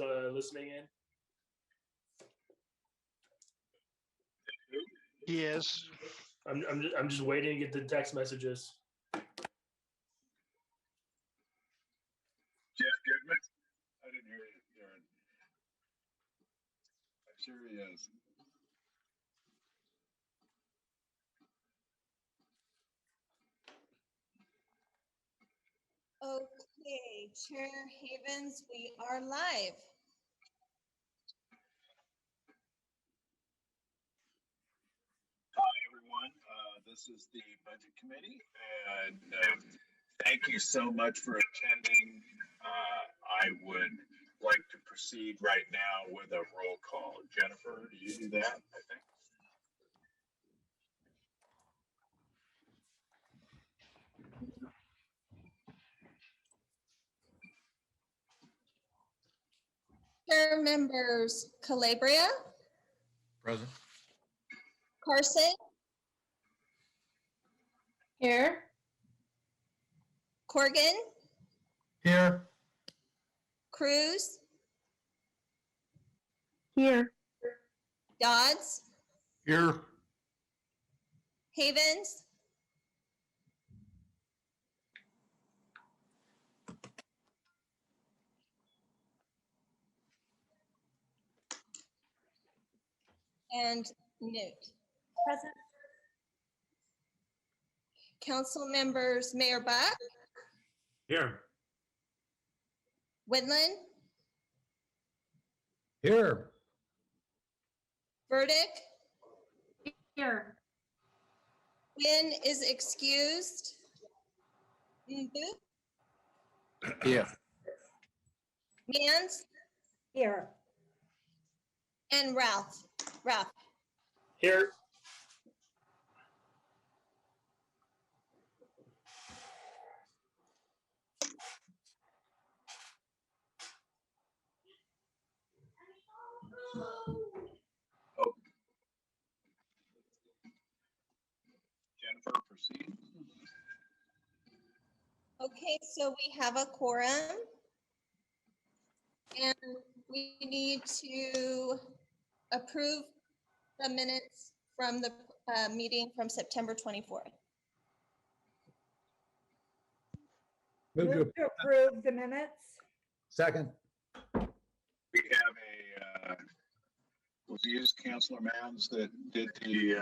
listening in? He is. I'm just waiting to get the text messages. Jeff Goodman? I didn't hear you, Darren. I'm sure he is. Okay, Chair Havens, we are live. Hi, everyone. This is the Budget Committee, and thank you so much for attending. I would like to proceed right now with a roll call. Jennifer, do you do that, I think? Chair members Calabria, Present. Carson, Here. Corrigan, Here. Cruz, Here. Dodds, Here. Havens, and Newt. Present. Council members Mayor Buck, Here. Woodland, Here. Burdick, Here. Quinn is excused. Booth, Here. Mans, Here. and Ralph. Here. Jennifer, proceed. Okay, so we have a quorum. And we need to approve the minutes from the meeting from September 24th. Move Move to approve the minutes. Second. We have was used Councilor Mounds that did the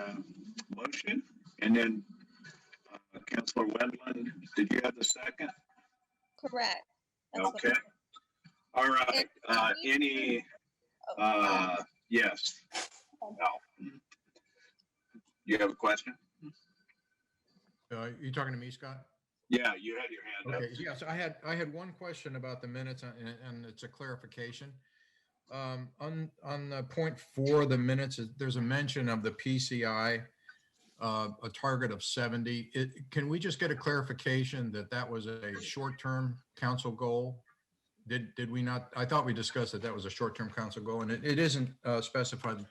motion, and then Councilor Wendland, did you have the second? Correct. That's what- Okay. All right. Any? Yes. No. You have a question? You talking to me, Scott? Yeah, you had your hand up. Okay, yes, I had one question about the minutes and it's a clarification. On the point 4 of the minutes, there's a mention of the PCI, a target of 70. Can we just get a clarification that that was a short-term council goal? Did we not? I thought we discussed that was a short-term council goal, and it isn't specified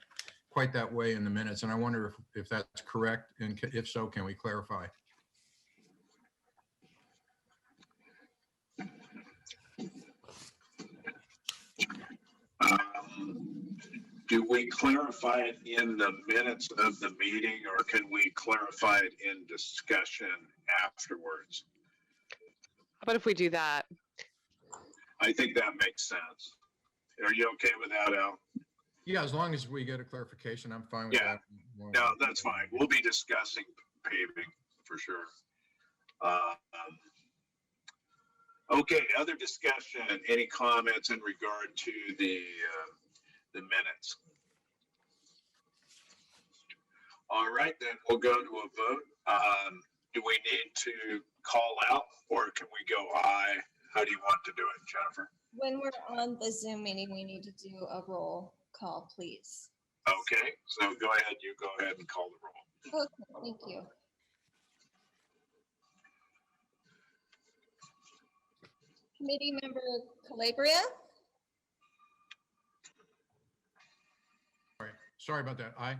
quite that way in the minutes. And I wonder if that's correct, and if so, can we clarify? Do we clarify it in the minutes of the meeting, or can we clarify it in discussion afterwards? How about if we do that? I think that makes sense. Are you okay with that, Al? Yeah, as long as we get a clarification, I'm fine with Yeah. that. No, that's fine. We'll be discussing paving for sure. Okay, other discussion, any comments in regard to the minutes? All right, then we'll go to a vote. Do we need to call out, or can we go aye? How do you want to do it, Jennifer? When we're on the Zoom meeting, we need to do a roll call, please. Okay, so go ahead and call the roll. Okay, thank you. Committee member Calabria, Sorry about that. Aye.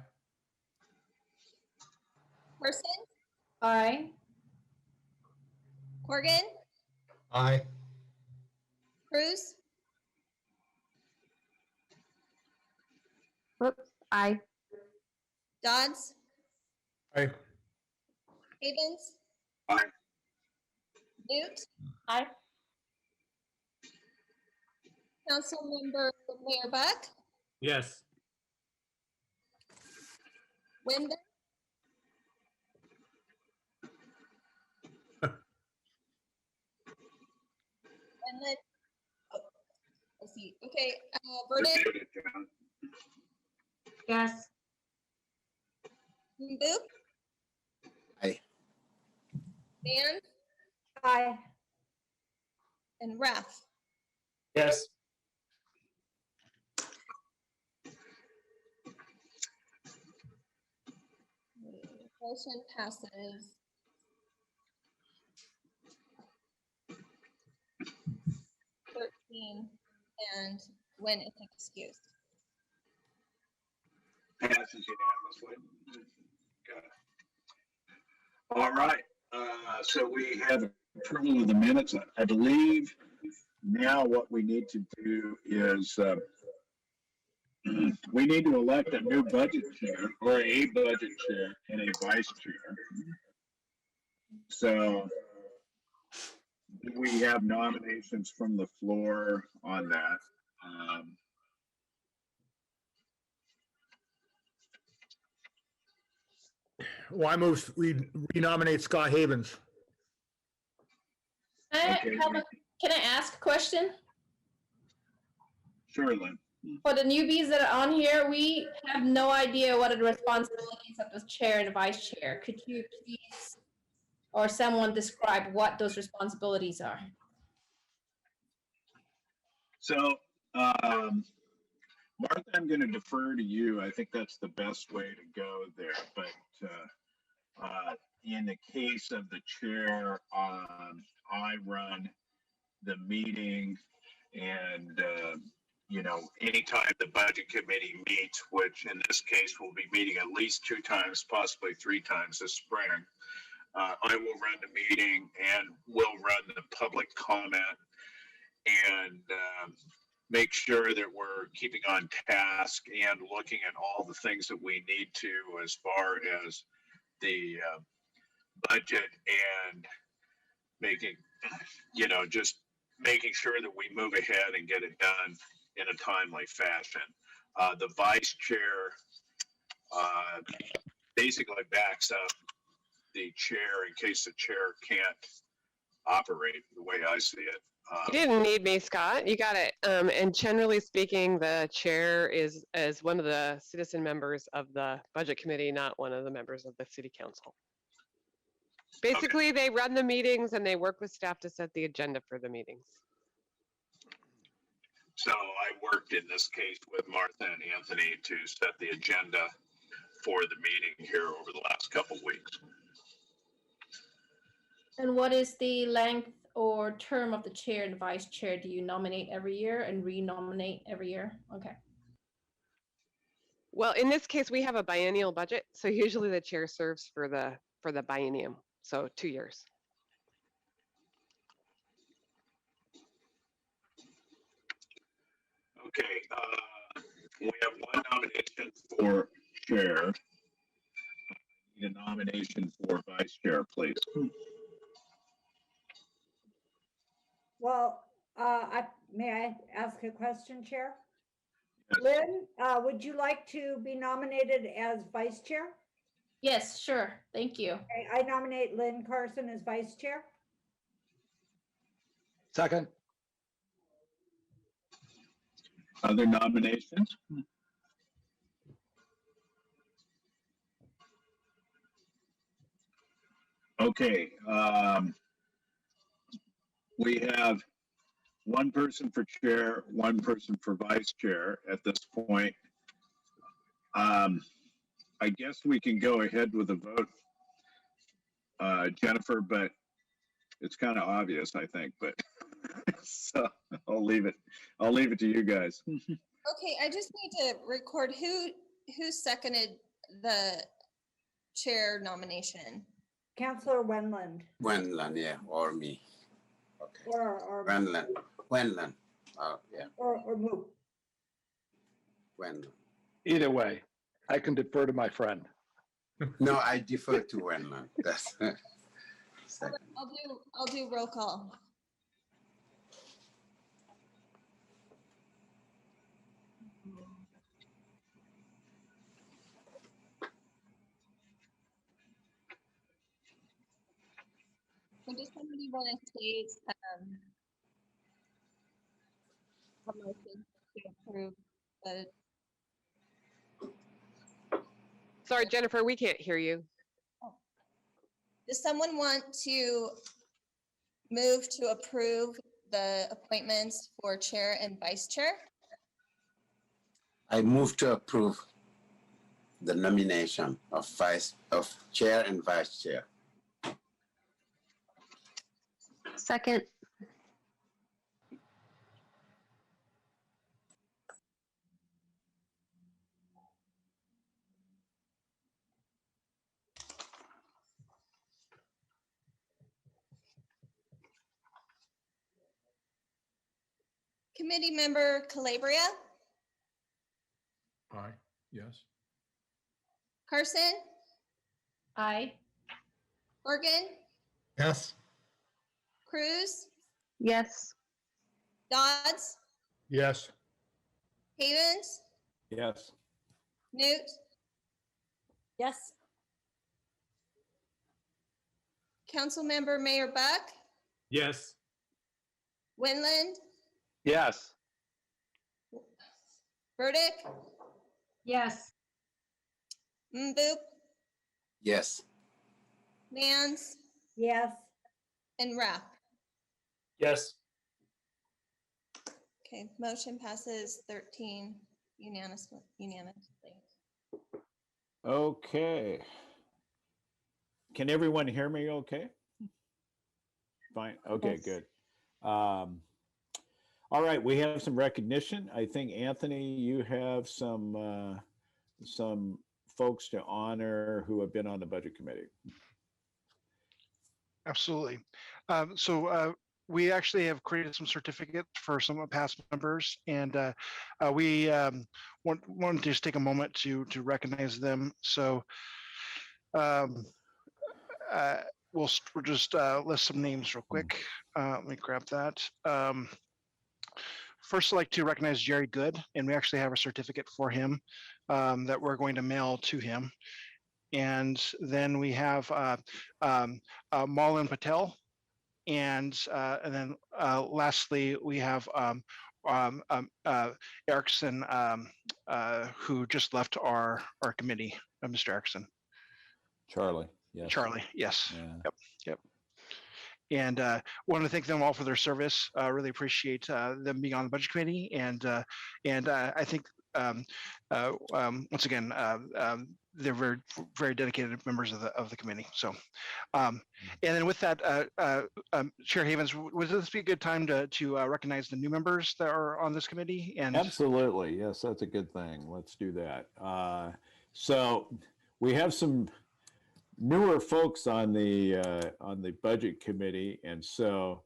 Person, Aye. Corrigan, Aye. Cruz, Whoops, aye. Dodds, Aye. Havens, Aye. Newt, Aye. Councilmember Mayor Buck, Yes. Wyndham. And then, oh, I see. Okay, Vernon, Yes. Boop. Aye. Dan Aye. and Raf. Yes. Motion passes. 13, and when it's excused. Passes unanimously. Got it. All right, so we have approval of the minutes. I believe now what we need to do is, we need to elect a new budget chair or a budget chair and a vice chair. So do we have nominations from the floor on that? Well, I move we renominate Scott Havens. Okay. Can I ask a question? Sure, Lynn. For the newbies that are on here, we have no idea what are the responsibilities of the chair and the vice chair. Could you please, or someone describe what those responsibilities are? So, Martha, I'm going to defer to you. I think that's the best way to go there. But in the case of the chair, I run the meeting, and anytime the budget committee meets, which in this case will be meeting at least 2 times, possibly 3 times this spring, I will run the meeting and will run the public comment and make sure that we're keeping on task and looking at all the things that we need to as far as the budget and making, just making sure that we move ahead and get it done in a timely fashion. The vice chair basically backs up the chair in case the chair can't operate the way I see it. You didn't need me, Scott. You got it. And generally speaking, the chair is one of the citizen members of the budget committee, not one of the members of the city council. Basically, they run the meetings and they work with staff to set the agenda for the meetings. So I worked in this case with Martha and Anthony to set the agenda for the meeting here over the last couple of weeks. And what is the length or term of the chair and vice chair? Do you nominate every year and re-nominate every year? Okay. Well, in this case, we have a biennial budget, so usually the chair serves for the biennium, so 2 years. Okay, we have one nomination for chair. Need a nomination for vice chair, please. Well, may I ask a question, Chair? Yes. Lynn, would you like to be nominated as vice chair? Yes, sure. Thank you. Okay, I nominate Lynn Carson as vice chair. Second. Other nominations? Okay, we have one person for chair, one person for vice chair at this point. I guess we can go ahead with the vote, Jennifer, but it's kind of obvious, I think, but so I'll leave it to you guys. Okay, I just need to record who seconded the chair nomination. Councillor Wenland. Wenland, yeah, or me. Okay. Or Wenland. Yeah, or Moop. Wenland. Either way, I can defer to my friend. No, I defer to Wenland. That's second. I'll do roll call. So does somebody want to state a motion to approve the, Sorry, Jennifer, we can't hear you. does someone want to move to approve the appointments for chair and vice chair? I move to approve the nomination of chair and vice chair. Second. Committee member Calabria, Aye, yes. Carson, Aye. Organ, Yes. Cruz, Yes. Dodds, Yes. Havens, Yes. Newt, Yes. Councilmember Mayor Buck, Yes. Winland, Yes. Burdick, Yes. Mboop, Yes. Nance, Yes. and Rapp. Yes. Okay, motion passes 13 unanimously. Okay. Can everyone hear me okay? Fine. Okay, Yes. good. All right, we have some recognition. I think, Anthony, you have some folks to honor who have been on the budget committee. Absolutely. So we actually have created some certificates for some past members, and we want to just take a moment to recognize them. So we'll just list some names real quick. Let me grab that. First, I'd like to recognize Jerry Good, and we actually have a certificate for him that we're going to mail to him. And then we have Marlon Patel, and then lastly we have Erickson, who just left our committee, Mr. Erickson. Charlie. Yes. Charlie, yes. Yeah. Yep. And want to thank them all for their service. Really appreciate them being on the budget committee, and I think once again they're very, very dedicated members of the committee. So, and then with that, Chair Havens, would this be a good time to recognize the new members that are on this committee? And Absolutely, yes, that's a good thing. Let's do that. So we have some newer folks on the budget committee, and so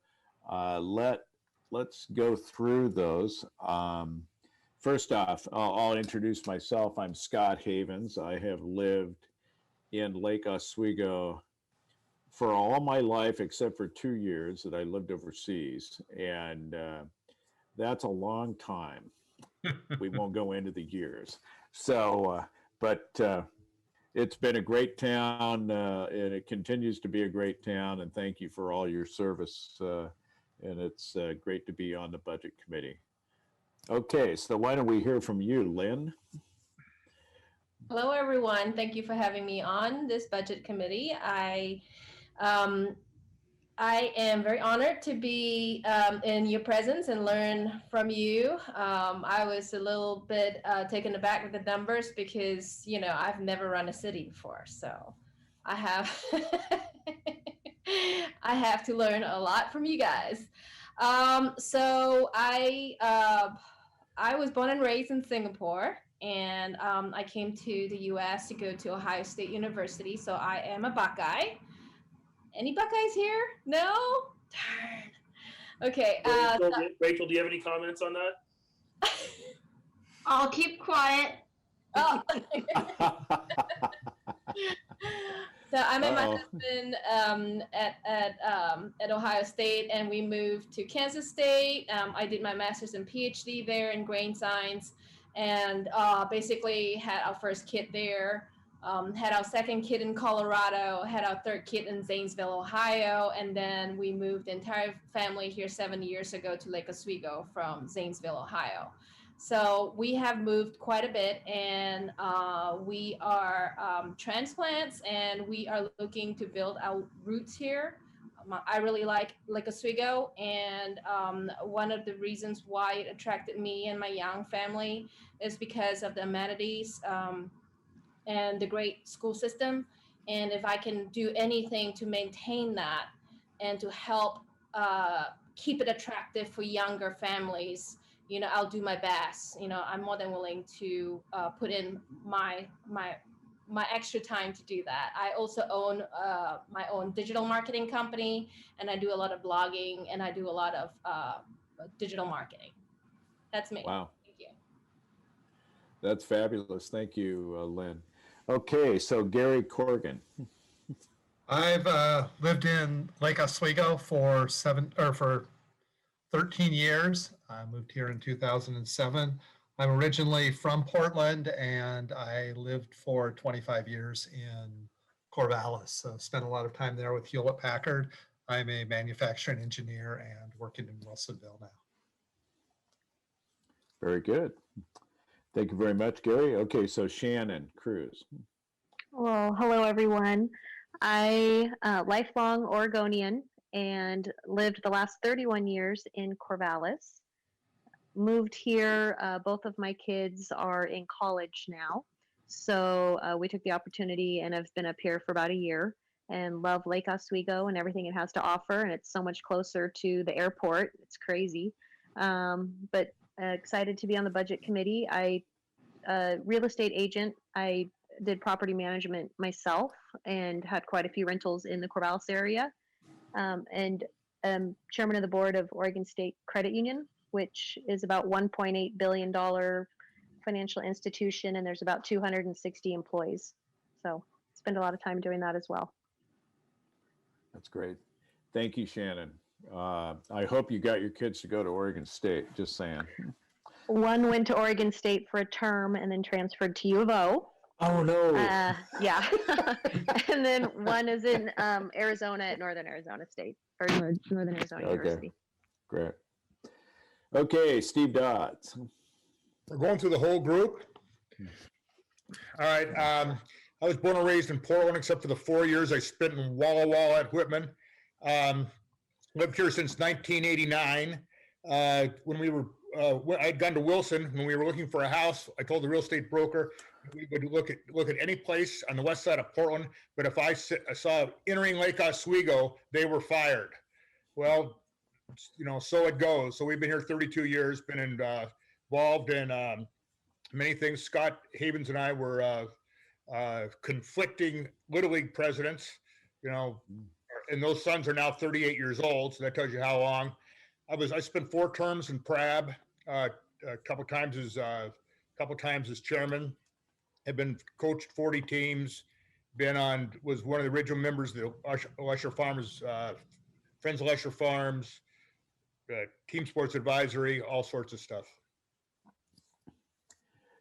let's go through those. First off, I'll introduce myself. I'm Scott Havens. I have lived in Lake Oswego for all my life except for 2 years that I lived overseas, and that's a long time. We won't go into the years. So, but it's been a great town, and it continues to be a great town, and thank you for all your service, and it's great to be on the budget committee. Okay, so why don't we hear from you, Lynn? Hello, everyone. Thank you for having me on this budget committee. I am very honored to be in your presence and learn from you. I was a little bit taken aback with the numbers because, you know, I've never run a city before. So I have, I have to learn a lot from you guys. So I was born and raised in Singapore, and I came to the US to go to Ohio State University. So I am a Buckeye. Any Buckeyes here? No? Darn. Okay. Rachel, do you have any comments on that? I'll keep quiet. Oh. So I met my Uh-oh. husband at Ohio State, and we moved to Kansas State. I did my master's and PhD there in grain science, and basically had our first kid there. Had our second kid in Colorado, had our third kid in Zanesville, Ohio, and then we moved the entire family here 7 years ago to Lake Oswego from Zanesville, Ohio. So we have moved quite a bit, and we are transplants, and we are looking to build our roots here. I really like Lake Oswego, and one of the reasons why it attracted me and my young family is because of the amenities and the great school system. And if I can do anything to maintain that and to help keep it attractive for younger families, you know, I'll do my best. You know, I'm more than willing to put in my extra time to do that. I also own my own digital marketing company, and I do a lot of blogging, and I do a lot of digital marketing. That's me. Wow. Thank you. That's fabulous. Thank you, Lynn. Okay, so Gary Corrigan. I've lived in Lake Oswego for 13 years. I moved here in 2007. I'm originally from Portland, and I lived for 25 years in Corvallis. So spent a lot of time there with Hewlett Packard. I'm a manufacturing engineer and working in Wilsonville now. Very good. Thank you very much, Gary. Okay, so Shannon Cruz. Well, hello, everyone. I, lifelong Oregonian, and lived the last 31 years in Corvallis. Moved here, both of my kids are in college now. So we took the opportunity and have been up here for about a year and love Lake Oswego and everything it has to offer. And it's so much closer to the airport. It's crazy. But excited to be on the budget committee. Real estate agent. I did property management myself and had quite a few rentals in the Corvallis area. And chairman of the board of Oregon State Credit Union, which is about $1.8 billion financial institution, and there's about 260 employees. So spend a lot of time doing that as well. That's great. Thank you, Shannon. I hope you got your kids to go to Oregon State, just saying. One went to Oregon State for a term and then transferred to U of O. Oh, no. Yeah. And then one is in Arizona at Northern Arizona State, or Northern Arizona University. Great. Okay, Steve Dodds. We're going through the whole group. All right. I was born and raised in Portland, except for the 4 years I spent in Walla Walla at Whitman. Lived here since 1989. When we were, I'd gone to Wilson when we were looking for a house. I told the real estate broker we would look at any place on the west side of Portland, but if I saw entering Lake Oswego, they were fired. Well, you know, so it goes. So we've been here 32 years, been involved in many things. Scott Havens and I were conflicting Little League presidents, you know, and those sons are now 38 years old. So that tells you how long. I spent 4 terms in PRAB, a couple times as chairman. Have been coached 40 teams. Was one of the original members of the Lesher Farmers, Friends of Lesher Farms, Team Sports Advisory, all sorts of stuff.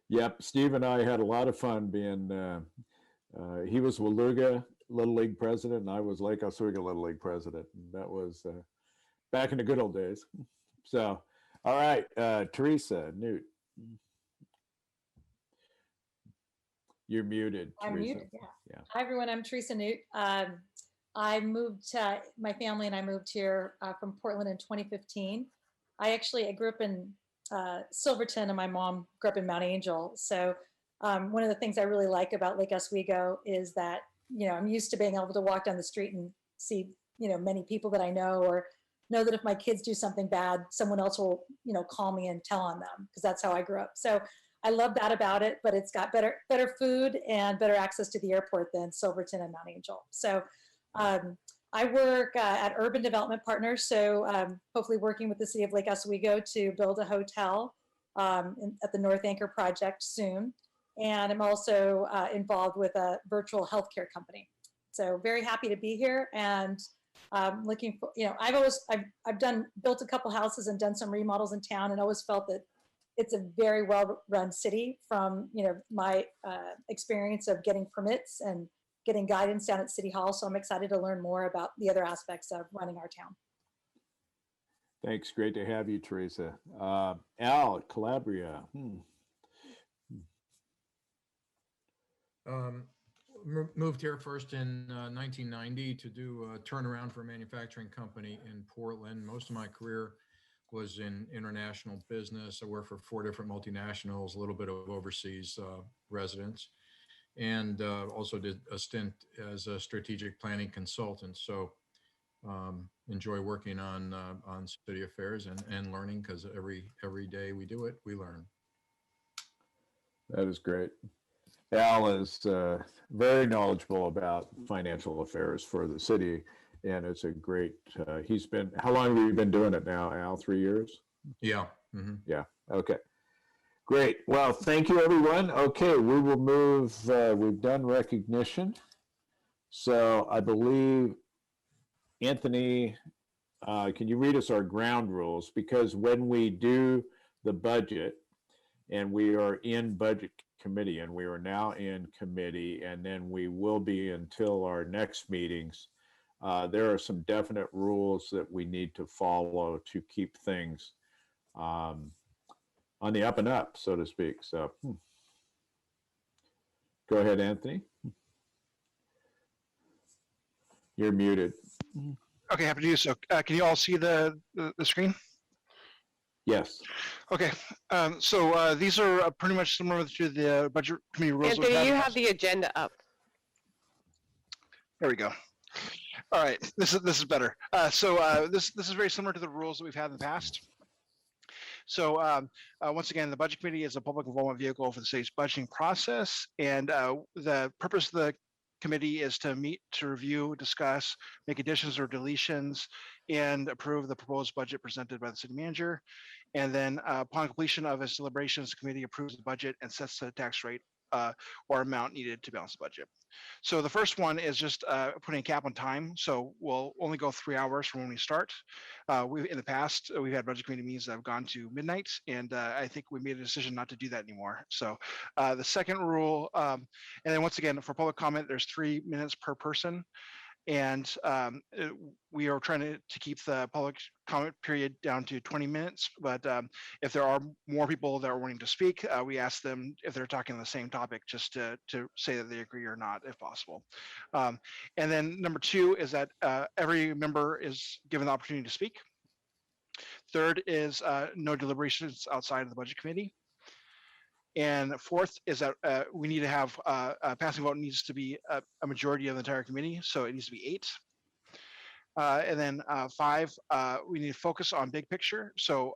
Yep, Steve and I had a lot of fun being, he was Waluga Little League president, and I was Lake Oswego Little League president. And that was back in the good old days. So, all right, Teresa Newt. You're muted, I'm Teresa. muted, yeah. Hi, everyone. I'm Teresa Newt. I moved, my family and I moved here from Portland in 2015. I grew up in Silverton, and my mom grew up in Mount Angel. So one of the things I really like about Lake Oswego is that, you know, I'm used to being able to walk down the street and see, you know, many people that I know, or know that if my kids do something bad, someone else will, you know, call me and tell on them, because that's how I grew up. So I love that about it, but it's got better food and better access to the airport than Silverton and Mount Angel. So I work at Urban Development Partners, so hopefully working with the city of Lake Oswego to build a hotel at the North Anchor project soon. And I'm also involved with a virtual healthcare company. So very happy to be here, and looking for, I've built a couple houses and done some remodels in town, and always felt that it's a very well-run city from, my experience of getting permits and getting guidance down at City Hall. So I'm excited to learn more about the other aspects of running our town. Thanks. Great to have you, Teresa. Al at Calabria. Moved here first in 1990 to do a turnaround for a manufacturing company in Portland. Most of my career was in international business. I worked for 4 different multinationals, a little bit of overseas residence, and also did a stint as a strategic planning consultant. So enjoy working on city affairs and learning, because every day we do it, we learn. That is great. Al is very knowledgeable about financial affairs for the city, and it's a great, he's been, how long have you been doing it now, Al? 3 years? Yeah. Mm-hmm. Yeah. Okay. Great. Well, thank you, everyone. Okay, we will move, we've done recognition. So I believe, Anthony, can you read us our ground rules? Because when we do the budget, and we are in budget committee, and we are now in committee, and then we will be until our next meetings, there are some definite rules that we need to follow to keep things on the up and up, so to speak. So go ahead, Anthony. You're muted. Okay, happy to do so. Can you all see the screen? Yes. Okay, so these are pretty much similar to the budget committee rules. Anthony, you have the agenda up. There we go. All right, this is better. So this is very similar to the rules that we've had in the past. So once again, the budget committee is a public involvement vehicle for the city's budgeting process, and the purpose of the committee is to meet, to review, discuss, make additions or deletions, and approve the proposed budget presented by the city manager. And then upon completion of its deliberations, the committee approves the budget and sets the tax rate or amount needed to balance the budget. So the first one is just putting a cap on time. So we'll only go 3 hours from when we start. In the past, we've had budget committee meetings that have gone to midnight, and I think we made a decision not to do that anymore. So the second rule, and then once again, for public comment, there's 3 minutes per person. And we are trying to keep the public comment period down to 20 minutes. But if there are more people that are wanting to speak, we ask them if they're talking on the same topic, just to say that they agree or not, if possible. And then number 2 is that every member is given the opportunity to speak. Third is no deliberations outside of the budget committee. And fourth is that we need to have a passing vote needs to be a majority of the entire committee, so it needs to be 8. And then 5, we need to focus on big picture. So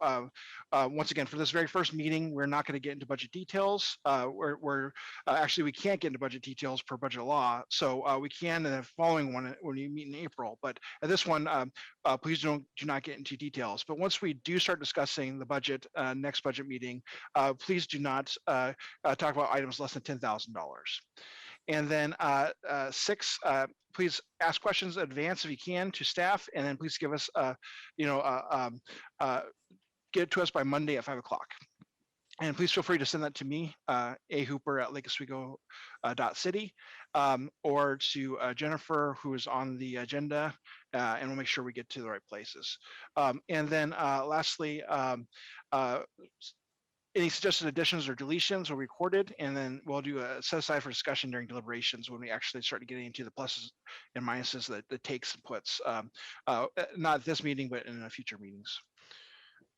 once again, for this very first meeting, we're not going to get into budget details. Actually, we can't get into budget details per budget law. So we can in the following one when we meet in April. But at this one, please do not get into details. But once we do start discussing the budget, next budget meeting, please do not talk about items less than $10,000. And then 6, please ask questions in advance if you can to staff, and then please give us, get it to us by Monday at 5 o'clock. And please feel free to send that to me, ahooper@lakeoswego.city, or to Jennifer, who is on the agenda, and we'll make sure we get to the right places. And then lastly, any suggested additions or deletions are recorded, and then we'll do a set aside for discussion during deliberations when we actually start getting into the pluses and minuses, the takes and puts, not at this meeting, but in future meetings.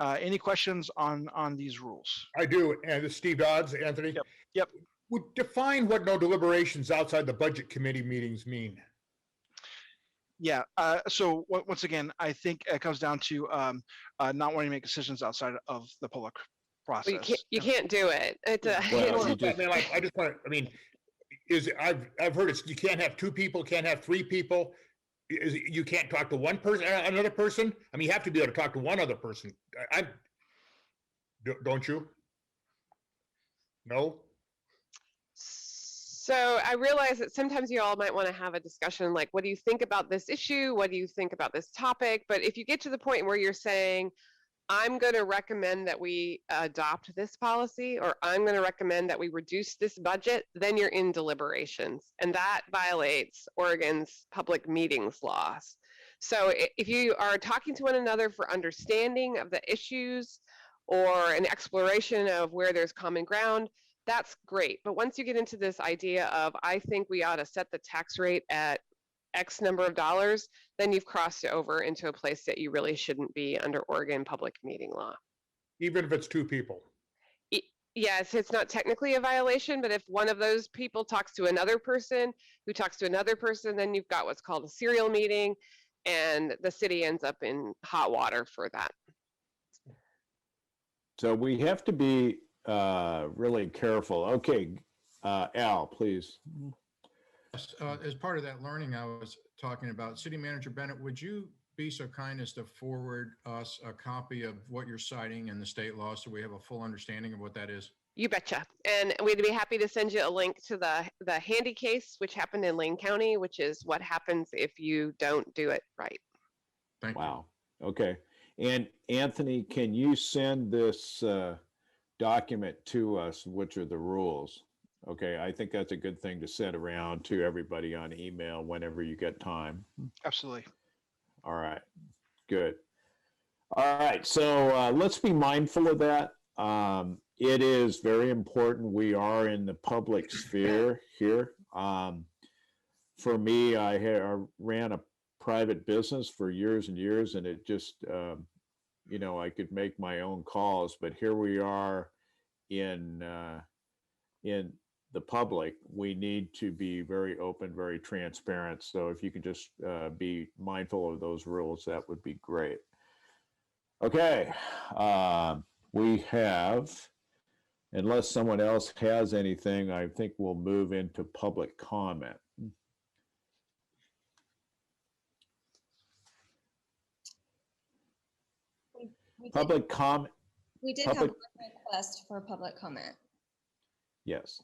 Any questions on these rules? I do, and this is Steve Dodds, Anthony. Yep. Would define what no deliberations outside the budget committee meetings mean. Yeah, so once again, I think it comes down to not wanting to make decisions outside of the public process. Well, you can't do it. It's a, I've heard it's, you can't have 2 people, can't have 3 people. You can't talk to one person, another person. I mean, you have to be able to talk to one other person. Don't you? No? So I realize that sometimes you all might want to have a discussion like, what do you think about this issue? What do you think about this topic? But if you get to the point where you're saying, I'm going to recommend that we adopt this policy, or I'm going to recommend that we reduce this budget, then you're in deliberations. And that violates Oregon's public meetings laws. So if you are talking to one another for understanding of the issues or an exploration of where there's common ground, that's great. But once you get into this idea of, I think we ought to set the tax rate at X number of dollars, then you've crossed over into a place that you really shouldn't be under Oregon public meeting law. Even if it's two people. Yes, it's not technically a violation, but if one of those people talks to another person who talks to another person, then you've got what's called a serial meeting, and the city ends up in hot water for that. So we have to be really careful. Okay, Al, please. Yes, as part of that learning I was talking about, City Manager Bennett, would you be so kind as to forward us a copy of what you're citing in the state law so we have a full understanding of what that is? You betcha. And we'd be happy to send you a link to the handy case, which happened in Lane County, which is what happens if you don't do it right. Thank you. Wow. Okay. And Anthony, can you send this document to us, which are the rules? Okay, I think that's a good thing to send around to everybody on email whenever you get time. Absolutely. All right, good. All right, so let's be mindful of that. It is very important. We are in the public sphere here. For me, I ran a private business for years and years, and it just, you know, I could make my own calls, but here we are in the public. We need to be very open, very transparent. So if you could just be mindful of those rules, that would be great. Okay, we have, unless someone else has anything, I think we'll move into public comment. Public comment. We did have one request for public comment. Yes.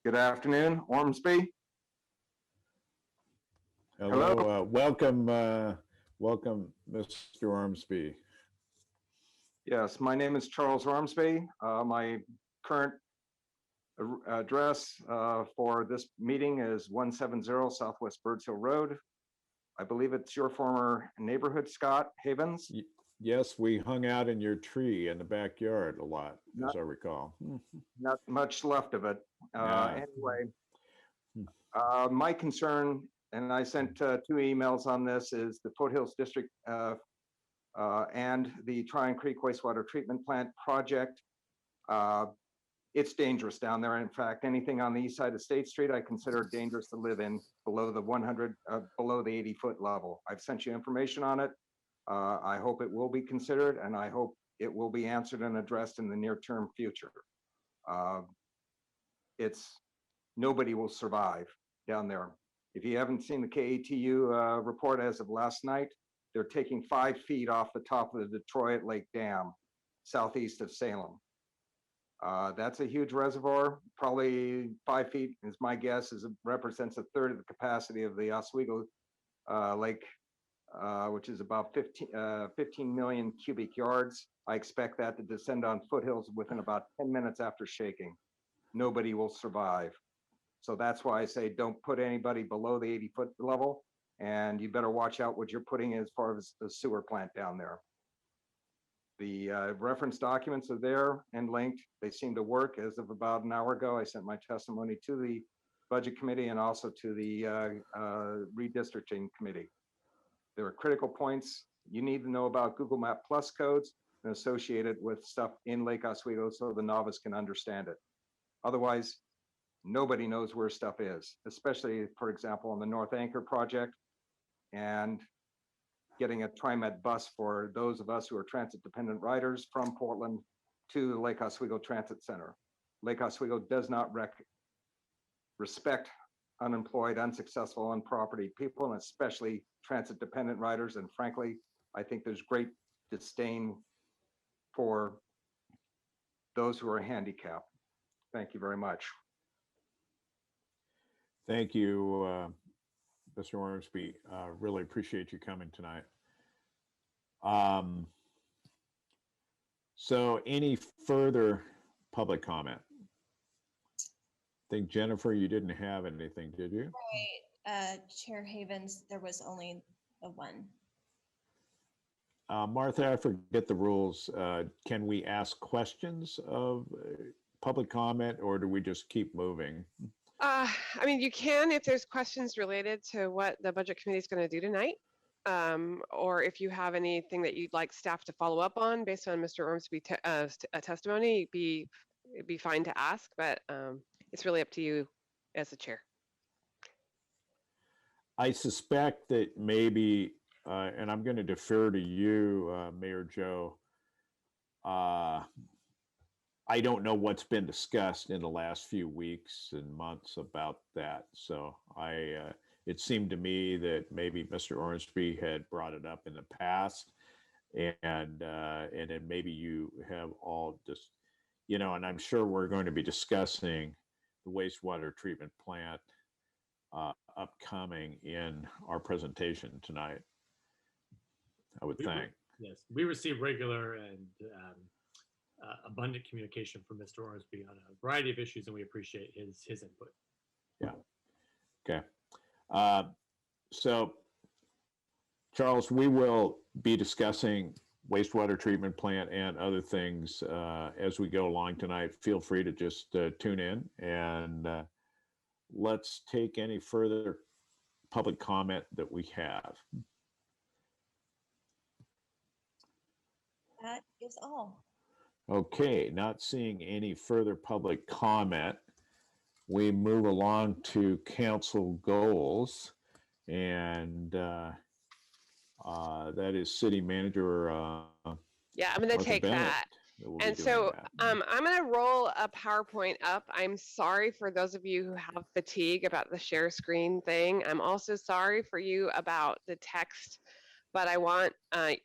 Good afternoon, Ormsby. Hello. Welcome, Mr. Ormsby. Yes, my name is Charles Ormsby. My current address for this meeting is 170 Southwest Birds Hill Road. I believe it's your former neighborhood, Scott Havens. Yes, we hung out in your tree in the backyard a lot, as I recall. Not much left of it. Anyway, my concern, and I sent 2 emails on this, is the Foothills District and the Tryon Creek Wastewater Treatment Plant project. It's dangerous down there. In fact, anything on the east side of State Street, I consider dangerous to live in below the 80-foot level. I've sent you information on it. I hope it will be considered, and I hope it will be answered and addressed in the near-term future. Nobody will survive down there. If you haven't seen the KATU report as of last night, they're taking 5 feet off the top of the Detroit Lake Dam, southeast of Salem. That's a huge reservoir. Probably 5 feet is my guess, represents a third of the capacity of the Oswego Lake, which is about 15 million cubic yards. I expect that to descend on Foothills within about 10 minutes after shaking. Nobody will survive. So that's why I say don't put anybody below the 80-foot level, and you better watch out what you're putting as far as the sewer plant down there. The reference documents are there and linked. They seem to work. As of about an hour ago, I sent my testimony to the Budget Committee and also to the Redistricting Committee. There are critical points you need to know about Google Map Plus codes and associated with stuff in Lake Oswego so the novice can understand it. Otherwise, nobody knows where stuff is, especially, for example, on the North Anchor project. And getting a TriMet bus for those of us who are transit-dependent riders from Portland to Lake Oswego Transit Center. Lake Oswego does not respect unemployed, unsuccessful, unproperty people, and especially transit-dependent riders. And frankly, I think there's great disdain for those who are handicapped. Thank you very much. Thank you, Mr. Ormsby. Really appreciate you coming tonight. So any further public comment? I think, Jennifer, you didn't have anything, did you? Right, Chair Havens, there was only the one. Martha, I forget the rules. Can we ask questions of public comment, or do we just keep moving? I mean, you can if there's questions related to what the budget committee is going to do tonight, or if you have anything that you'd like staff to follow up on based on Mr. Ormsby's testimony, it'd be fine to ask, but it's really up to you as the chair. I suspect that maybe, and I'm going to defer to you, Mayor Joe. I don't know what's been discussed in the last few weeks and months about that. So it seemed to me that maybe Mr. Ormsby had brought it up in the past, and then maybe you have all just, and I'm sure we're going to be discussing the wastewater treatment plant upcoming in our presentation tonight, I would think. Yes, we receive regular and abundant communication from Mr. Ormsby on a variety of issues, and we appreciate his input. Yeah. Okay. So, Charles, we will be discussing wastewater treatment plant and other things as we go along tonight. Feel free to just tune in, and let's take any further public comment that we have. That is all. Okay, not seeing any further public comment. We move along to council goals, and that is city manager. Yeah, I'm going to Martha take Bennett that. will be And doing so that. I'm going to roll a PowerPoint up. I'm sorry for those of you who have fatigue about the share screen thing. I'm also sorry for you about the text, but I want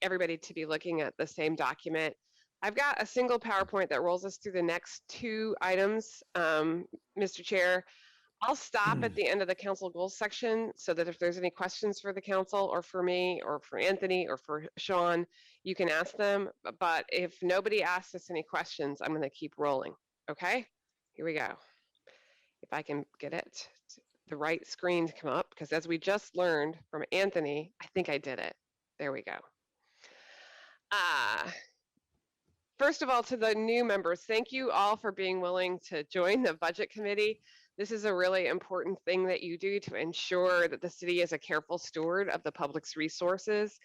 everybody to be looking at the same document. I've got a single PowerPoint that rolls us through the next two items, Mr. Chair. I'll stop at the end of the council goals section so that if there's any questions for the council or for me or for Anthony or for Sean, you can ask them. But if nobody asks us any questions, I'm going to keep rolling. Okay, here we go. If I can get it the right screen to come up, because as we just learned from Anthony, I think I did it. There we go. First of all, to the new members, thank you all for being willing to join the budget committee. This is a really important thing that you do to ensure that the city is a careful steward of the public's resources.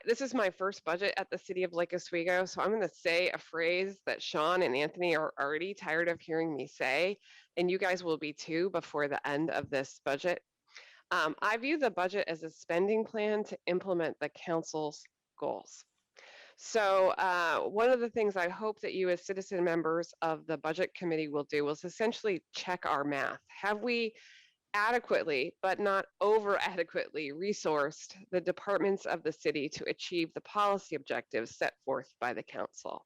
This is my first budget at the city of Lake Oswego, so I'm going to say a phrase that Sean and Anthony are already tired of hearing me say, and you guys will be too before the end of this budget. I view the budget as a spending plan to implement the council's goals. So one of the things I hope that you as citizen members of the budget committee will do is essentially check our math. Have we adequately, but not over adequately, resourced the departments of the city to achieve the policy objectives set forth by the council?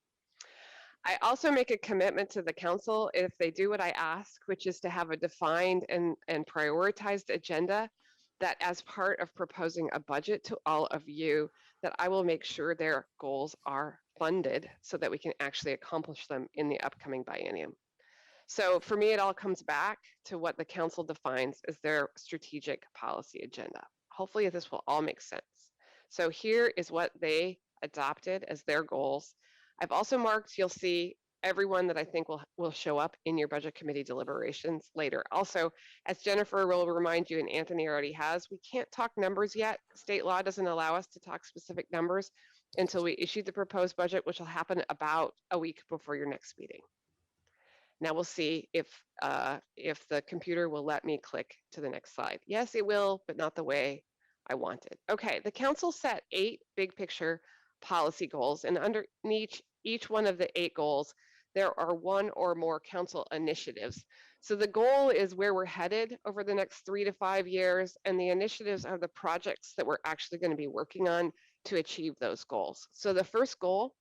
I also make a commitment to the council if they do what I ask, which is to have a defined and prioritized agenda, that as part of proposing a budget to all of you, that I will make sure their goals are funded so that we can actually accomplish them in the upcoming biennium. So for me, it all comes back to what the council defines as their strategic policy agenda. Hopefully this will all make sense. So here is what they adopted as their goals. I've also marked, you'll see everyone that I think will show up in your budget committee deliberations later. Also, as Jennifer will remind you, and Anthony already has, we can't talk numbers yet. State law doesn't allow us to talk specific numbers until we issue the proposed budget, which will happen about a week before your next meeting. Now we'll see if the computer will let me click to the next slide. Yes, it will, but not the way I wanted. Okay, the council set 8 big picture policy goals, and under each one of the 8 goals, there are 1 or more council initiatives. So the goal is where we're headed over the next 3 to 5 years, and the initiatives are the projects that we're actually going to be working on to achieve those goals. So the first goal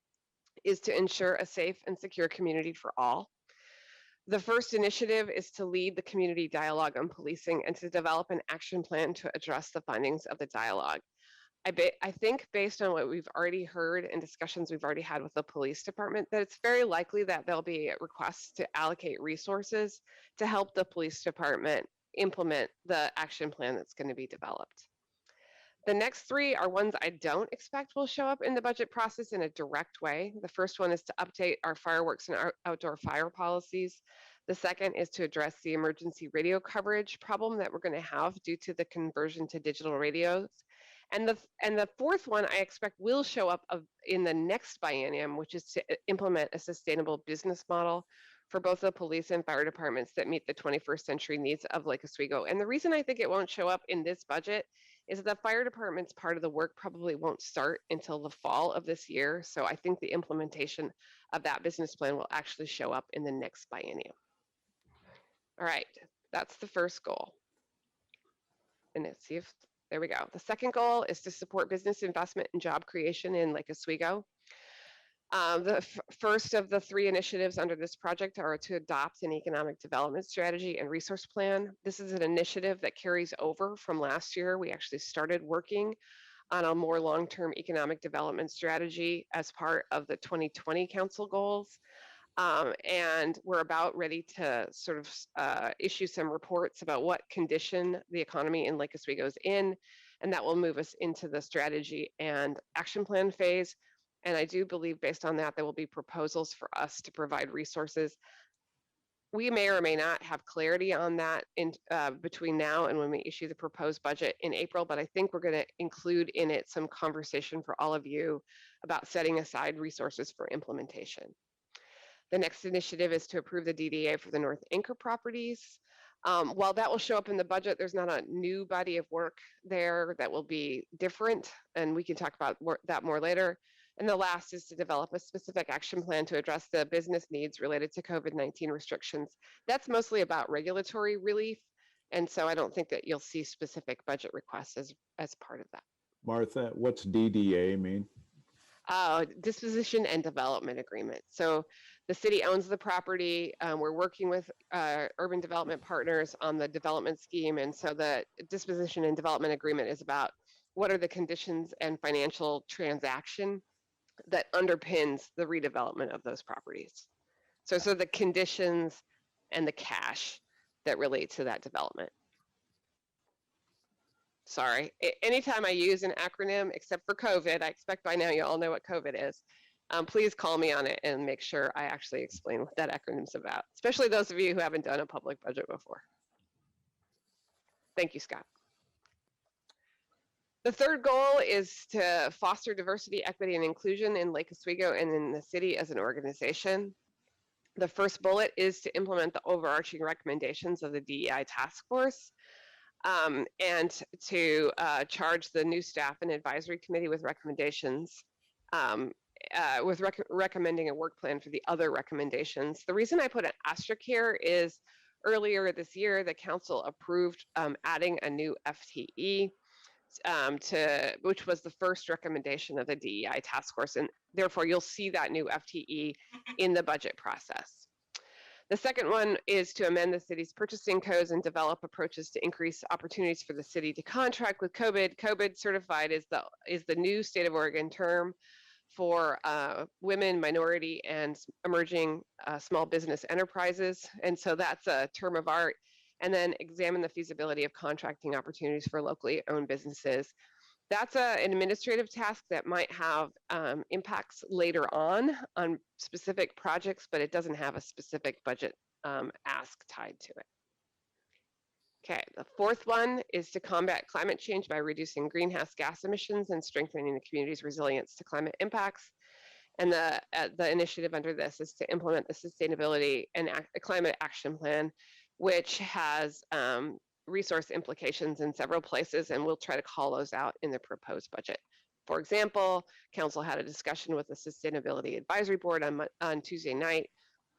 is to ensure a safe and secure community for all. The first initiative is to lead the community dialogue on policing and to develop an action plan to address the findings of the dialogue. I think based on what we've already heard and discussions we've already had with the police department, that it's very likely that there'll be requests to allocate resources to help the police department implement the action plan that's going to be developed. The next 3 are ones I don't expect will show up in the budget process in a direct way. The first one is to update our fireworks and outdoor fire policies. The second is to address the emergency radio coverage problem that we're going to have due to the conversion to digital radios. And the fourth one I expect will show up in the next biennium, which is to implement a sustainable business model for both the police and fire departments that meet the 21st century needs of Lake Oswego. And the reason I think it won't show up in this budget is that the fire department's part of the work probably won't start until the fall of this year. So I think the implementation of that business plan will actually show up in the next biennium. All right, that's the first goal. And let's see if, there we go. The second goal is to support business investment and job creation in Lake Oswego. The first of the 3 initiatives under this project are to adopt an economic development strategy and resource plan. This is an initiative that carries over from last year. We actually started working on a more long-term economic development strategy as part of the 2020 council goals. And we're about ready to sort of issue some reports about what condition the economy in Lake Oswego is in, and that will move us into the strategy and action plan phase. And I do believe based on that, there will be proposals for us to provide resources. We may or may not have clarity on that in between now and when we issue the proposed budget in April, but I think we're going to include in it some conversation for all of you about setting aside resources for implementation. The next initiative is to approve the DDA for the North Anchor properties. While that will show up in the budget, there's not a new body of work there that will be different, and we can talk about that more later. And the last is to develop a specific action plan to address the business needs related to COVID-19 restrictions. That's mostly about regulatory relief, and so I don't think that you'll see specific budget requests as part of that. Martha, what's DDA mean? Disposition and development agreement. So the city owns the property. We're working with urban development partners on the development scheme. And so the disposition and development agreement is about what are the conditions and financial transaction that underpins the redevelopment of those properties. So the conditions and the cash that relate to that development. Sorry, anytime I use an acronym, except for COVID, I expect by now you all know what COVID is. Please call me on it and make sure I actually explain what that acronym's about, especially those of you who haven't done a public budget before. Thank you, Scott. The third goal is to foster diversity, equity, and inclusion in Lake Oswego and in the city as an organization. The first bullet is to implement the overarching recommendations of the DEI task force. And to charge the new staff and advisory committee with recommendations, recommending a work plan for the other recommendations. The reason I put an asterisk here is earlier this year, the council approved adding a new FTE which was the first recommendation of the DEI task force. And therefore you'll see that new FTE in the budget process. The second one is to amend the city's purchasing codes and develop approaches to increase opportunities for the city to contract with COVID. COVID certified is the new state of Oregon term for women, minority, and emerging small business enterprises. And so that's a term of art. And then examine the feasibility of contracting opportunities for locally owned businesses. That's an administrative task that might have impacts later on specific projects, but it doesn't have a specific budget ask tied to it. Okay, the fourth one is to combat climate change by reducing greenhouse gas emissions and strengthening the community's resilience to climate impacts. And the initiative under this is to implement the sustainability and climate action plan, which has resource implications in several places, and we'll try to call those out in the proposed budget. For example, council had a discussion with the Sustainability Advisory Board on Tuesday night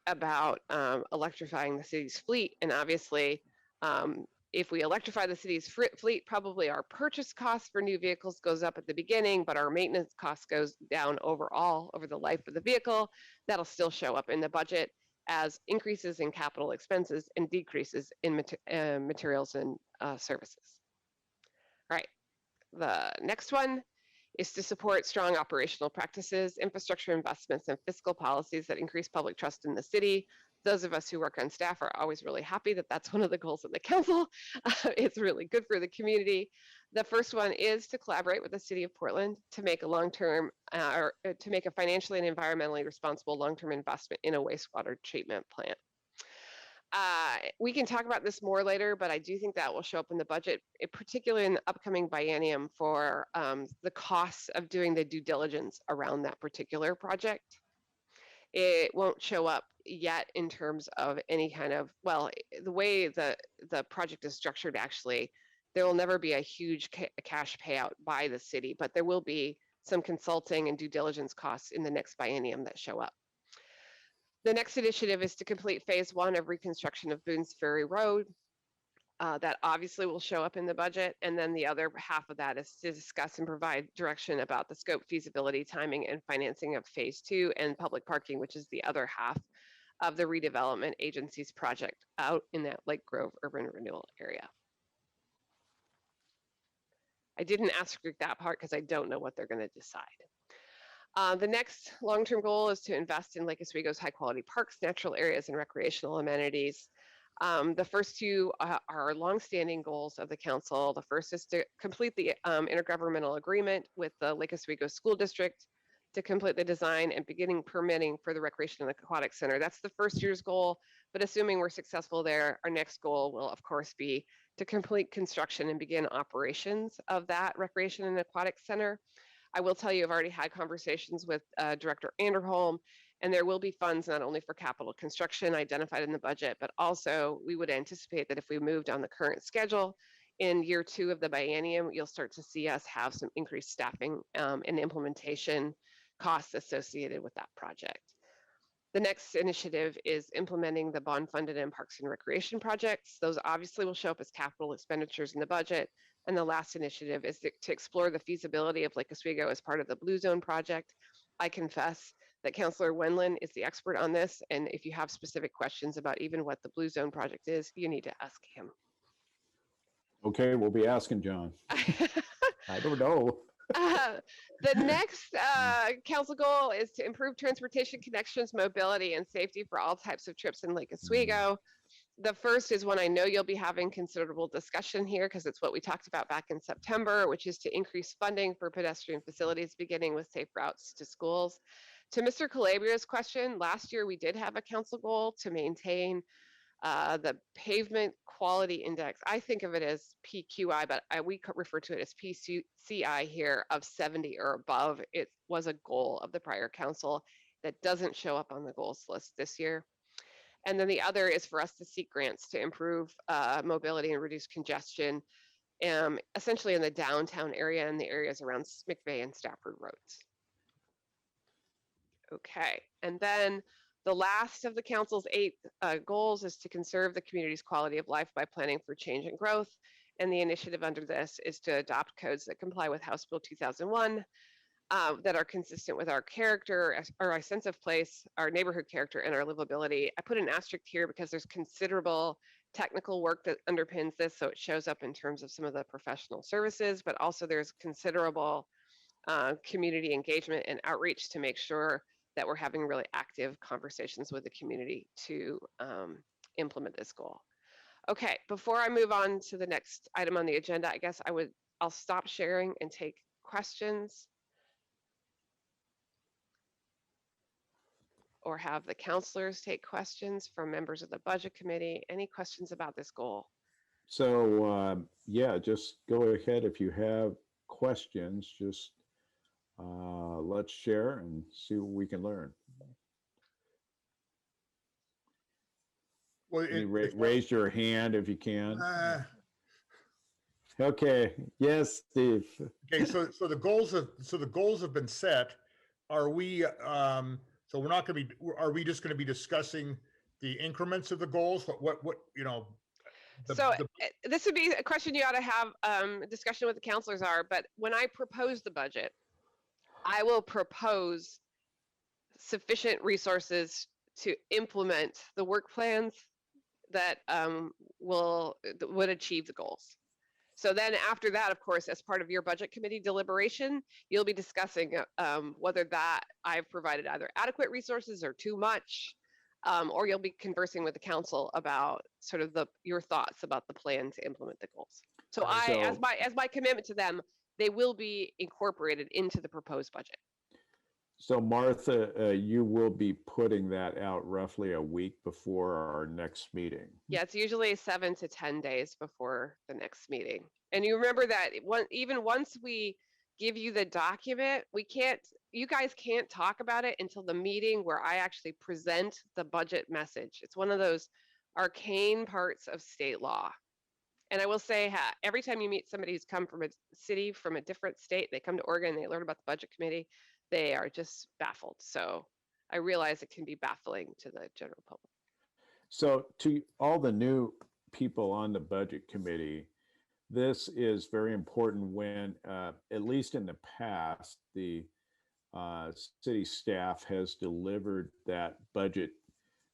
about electrifying the city's fleet. And obviously, if we electrify the city's fleet, probably our purchase cost for new vehicles goes up at the beginning, but our maintenance cost goes down overall over the life of the vehicle. That'll still show up in the budget as increases in capital expenses and decreases in materials and services. All right, the next one is to support strong operational practices, infrastructure investments, and fiscal policies that increase public trust in the city. Those of us who work on staff are always really happy that that's one of the goals of the council. It's really good for the community. The first one is to collaborate with the city of Portland to make a long-term, or to make a financially and environmentally responsible long-term investment in a wastewater treatment plant. We can talk about this more later, but I do think that will show up in the budget, particularly in the upcoming biennium for the costs of doing the due diligence around that particular project. It won't show up yet in terms of any kind of, well, the way the project is structured, actually, there will never be a huge cash payout by the city, but there will be some consulting and due diligence costs in the next biennium that show up. The next initiative is to complete phase 1 of reconstruction of Boone's Ferry Road. That obviously will show up in the budget. And then the other half of that is to discuss and provide direction about the scope, feasibility, timing, and financing of phase 2 and public parking, which is the other half of the redevelopment agency's project out in that Lake Grove urban renewal area. I didn't ask that part because I don't know what they're going to decide. The next long-term goal is to invest in Lake Oswego's high-quality parks, natural areas, and recreational amenities. The first two are long-standing goals of the council. The first is to complete the intergovernmental agreement with the Lake Oswego School District to complete the design and beginning permitting for the Recreation and Aquatic Center. That's the first year's goal, but assuming we're successful there, our next goal will, of course, be to complete construction and begin operations of that Recreation and Aquatic Center. I will tell you, I've already had conversations with Director Anderholm, and there will be funds not only for capital construction identified in the budget, but also we would anticipate that if we moved on the current schedule in year 2 of the biennium, you'll start to see us have some increased staffing and implementation costs associated with that project. The next initiative is implementing the bond-funded and Parks and Recreation projects. Those obviously will show up as capital expenditures in the budget. And the last initiative is to explore the feasibility of Lake Oswego as part of the Blue Zone project. I confess that Councilor Wendland is the expert on this, and if you have specific questions about even what the Blue Zone project is, you need to ask him. Okay, we'll be asking John. I don't know. The next council goal is to improve transportation connections, mobility, and safety for all types of trips in Lake Oswego. The first is one I know you'll be having considerable discussion here because it's what we talked about back in September, which is to increase funding for pedestrian facilities, beginning with safe routes to schools. To Mr. Calabria's question, last year we did have a council goal to maintain the pavement quality index. I think of it as PQI, but we refer to it as PCI here of 70 or above. It was a goal of the prior council that doesn't show up on the goals list this year. And then the other is for us to seek grants to improve mobility and reduce congestion, essentially in the downtown area and the areas around McVeigh and Stafford Roads. Okay, and then the last of the council's 8 goals is to conserve the community's quality of life by planning for change and growth. And the initiative under this is to adopt codes that comply with House Bill 2001 that are consistent with our character, or our sense of place, our neighborhood character, and our livability. I put an asterisk here because there's considerable technical work that underpins this, so it shows up in terms of some of the professional services, but also there's considerable community engagement and outreach to make sure that we're having really active conversations with the community to implement this goal. Okay, before I move on to the next item on the agenda, I guess I'll stop sharing and take questions, or have the counselors take questions from members of the budget committee. Any questions about this goal? So yeah, just go ahead if you have questions. Just let's share and see what we can learn. Well, Raise your hand if you can. Okay, yes, Steve. Okay, so the goals have been set. Are we, so we're not gonna be, are we just gonna be discussing the increments of the goals? What, you know? So this would be a question you ought to have a discussion with the counselors are, but when I propose the budget, I will propose sufficient resources to implement the work plans that would achieve the goals. So then after that, of course, as part of your budget committee deliberation, you'll be discussing whether that I've provided either adequate resources or too much, or you'll be conversing with the council about sort of your thoughts about the plan to implement the goals. So as my commitment to them, they will be incorporated into the proposed budget. So Martha, you will be putting that out roughly a week before our next meeting. Yeah, it's usually 7 to 10 days before the next meeting. And you remember that even once we give you the document, you guys can't talk about it until the meeting where I actually present the budget message. It's one of those arcane parts of state law. And I will say, every time you meet somebody who's come from a city, from a different state, they come to Oregon, they learn about the budget committee, they are just baffled. So I realize it can be baffling to the general public. So to all the new people on the budget committee, this is very important when, at least in the past, the city staff has delivered that budget.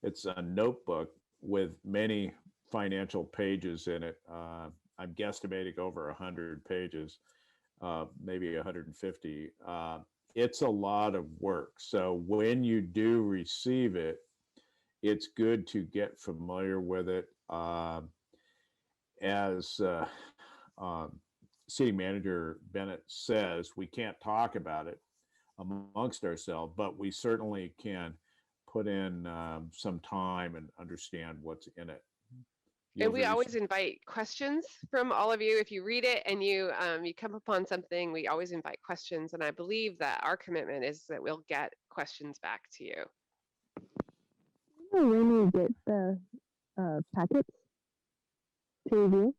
It's a notebook with many financial pages in it. I'm guesstimating over 100 pages, maybe 150. It's a lot of work. So when you do receive it, it's good to get familiar with it. As City Manager Bennett says, we can't talk about it amongst ourselves, but we certainly can put in some time and understand what's in it. And we always invite questions from all of you. If you read it and you come upon something, we always invite questions. And I believe that our commitment is that we'll get questions back to you. When you get the packets to review?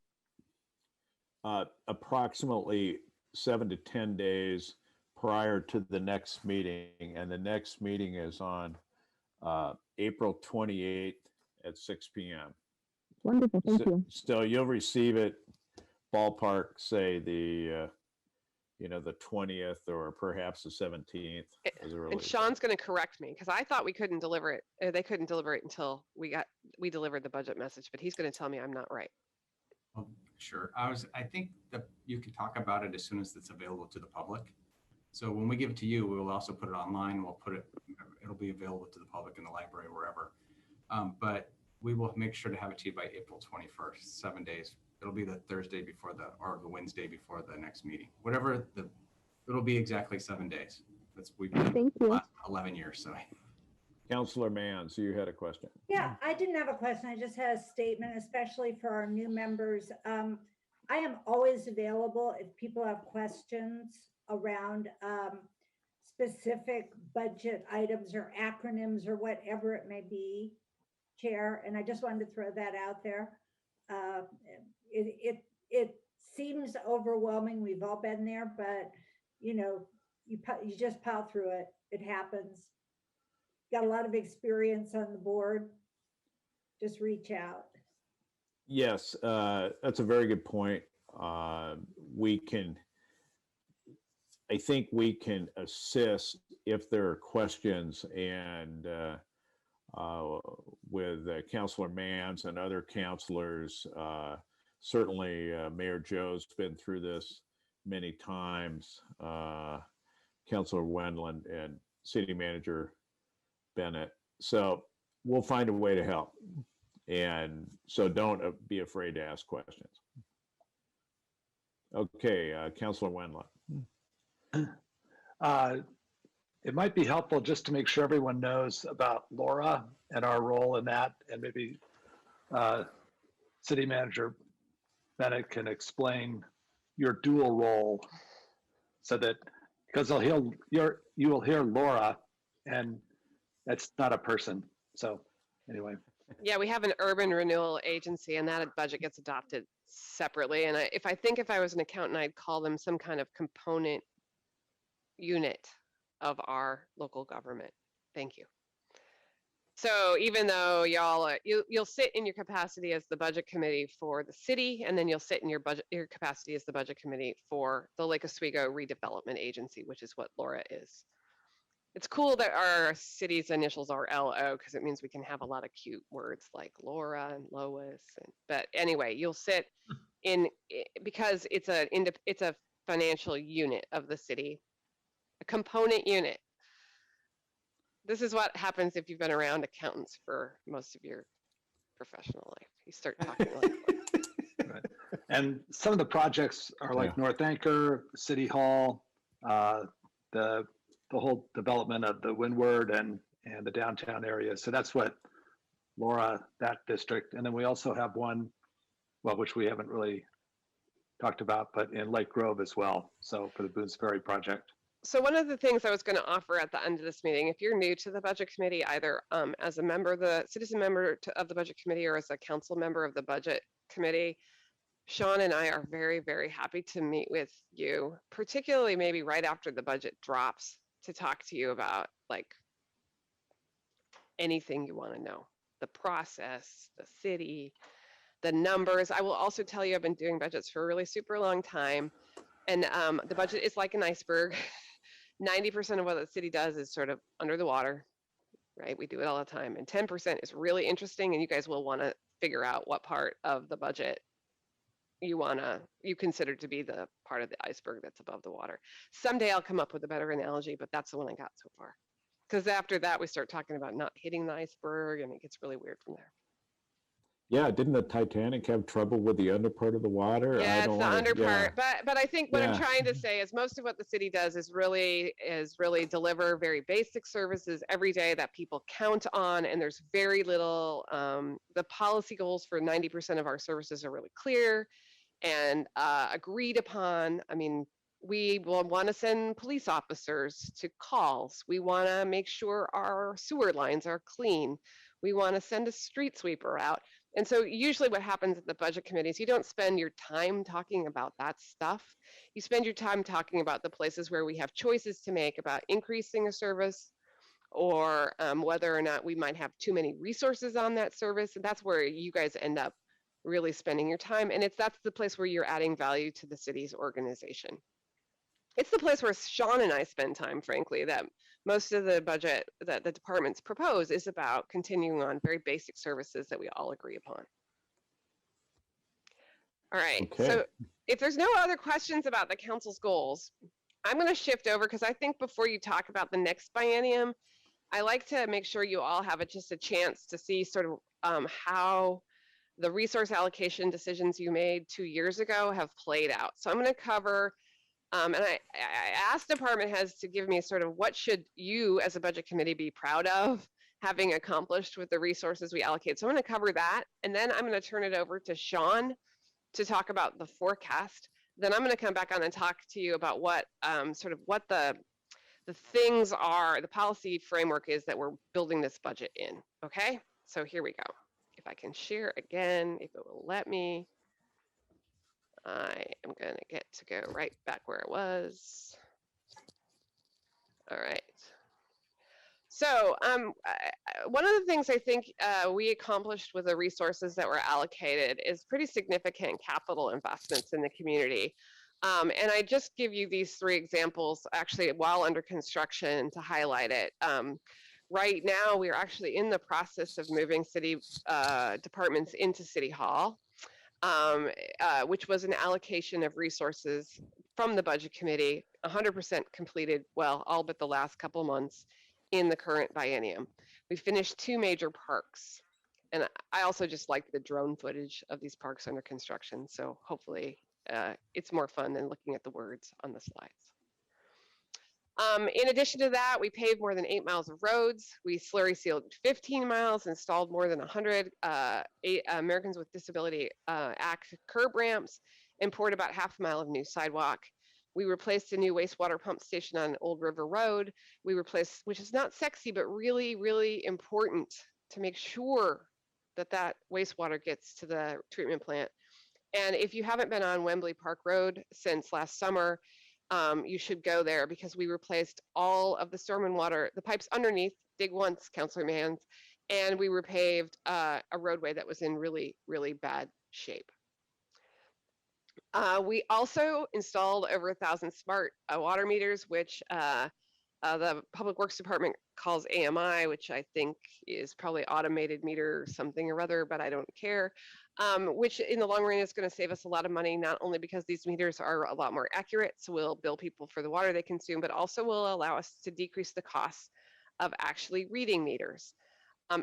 Approximately 7 to 10 days prior to the next meeting. And the next meeting is on April 28th at 6 p.m. Wonderful, thank you. So you'll receive it ballpark, say the 20th or perhaps the 17th. And Sean's going to correct me because I thought we couldn't deliver it. They couldn't deliver it until we delivered the budget message, but he's going to tell me I'm not right. Oh, sure. I think that you can talk about it as soon as it's available to the public. So when we give it to you, we will also put it online. It'll be available to the public in the library, wherever. But we will make sure to have it to you by April 21st, 7 days. It'll be the Thursday before or the Wednesday before the next meeting. It'll be exactly 7 days. We've been Thank you. The last 11 years. So. Councilor Mann, so you had a question. Yeah, I didn't have a question. I just had a statement, especially for our new members. I am always available if people have questions around specific budget items or acronyms or whatever it may be, Chair. And I just wanted to throw that out there. It seems overwhelming. We've all been there, but you just plow through it. It happens. Got a lot of experience on the board. Just reach out. Yes, that's a very good point. I think we can assist if there are questions, and with Councilor Mans and other councilors, certainly Mayor Joe's been through this many times, Councilor Wendland and City Manager Bennett. So we'll find a way to help. And so don't be afraid to ask questions. Okay, Councilor Wendland. It might be helpful just to make sure everyone knows about Laura and our role in that, and maybe City Manager Bennett can explain your dual role, so that, because you will hear Laura, and that's not a person. So anyway. Yeah, we have an urban renewal agency, and that budget gets adopted separately. And if I was an accountant, I'd call them some kind of component unit of our local government. Thank you. So even though y'all, you'll sit in your capacity as the budget committee for the city, and then you'll sit in your capacity as the budget committee for the Lake Oswego Redevelopment Agency, which is what Laura is. It's cool that our city's initials are LO because it means we can have a lot of cute words like Laura and Lois. But anyway, you'll sit in because it's a financial unit of the city, a component unit. This is what happens if you've been around accountants for most of your professional life. You start talking like Right. And some of the projects are like North Anchor, City Hall, the whole development of the Windward and the downtown area. So that's what Laura, that district. And then we also have one, well, which we haven't really talked about, but in Lake Grove as well. So for the Boones Ferry project. So one of the things I was going to offer at the end of this meeting, if you're new to the budget committee, either as a member, the citizen member of the budget committee, or as a council member of the budget committee, Sean and I are very, very happy to meet with you, particularly maybe right after the budget drops, to talk to you about like anything you want to know, the process, the city, the numbers. I will also tell you I've been doing budgets for a really super long time, and the budget is like an iceberg. 90% of what the city does is sort of under the water, right? We do it all the time. And 10% is really interesting, and you guys will want to figure out what part of the budget you consider to be the part of the iceberg that's above the water. Someday I'll come up with a better analogy, but that's the one I got so far. Because after that, we start talking about not hitting the iceberg, and it gets really weird from there. Yeah, didn't the Titanic have trouble with the under part of the water? Yeah, it's the under part. Yeah. But I think what I'm trying to say is most of what the city does is really deliver very basic services every day that people count on, and there's very little. The policy goals for 90% of our services are really clear and agreed upon. I mean, we will want to send police officers to calls. We want to make sure our sewer lines are clean. We want to send a street sweeper out. And so usually what happens at the budget committee is you don't spend your time talking about that stuff. You spend your time talking about the places where we have choices to make about increasing a service, or whether or not we might have too many resources on that service. And that's where you guys end up really spending your time. And that's the place where you're adding value to the city's organization. It's the place where Sean and I spend time, frankly, that most of the budget that the departments propose is about continuing on very basic services that we all agree upon. All right, Okay. So if there's no other questions about the council's goals, I'm going to shift over because I think before you talk about the next biennium, I like to make sure you all have just a chance to see sort of how the resource allocation decisions you made 2 years ago have played out. So I'm going to cover and I asked department heads to give me sort of what should you as a budget committee be proud of having accomplished with the resources we allocate. So I'm going to cover that, and then I'm going to turn it over to Sean to talk about the forecast. Then I'm going to come back on and talk to you about what what the things are, the policy framework is that we're building this budget in. Okay, so here we go. If I can share again, if it will let me. I am going to go right back where it was. All right. So one of the things I think we accomplished with the resources that were allocated is pretty significant capital investments in the community. And I just give you these 3 examples actually while under construction to highlight it. Right now, we are actually in the process of moving city departments into City Hall. Which was an allocation of resources from the budget committee, 100% completed, well, all but the last couple months in the current biennium. We finished 2 major parks, and I also just like the drone footage of these parks under construction, so hopefully it's more fun than looking at the words on the slides. In addition to that, we paved more than 8 miles of roads. We slurry sealed 15 miles, installed more than 100 Americans with Disability Act curb ramps, and poured about half a mile of new sidewalk. We replaced a new wastewater pump station on Old River Road. We replaced, which is not sexy, but really, really important to make sure that that wastewater gets to the treatment plant. And if you haven't been on Wembley Park Road since last summer, you should go there because we replaced all of the storm and water, the pipes underneath, dig once, Councilor Mans, and we repaved a roadway that was in really, really bad shape. We also installed over 1,000 smart water meters, which the Public Works Department calls AMI, which I think is probably automated meter something or other, but I don't care, which in the long run is going to save us a lot of money, not only because these meters are a lot more accurate, so we'll bill people for the water they consume, but also will allow us to decrease the cost of actually reading meters.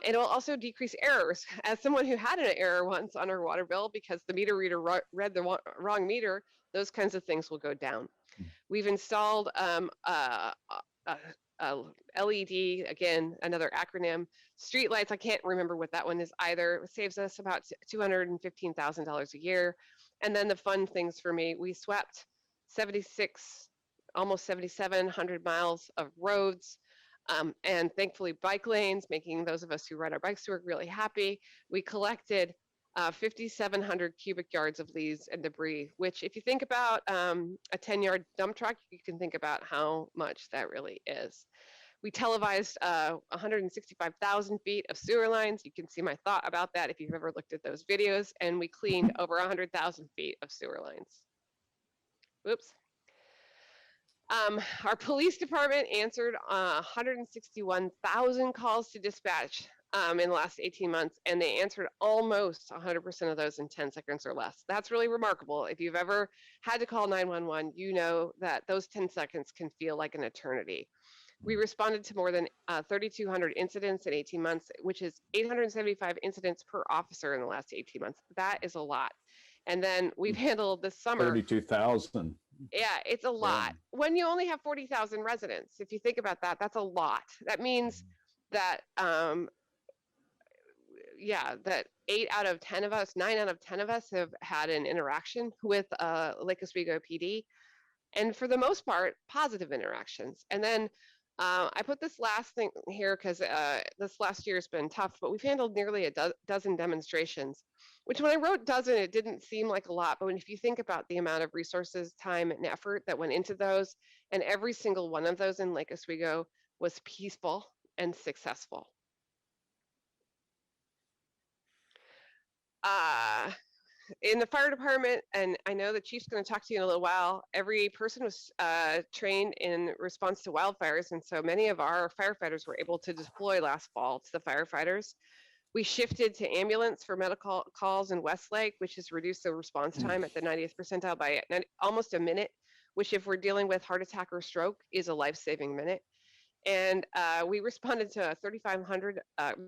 It will also decrease errors. As someone who had an error once on her water bill because the meter reader read the wrong meter, those kinds of things will go down. We've installed LED, again, another acronym, street lights. I can't remember what that one is either. It saves us about $215,000 a year. And then the fun things for me, we swept 76, almost 7,700 miles of roads. And thankfully bike lanes, making those of us who ride our bikes to work really happy. We collected 5,700 cubic yards of leaves and debris, which if you think about a 10-yard dump truck, you can think about how much that really is. We televised 165,000 feet of sewer lines. You can see my thought about that if you've ever looked at those videos. And we cleaned over 100,000 feet of sewer lines. Whoops. Our police department answered 161,000 calls to dispatch in the last 18 months, and they answered almost 100% of those in 10 seconds or less. That's really remarkable. If you've ever had to call 911, you know that those 10 seconds can feel like an eternity. We responded to more than 3,200 incidents in 18 months, which is 875 incidents per officer in the last 18 months. That is a lot. And then we've handled this summer 32,000. Yeah, it's a lot. When you only have 40,000 residents, if you think about that, that's a lot. That means that, that 8 out of 10 of us, 9 out of 10 of us have had an interaction with Lake Oswego PD. And for the most part, positive interactions. And then I put this last thing here because this last year has been tough, but we've handled nearly a dozen demonstrations, which when I wrote dozen, it didn't seem like a lot. But if you think about the amount of resources, time, and effort that went into those, and every single one of those in Lake Oswego was peaceful and successful. In the fire department, and I know the chief's going to talk to you in a little while, every person was trained in response to wildfires, and so many of our firefighters were able to deploy last fall to the firefighters. We shifted to ambulance for medical calls in Westlake, which has reduced the response time at the 90th percentile by almost a minute, which if we're dealing with heart attack or stroke is a life-saving minute. And we responded to 3,500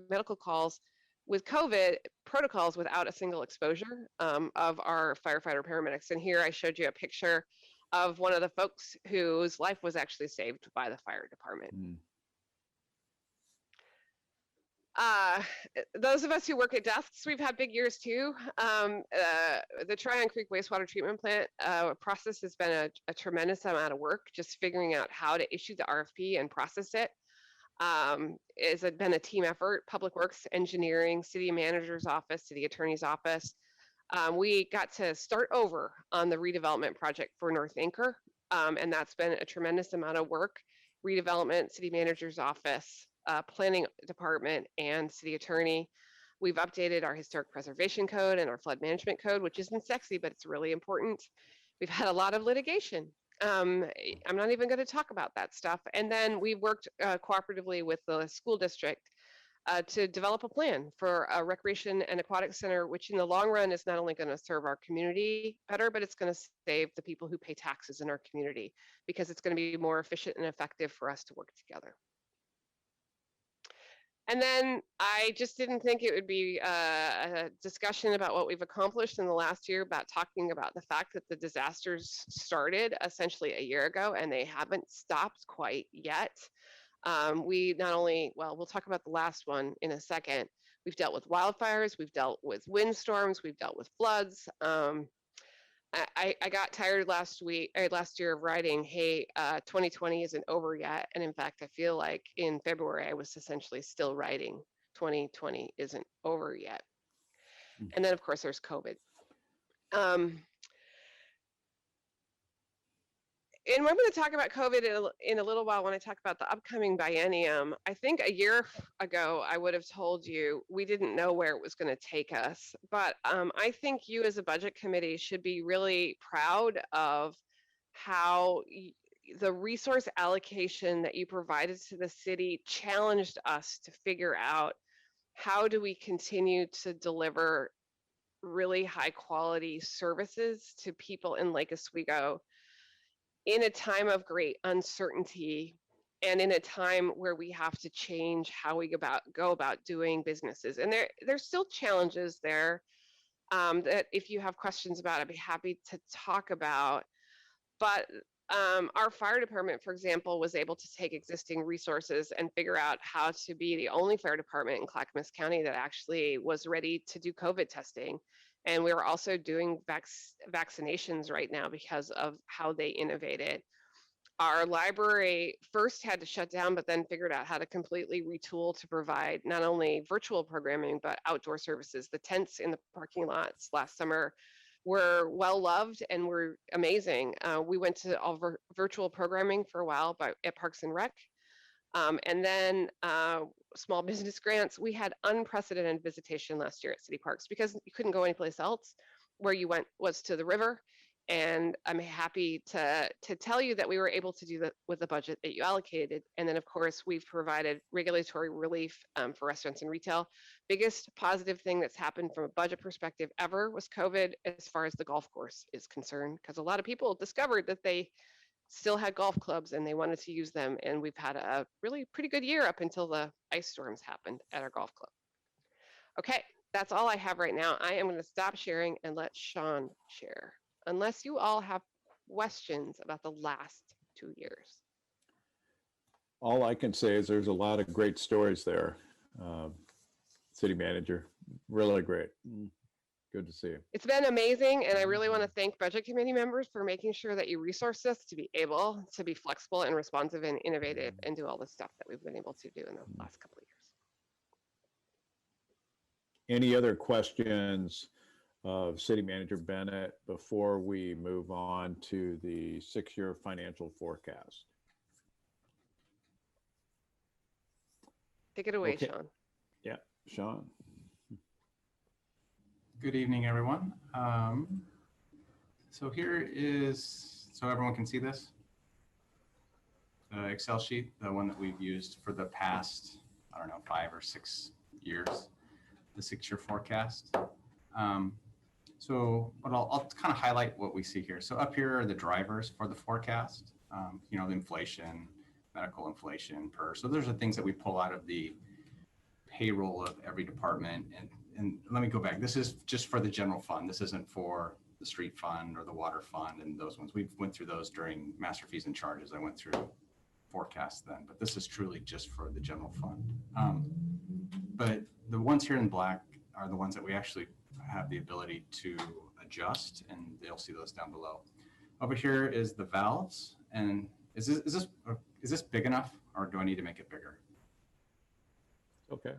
medical calls with COVID protocols without a single exposure of our firefighter paramedics. And here I showed you a picture of one of the folks whose life was actually saved by the fire department. Those of us who work at desks, we've had big years too. The Tryon Creek wastewater treatment plant process has been a tremendous amount of work, just figuring out how to issue the RFP and process it. It's been a team effort, Public Works, Engineering, City Manager's Office, City Attorney's Office. We got to start over on the redevelopment project for North Anchor, and that's been a tremendous amount of work. Redevelopment, City Manager's Office, Planning Department, and City Attorney. We've updated our Historic Preservation Code and our Flood Management Code, which isn't sexy, but it's really important. We've had a lot of litigation. I'm not even going to talk about that stuff. And then we worked cooperatively with the school district to develop a plan for a recreation and aquatic center, which in the long run is not only going to serve our community better, but it's going to save the people who pay taxes in our community because it's going to be more efficient and effective for us to work together. And then I just didn't think it would be a discussion about what we've accomplished in the last year about talking about the fact that the disasters started essentially a year ago and they haven't stopped quite yet. We not only, well, we'll talk about the last one in a second. We've dealt with wildfires, we've dealt with windstorms, we've dealt with floods. I got tired last year of writing, hey, 2020 isn't over yet. And in fact, I feel like in February, I was essentially still writing 2020 isn't over yet. And then of course there's COVID. Um, and I'm going to talk about COVID in a little while when I talk about the upcoming biennium. I think a year ago, I would have told you we didn't know where it was going to take us. But I think you as a budget committee should be really proud of how the resource allocation that you provided to the city challenged us to figure out how do we continue to deliver really high quality services to people in Lake Oswego in a time of great uncertainty and in a time where we have to change how we go about doing businesses. And there's still challenges there that if you have questions about, I'd be happy to talk about. But our fire department, for example, was able to take existing resources and figure out how to be the only fire department in Clackamas County that actually was ready to do COVID testing. And we were also doing vaccinations right now because of how they innovated. Our library first had to shut down, but then figured out how to completely retool to provide not only virtual programming, but outdoor services. The tents in the parking lots last summer were well loved and were amazing. We went to all virtual programming for a while at Parks and Rec. And then small business grants. We had unprecedented visitation last year at city parks because you couldn't go anyplace else. Where you went was to the river. And I'm happy to tell you that we were able to do that with the budget that you allocated. And then, of course, we've provided regulatory relief for restaurants and retail. Biggest positive thing that's happened from a budget perspective ever was COVID as far as the golf course is concerned, because a lot of people discovered that they still had golf clubs and they wanted to use them. And we've had a really pretty good year up until the ice storms happened at our golf club. Okay, that's all I have right now. I am going to stop sharing and let Sean share, unless you all have questions about the last 2 years. All I can say is there's a lot of great stories there. City manager, really great. Good to see you. It's been amazing, and I really want to thank budget committee members for making sure that you resource us to be able to be flexible and responsive and innovative and do all the stuff that we've been able to do in the last couple of years. Any other questions of City Manager Bennett before we move on to the 6-year financial forecast? Take it away, Okay. Sean. Yeah, Sean. Good evening, everyone. So here is, so everyone can see this? The Excel sheet, the one that we've used for the past, I don't know, 5 or 6 years, the 6-year forecast. So but I'll kind of highlight what we see here. So up here are the drivers for the forecast, you know, the inflation, medical inflation per. So those are things that we pull out of the payroll of every department. And let me go back. This is just for the general fund. This isn't for the street fund or the water fund and those ones. We went through those during master fees and charges. I went through forecasts then, but this is truly just for the general fund. But the ones here in black are the ones that we actually have the ability to adjust, and they'll see those down below. Over here is the valves, and is this big enough, or do I need to make it bigger? Okay.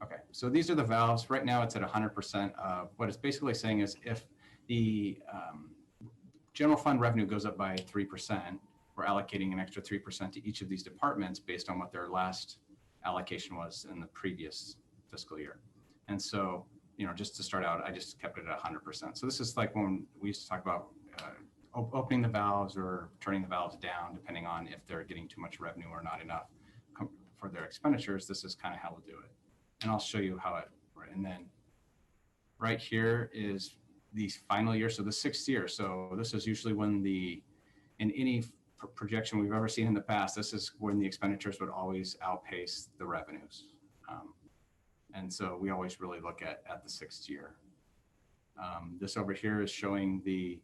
Okay, so these are the valves. Right now it's at 100% of what it's basically saying is if the general fund revenue goes up by 3%, we're allocating an extra 3% to each of these departments based on what their last allocation was in the previous fiscal year. And so, you know, just to start out, I just kept it at 100%. So this is like when we used to talk about opening the valves or turning the valves down, depending on if they're getting too much revenue or not enough for their expenditures. This is kind of how we'll do it. And I'll show you how it, and then right here is the final year. So the 6th year. So this is usually when in any projection we've ever seen in the past, this is when the expenditures would always outpace the revenues. And so we always really look at the 6th year. This over here is showing the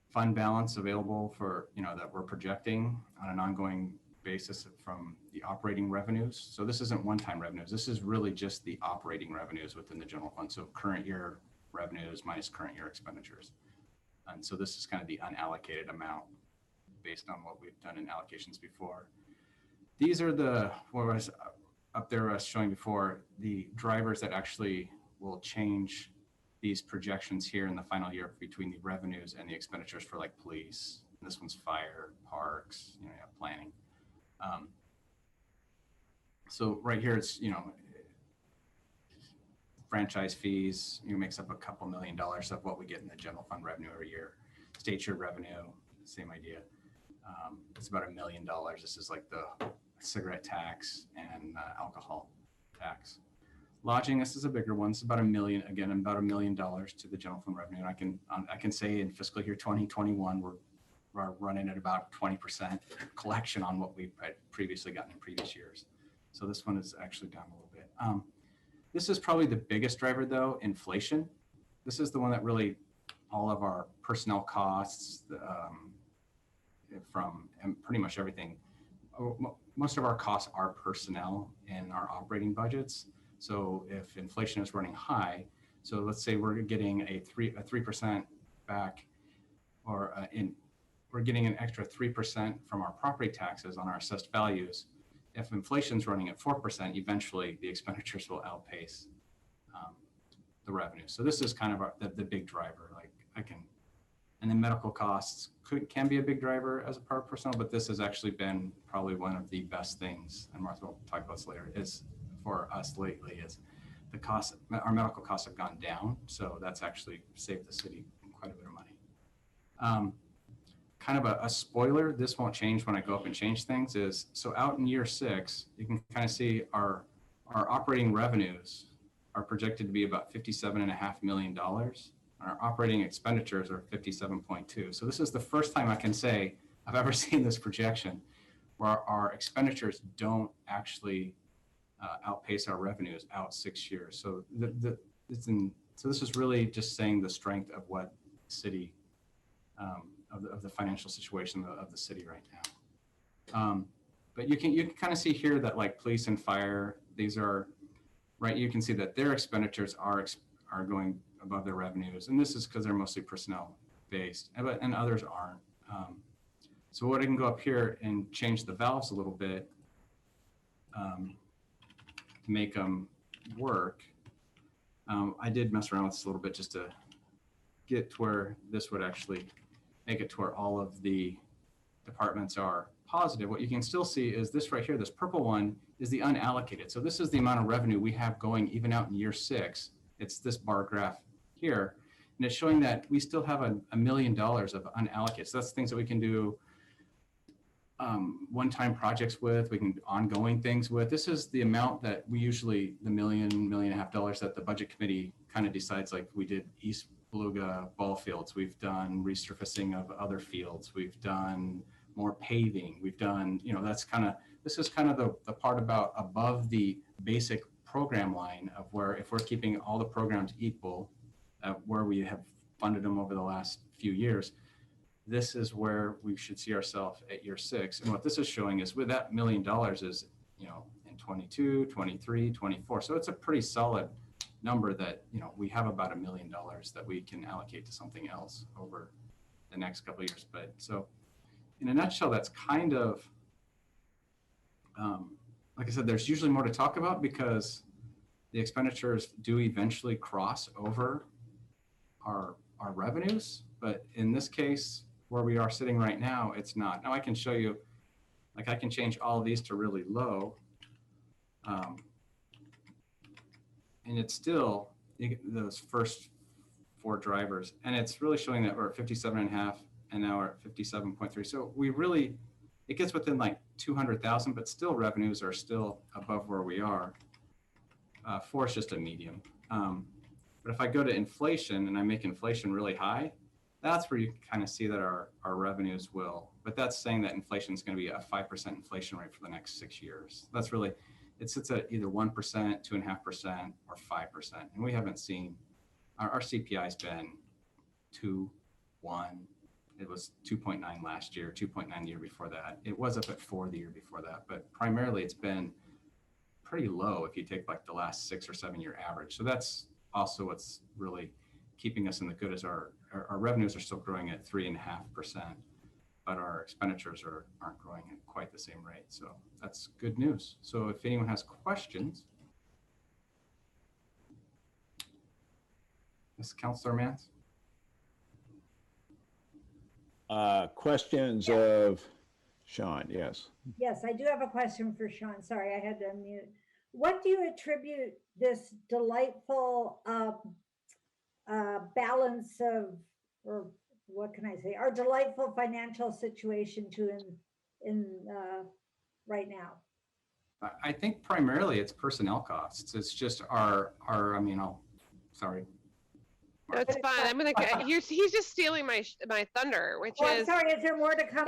fund balance available for, you know, that we're projecting on an ongoing basis from the operating revenues. So this isn't one-time revenues. This is really just the operating revenues within the general fund. So current year revenues minus current year expenditures. And so this is kind of the unallocated amount based on what we've done in allocations before. These are the, what was up there I was showing before, the drivers that actually will change these projections here in the final year between the revenues and the expenditures for like police. And this one's fire, parks, you know, planning. So right here, it's, you know, franchise fees, you know, makes up a couple $1 million of what we get in the general fund revenue every year. State share revenue, same idea. It's about $1 million. This is like the cigarette tax and alcohol tax. Lodging, this is a bigger one. It's about $1 million, again, about $1 million to the general fund revenue. And I can say in fiscal year 2021, we're running at about 20% collection on what we've previously gotten in previous years. So this one is actually down a little bit. This is probably the biggest driver though, inflation. This is the one that really, all of our personnel costs from and pretty much everything. Most of our costs are personnel in our operating budgets. So if inflation is running high, so let's say we're getting a 3% back, or we're getting an extra 3% from our property taxes on our assessed values. If inflation's running at 4%, eventually the expenditures will outpace the revenue. So this is kind of the big driver. Like and then medical costs can be a big driver as a part of personnel, but this has actually been probably one of the best things, and Martha will talk about this later, is for us lately is the cost, our medical costs have gone down. So that's actually saved the city quite a bit of money. Kind of a spoiler, this won't change when I go up and change things, is so out in year 6, you can kind of see our operating revenues are projected to be about $57.5 million. Our operating expenditures are 57.2. So this is the first time I can say I've ever seen this projection where our expenditures don't actually outpace our revenues out 6 years. So so this is really just saying the strength of what city of the financial situation of the city right now. But you can kind of see here that like police and fire, these are right. You can see that their expenditures are going above their revenues, and this is because they're mostly personnel based, and others aren't. So what I can go up here and change the valves a little bit to make them work. I did mess around with this a little bit just to get to where this would actually make it to where all of the departments are positive. What you can still see is this right here, this purple one is the unallocated. So this is the amount of revenue we have going even out in year 6. It's this bar graph here, and it's showing that we still have $1 million of unallocated. So that's things that we can do one-time projects with, we can do ongoing things with. This is the amount that we usually, the $1.5 million that the budget committee kind of decides, like we did East Beluga ball fields, we've done resurfacing of other fields, we've done more paving, we've done, you know, that's kind of, this is kind of the part about above the basic program line of where if we're keeping all the programs equal, where we have funded them over the last few years, this is where we should see ourselves at year 6. And what this is showing is with that $1 million is, you know, in 22, 23, 24. So it's a pretty solid number that, you know, we have about $1 million that we can allocate to something else over the next couple of years. But so in a nutshell, that's kind of, like I said, there's usually more to talk about because the expenditures do eventually cross over our revenues. But in this case, where we are sitting right now, it's not. Now I can show you, like I can change all of these to really low. And it's still those first 4 drivers. And it's really showing that we're at 57.5 and now we're at 57.3. So we really, it gets within like 200,000, but still revenues are still above where we are. 4 is just a medium. But if I go to inflation and I make inflation really high, that's where you kind of see that our revenues will, but that's saying that inflation is going to be a 5% inflation rate for the next 6 years. That's really, it sits at either 1%, 2.5%, or 5%. And we haven't seen, our CPI has been 2, 1. It was 2.9 last year, 2.9 the year before that. It was up at 4 the year before that, but primarily it's been pretty low if you take like the last 6 or 7 year average. So that's also what's really keeping us in the good, is our revenues are still growing at 3.5%, but our expenditures aren't growing at quite the same rate. So that's good news. So if anyone has questions, Yes, Councilor Mance? Questions of Sean? Yes. Yes, I do have a question for Sean. Sorry, I had to unmute. What do you attribute this delightful balance of, or what can I say, our delightful financial situation to in right now? I think primarily it's personnel costs. It's just I mean, sorry. No, it's fine. I'm gonna. He's just stealing my thunder, which Oh, I'm is. sorry. Is there more to come?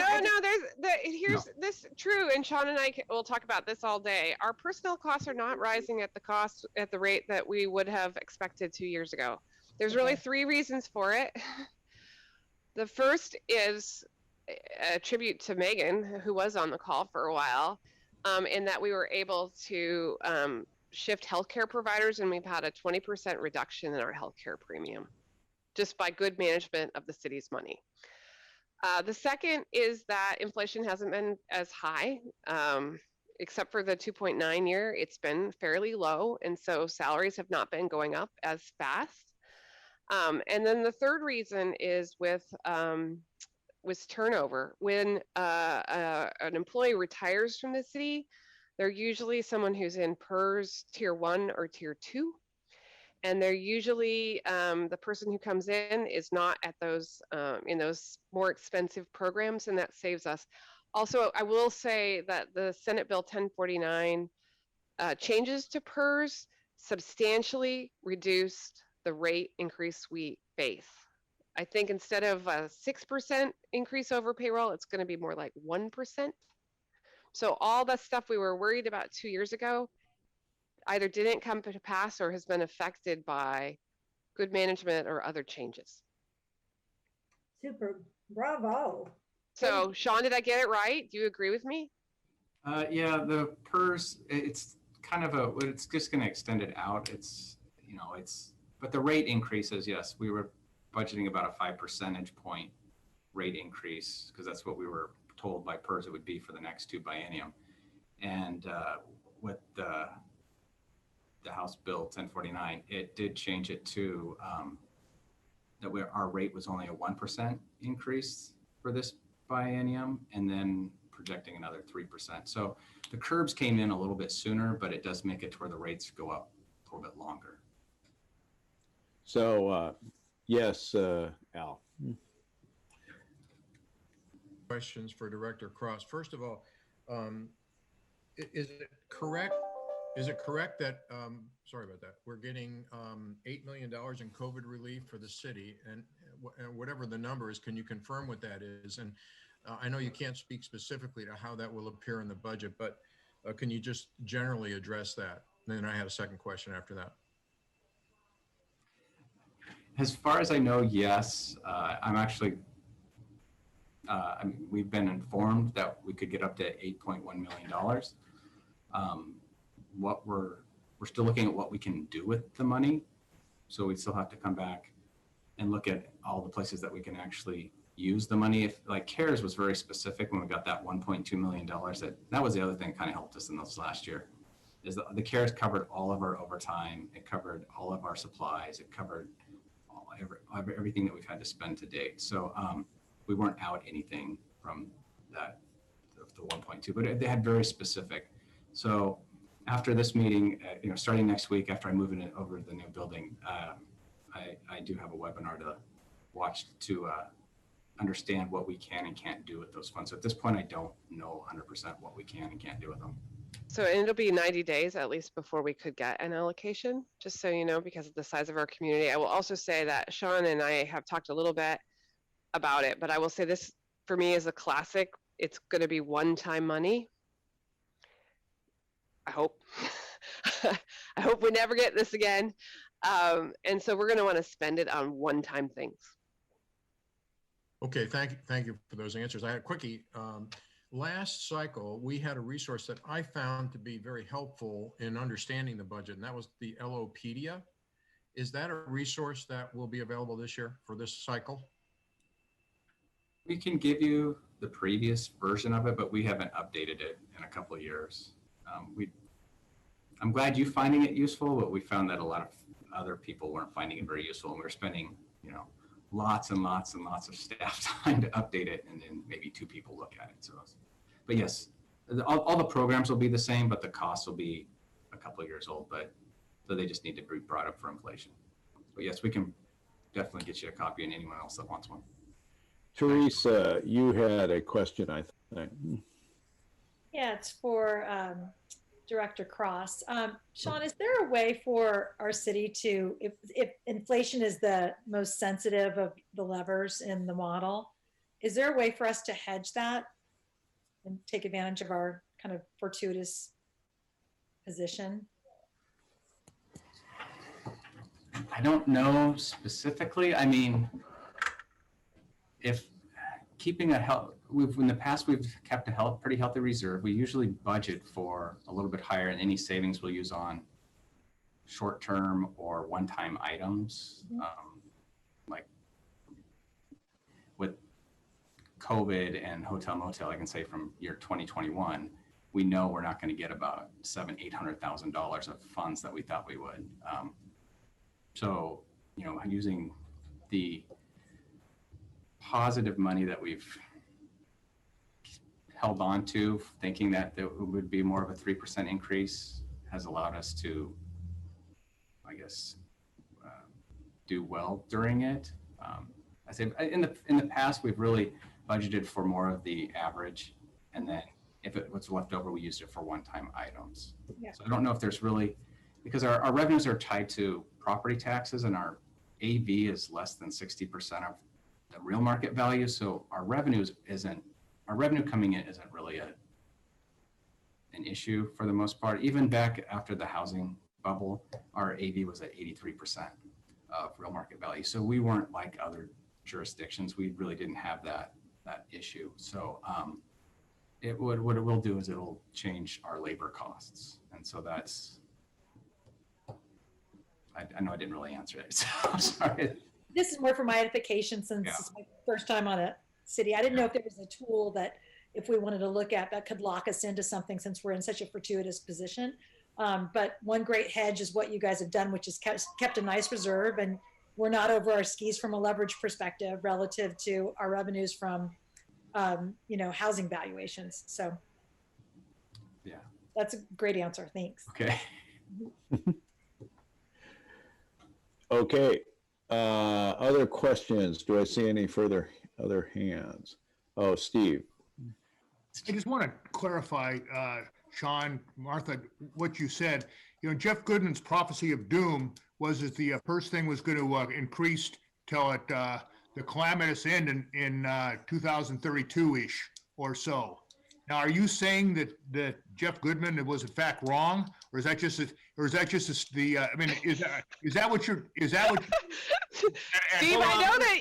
Here's this true, and Sean and I will talk about this all day. Our personnel costs are not rising at the rate that we would have expected 2 years ago. There's really 3 reasons for it. The first is a tribute to Megan, who was on the call for a while, in that we were able to shift healthcare providers, and we've had a 20% reduction in our healthcare premium just by good management of the city's money. The second is that inflation hasn't been as high, except for the 2.9 year. It's been fairly low, and so salaries have not been going up as fast. And then the third reason is with turnover. When an employee retires from the city, they're usually someone who's in PERS Tier 1 or Tier 2. And they're usually, the person who comes in is not at those, in those more expensive programs, and that saves us. Also, I will say that the Senate Bill 1049 changes to PERS substantially reduced the rate increase we face. I think instead of a 6% increase over payroll, it's going to be more like 1%. So all the stuff we were worried about 2 years ago either didn't come to pass or has been affected by good management or other changes. Super, bravo. So Sean, did I get it right? Do you agree with me? Yeah, the PERS, it's kind of it's just going to extend it out. It's, you know, but the rate increases, yes, we were budgeting about a 5 percentage point rate increase because that's what we were told by PERS it would be for the next 2 biennium. And with the House Bill 1049, it did change it to that our rate was only a 1% increase for this biennium, and then projecting another 3%. So the curbs came in a little bit sooner, but it does make it to where the rates go up a little bit longer. So, yes, Al. Questions for Director Cross. First of all, is it correct? Is it correct that, sorry about that, we're getting $8 million in COVID relief for the city, and whatever the number is, can you confirm what that is? And I know you can't speak specifically to how that will appear in the budget, but can you just generally address that? And then I had a second question after that. As far as I know, yes. I'm actually, we've been informed that we could get up to $8.1 million. What we're still looking at what we can do with the money. So we still have to come back and look at all the places that we can actually use the money. If like CARES was very specific when we got that $1.2 million, that was the other thing that kind of helped us in this last year, is the CARES covered all of our overtime. It covered all of our supplies. It covered everything that we've had to spend to date. So we weren't out anything from that, the 1.2, but they had very specific. So after this meeting, starting next week, after I move it over to the new building, I do have a webinar to watch to understand what we can and can't do with those funds. So at this point, I don't know 100% what we can and can't do with them. So it'll be 90 days at least before we could get an allocation, just so you know, because of the size of our community. I will also say that Sean and I have talked a little bit about it, but I will say this for me is a classic. It's going to be one-time money. I hope. I hope we never get this again. And so we're going to want to spend it on one-time things. Okay, thank you for those answers. I had a quickie. Last cycle, we had a resource that I found to be very helpful in understanding the budget, and that was the Lopedia. Is that a resource that will be available this year for this cycle? We can give you the previous version of it, but we haven't updated it in a couple of years. I'm glad you're finding it useful, but we found that a lot of other people weren't finding it very useful, and we were spending, lots and lots and lots of staff time to update it, and then maybe 2 people look at it. So, but yes, all the programs will be the same, but the costs will be a couple of years old, but so they just need to be brought up for inflation. But yes, we can definitely get you a copy, and anyone else that wants one. Teresa, you had a question, I think. Yeah, it's for Director Cross. Sean, is there a way for our city to, if inflation is the most sensitive of the levers in the model, is there a way for us to hedge that and take advantage of our kind of fortuitous position? I don't know specifically. I mean, if keeping in the past we've kept a pretty healthy reserve. We usually budget for a little bit higher, and any savings we'll use on short-term or one-time items. Like with COVID and hotel motel, I can say from year 2021, we know we're not going to get about $700,000-800,000 of funds that we thought we would. So, using the positive money that we've held on to, thinking that there would be more of a 3% increase, has allowed us to, I guess, do well during it. I say in the past, we've really budgeted for more of the average, and then if it was left over, we used it for one-time items. Yeah. So I don't know if there's really, because our revenues are tied to property taxes, and our AV is less than 60% of the real market value. So our revenue coming in isn't really an issue for the most part. Even back after the housing bubble, our AV was at 83% of real market value. So we weren't like other jurisdictions. We really didn't have that issue. So what it will do is it'll change our labor costs. And so that's, I know I didn't really answer it, so I'm sorry. This is more for my edification, since it's my first time on a city. I didn't know if there was a tool that, if we wanted to look at, that could lock us into something, since we're in such a fortuitous position. But one great hedge is what you guys have done, which is kept a nice reserve, and we're not over our skis from a leverage perspective relative to our revenues from, housing valuations. So yeah, that's a great answer. Thanks. Okay. Okay. Other questions? Do I see any other hands? Oh, Steve. I just want to clarify, Sean, Martha, what you said. Jeff Goodman's prophecy of doom was that the first thing was going to increase till the calamitous end in 2032-ish or so. Now, are you saying that Jeff Goodman was in fact wrong, or is that just the? I mean, is that what you're? Steve, I know that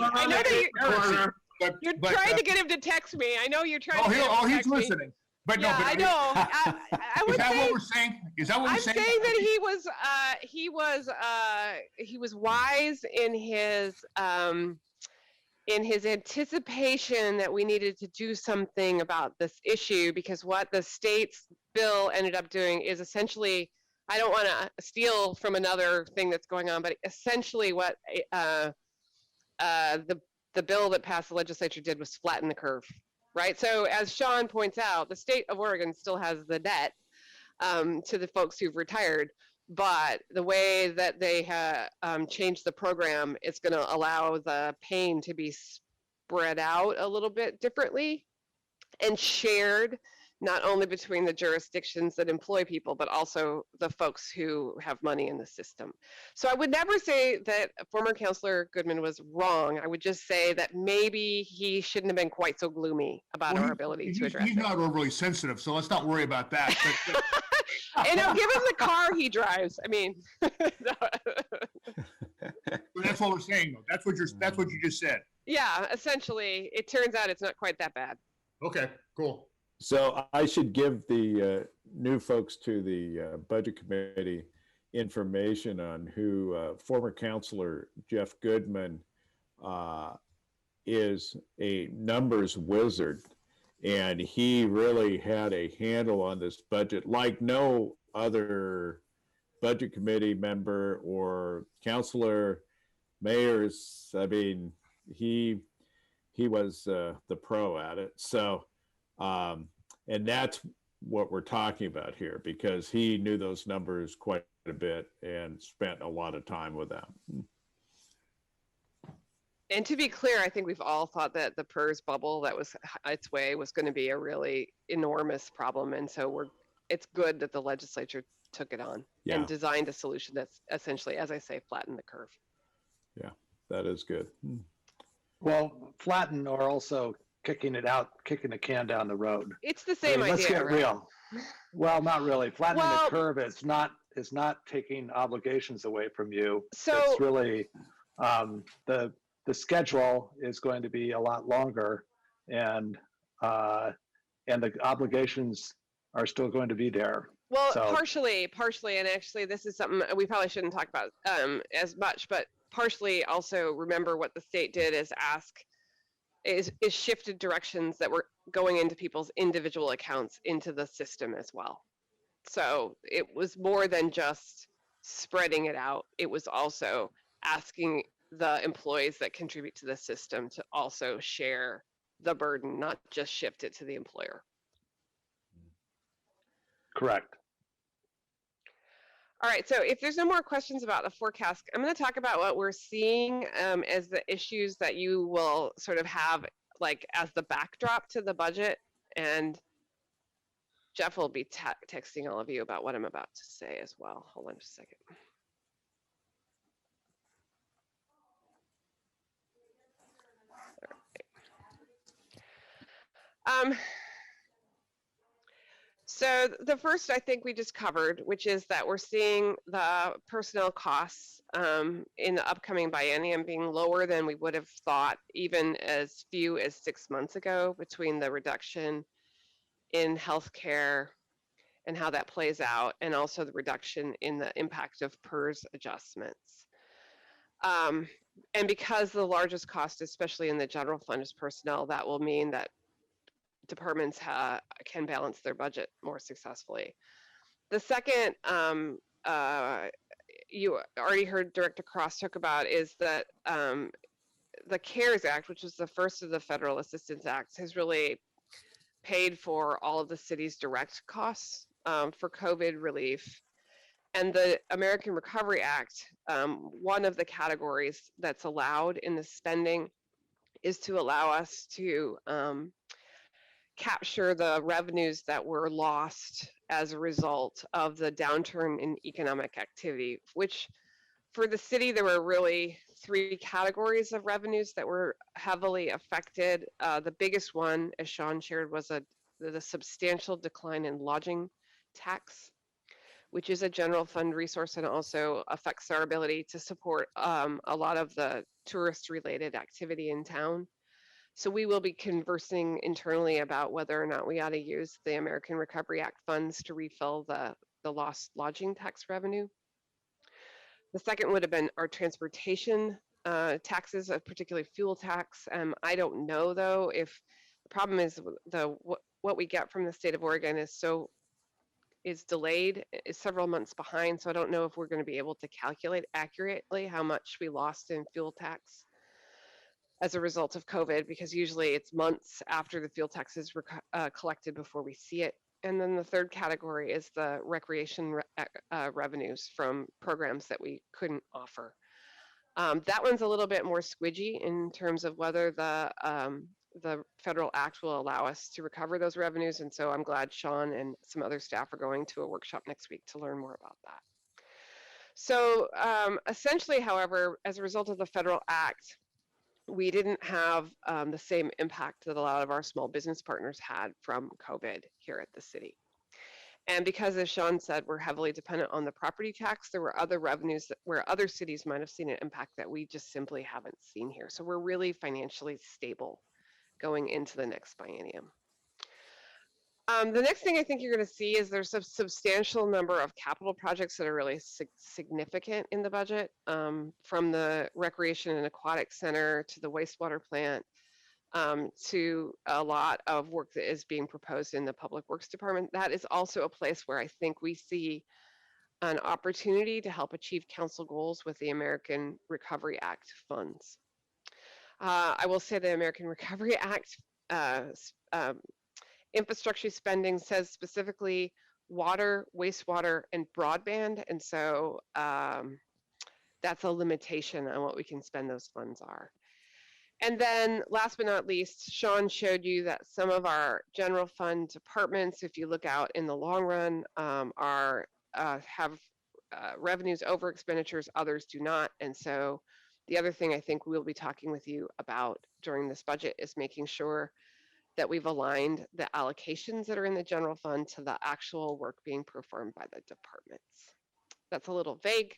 you're trying to get him to text me. I know you're trying. He's listening. Me. But yeah, no, I know. I would is that say, what we're saying? Is that what we're saying? I'm saying that he was wise in his anticipation that we needed to do something about this issue, because what the state's bill ended up doing is essentially, I don't want to steal from another thing that's going on, but essentially what the bill that passed the legislature did was flatten the curve, right? So as Sean points out, the state of Oregon still has the debt to the folks who've retired, but the way that they have changed the program, it's going to allow the pain to be spread out a little bit differently and shared, not only between the jurisdictions that employ people, but also the folks who have money in the system. So I would never say that former Councilor Goodman was wrong. I would just say that maybe he shouldn't have been quite so gloomy about our ability to address it. He's not overly sensitive, so let's not worry about that. But and give him the car he drives. I mean, that's what we're saying, though. That's what you just said. Yeah, essentially, it turns out it's not quite that bad. Okay, cool. So I should give the new folks to the Budget Committee information on who former Councilor Jeff Goodman is a numbers wizard. And he really had a handle on this budget like no other budget committee member or counselor, mayors. I mean, he was the pro at it. So, and that's what we're talking about here, because he knew those numbers quite a bit and spent a lot of time with them. And to be clear, I think we've all thought that the PERS bubble that was its way was going to be a really enormous problem. And so it's good that the legislature took it on and designed a solution that's essentially, as I say, flattened the curve. Yeah, that is good. Well, flatten or also kicking the can down the road. It's the same idea. Let's get right? real. Well, not really. Flattening the curve is not taking obligations away from you. So it's really the schedule is going to be a lot longer, and the obligations are still going to be there. Well, So- partially, and actually this is something we probably shouldn't talk about as much, but partially also remember what the state did is shifted directions that were going into people's individual accounts into the system as well. So it was more than just spreading it out. It was also asking the employees that contribute to the system to also share the burden, not just shift it to the employer. Correct. All right, so if there's no more questions about the forecast, I'm going to talk about what we're seeing as the issues that you will sort of have like as the backdrop to the budget. And Jeff will be texting all of you about what I'm about to say as well. Hold on just a second. All right. So the first I think we just covered, which is that we're seeing the personnel costs in the upcoming biennium being lower than we would have thought even as few as 6 months ago, between the reduction in healthcare and how that plays out, and also the reduction in the impact of PERS adjustments. And because the largest cost, especially in the general fund, is personnel, that will mean that departments can balance their budget more successfully. The second, you already heard Director Cross talk about, is that the CARES Act, which was the first of the federal assistance acts, has really paid for all of the city's direct costs for COVID relief. And the American Recovery Act, one of the categories that's allowed in the spending is to allow us to capture the revenues that were lost as a result of the downturn in economic activity, which for the city, there were really 3 categories of revenues that were heavily affected. The biggest one, as Sean shared, was the substantial decline in lodging tax, which is a general fund resource and also affects our ability to support a lot of the tourist-related activity in town. So we will be conversing internally about whether or not we ought to use the American Recovery Act funds to refill the lost lodging tax revenue. The second would have been our transportation taxes, particularly fuel tax. I don't know though if the problem is what we get from the state of Oregon is delayed, is several months behind. So I don't know if we're going to be able to calculate accurately how much we lost in fuel tax as a result of COVID, because usually it's months after the fuel tax is collected before we see it. And then the third category is the recreation revenues from programs that we couldn't offer. That one's a little bit more squidgy in terms of whether the federal act will allow us to recover those revenues. And so I'm glad Sean and some other staff are going to a workshop next week to learn more about that. So essentially, however, as a result of the federal act, we didn't have the same impact that a lot of our small business partners had from COVID here at the city. And because, as Sean said, we're heavily dependent on the property tax, there were other revenues where other cities might have seen an impact that we just simply haven't seen here. So we're really financially stable going into the next biennium. The next thing I think you're going to see is there's a substantial number of capital projects that are really significant in the budget, from the Recreation and Aquatic Center to the wastewater plant, to a lot of work that is being proposed in the Public Works Department. That is also a place where I think we see an opportunity to help achieve council goals with the American Recovery Act funds. I will say the American Recovery Act infrastructure spending says specifically water, wastewater, and broadband. And so that's a limitation on what we can spend those funds are. And then last but not least, Sean showed you that some of our general fund departments, if you look out in the long run, have revenues over expenditures, others do not. And so the other thing I think we'll be talking with you about during this budget is making sure that we've aligned the allocations that are in the general fund to the actual work being performed by the departments. That's a little vague,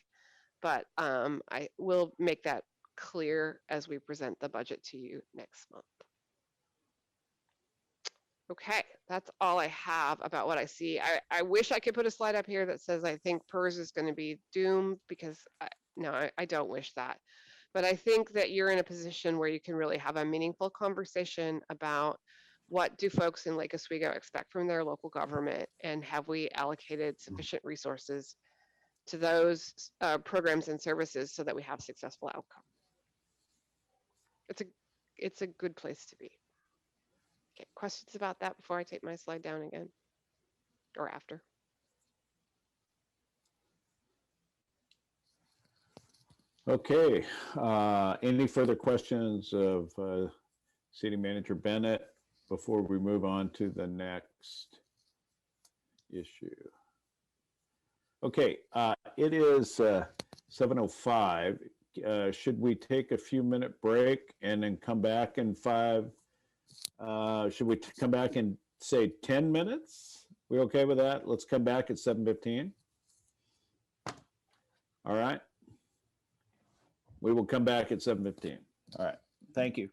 but I will make that clear as we present the budget to you next month. Okay, that's all I have about what I see. I wish I could put a slide up here that says I think PERS is going to be doomed, because no, I don't wish that. But I think that you're in a position where you can really have a meaningful conversation about what do folks in Lake Oswego expect from their local government, and have we allocated sufficient resources to those programs and services so that we have successful outcome. It's a good place to be. Okay, questions about that before I take my slide down again, or after? Okay, any further questions of City Manager Bennett before we move on to the next issue? Okay, it is 7:05. Should we take a few minute break and then come back in should we come back in, say, 10 minutes? We okay with that? Let's come back at 7:15. All right. We will come back at 7:15. All right. Thank you.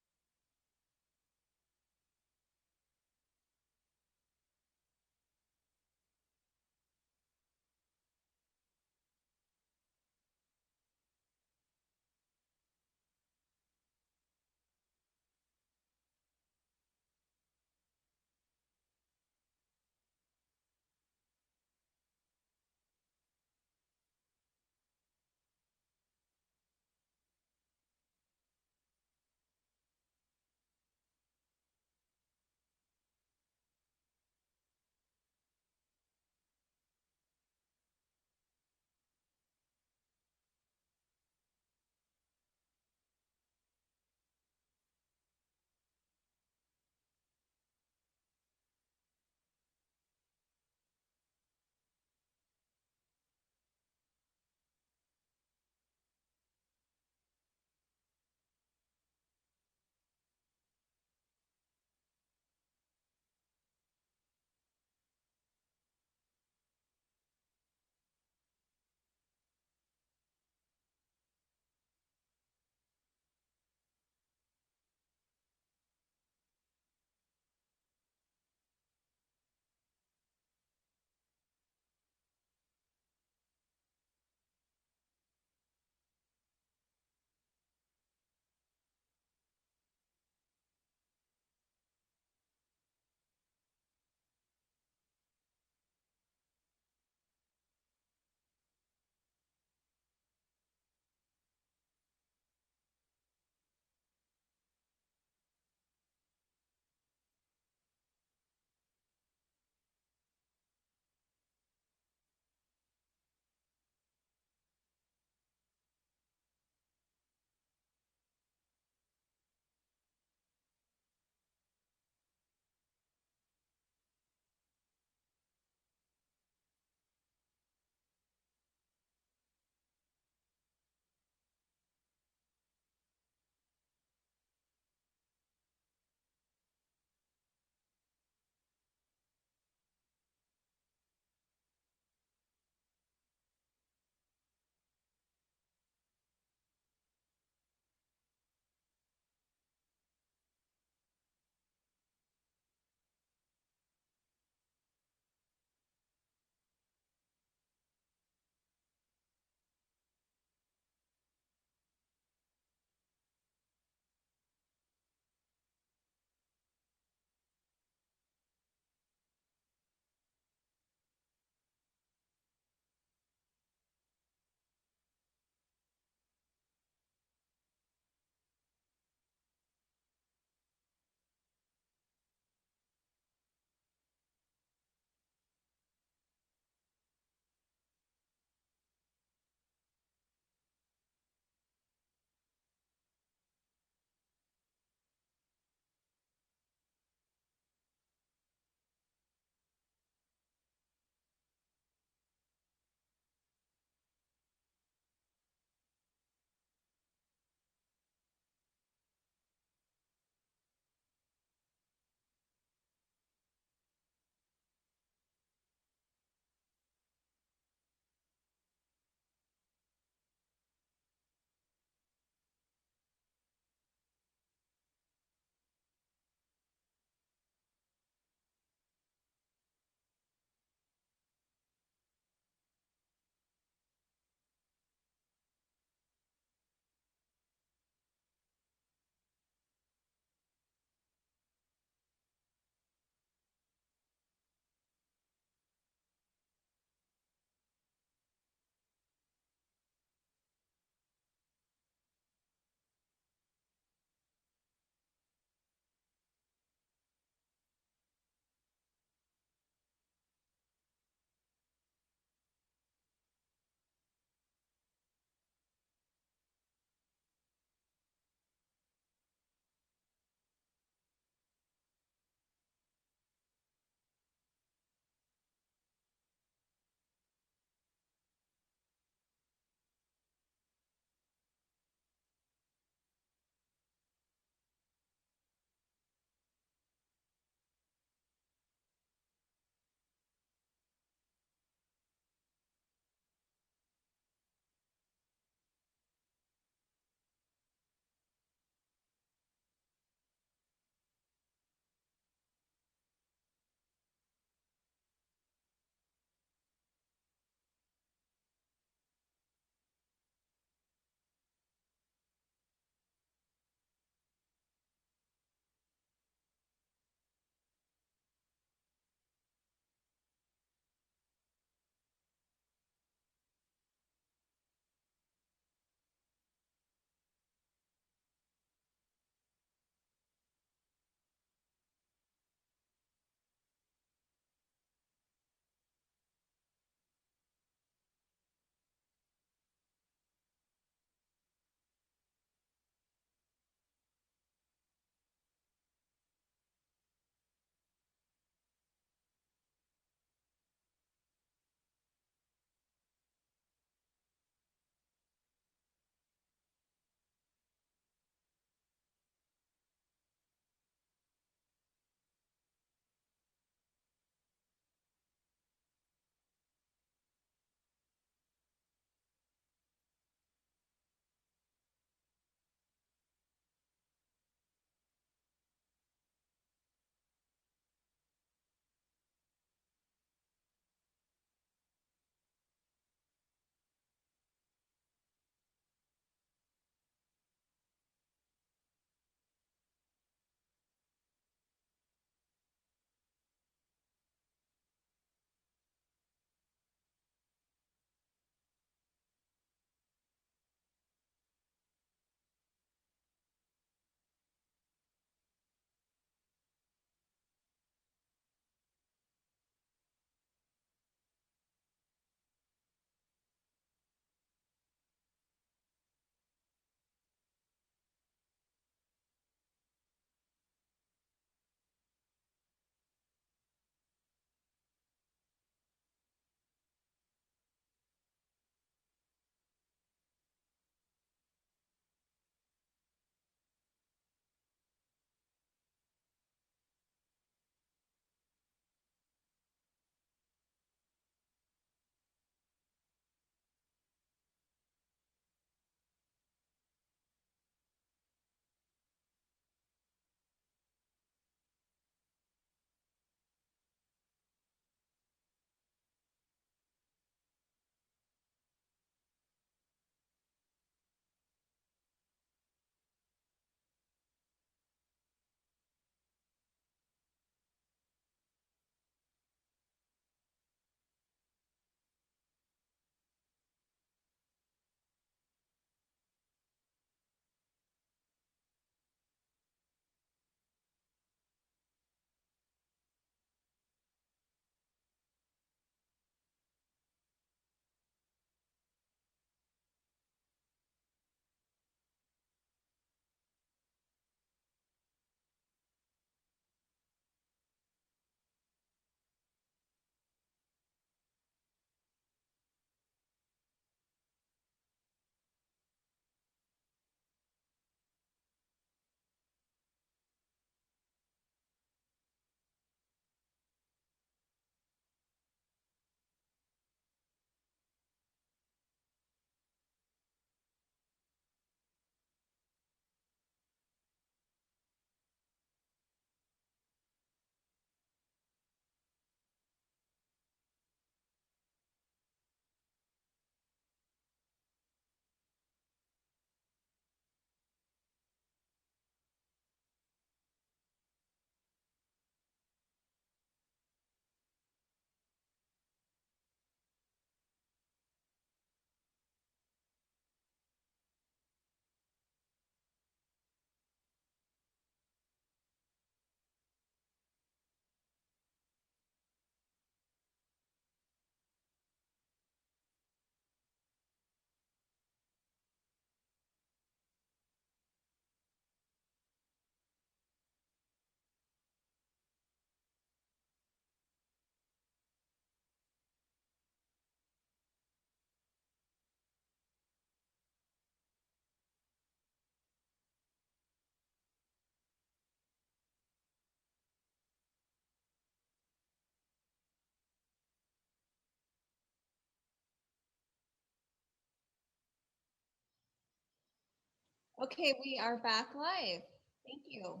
Okay, we are back live. Thank you.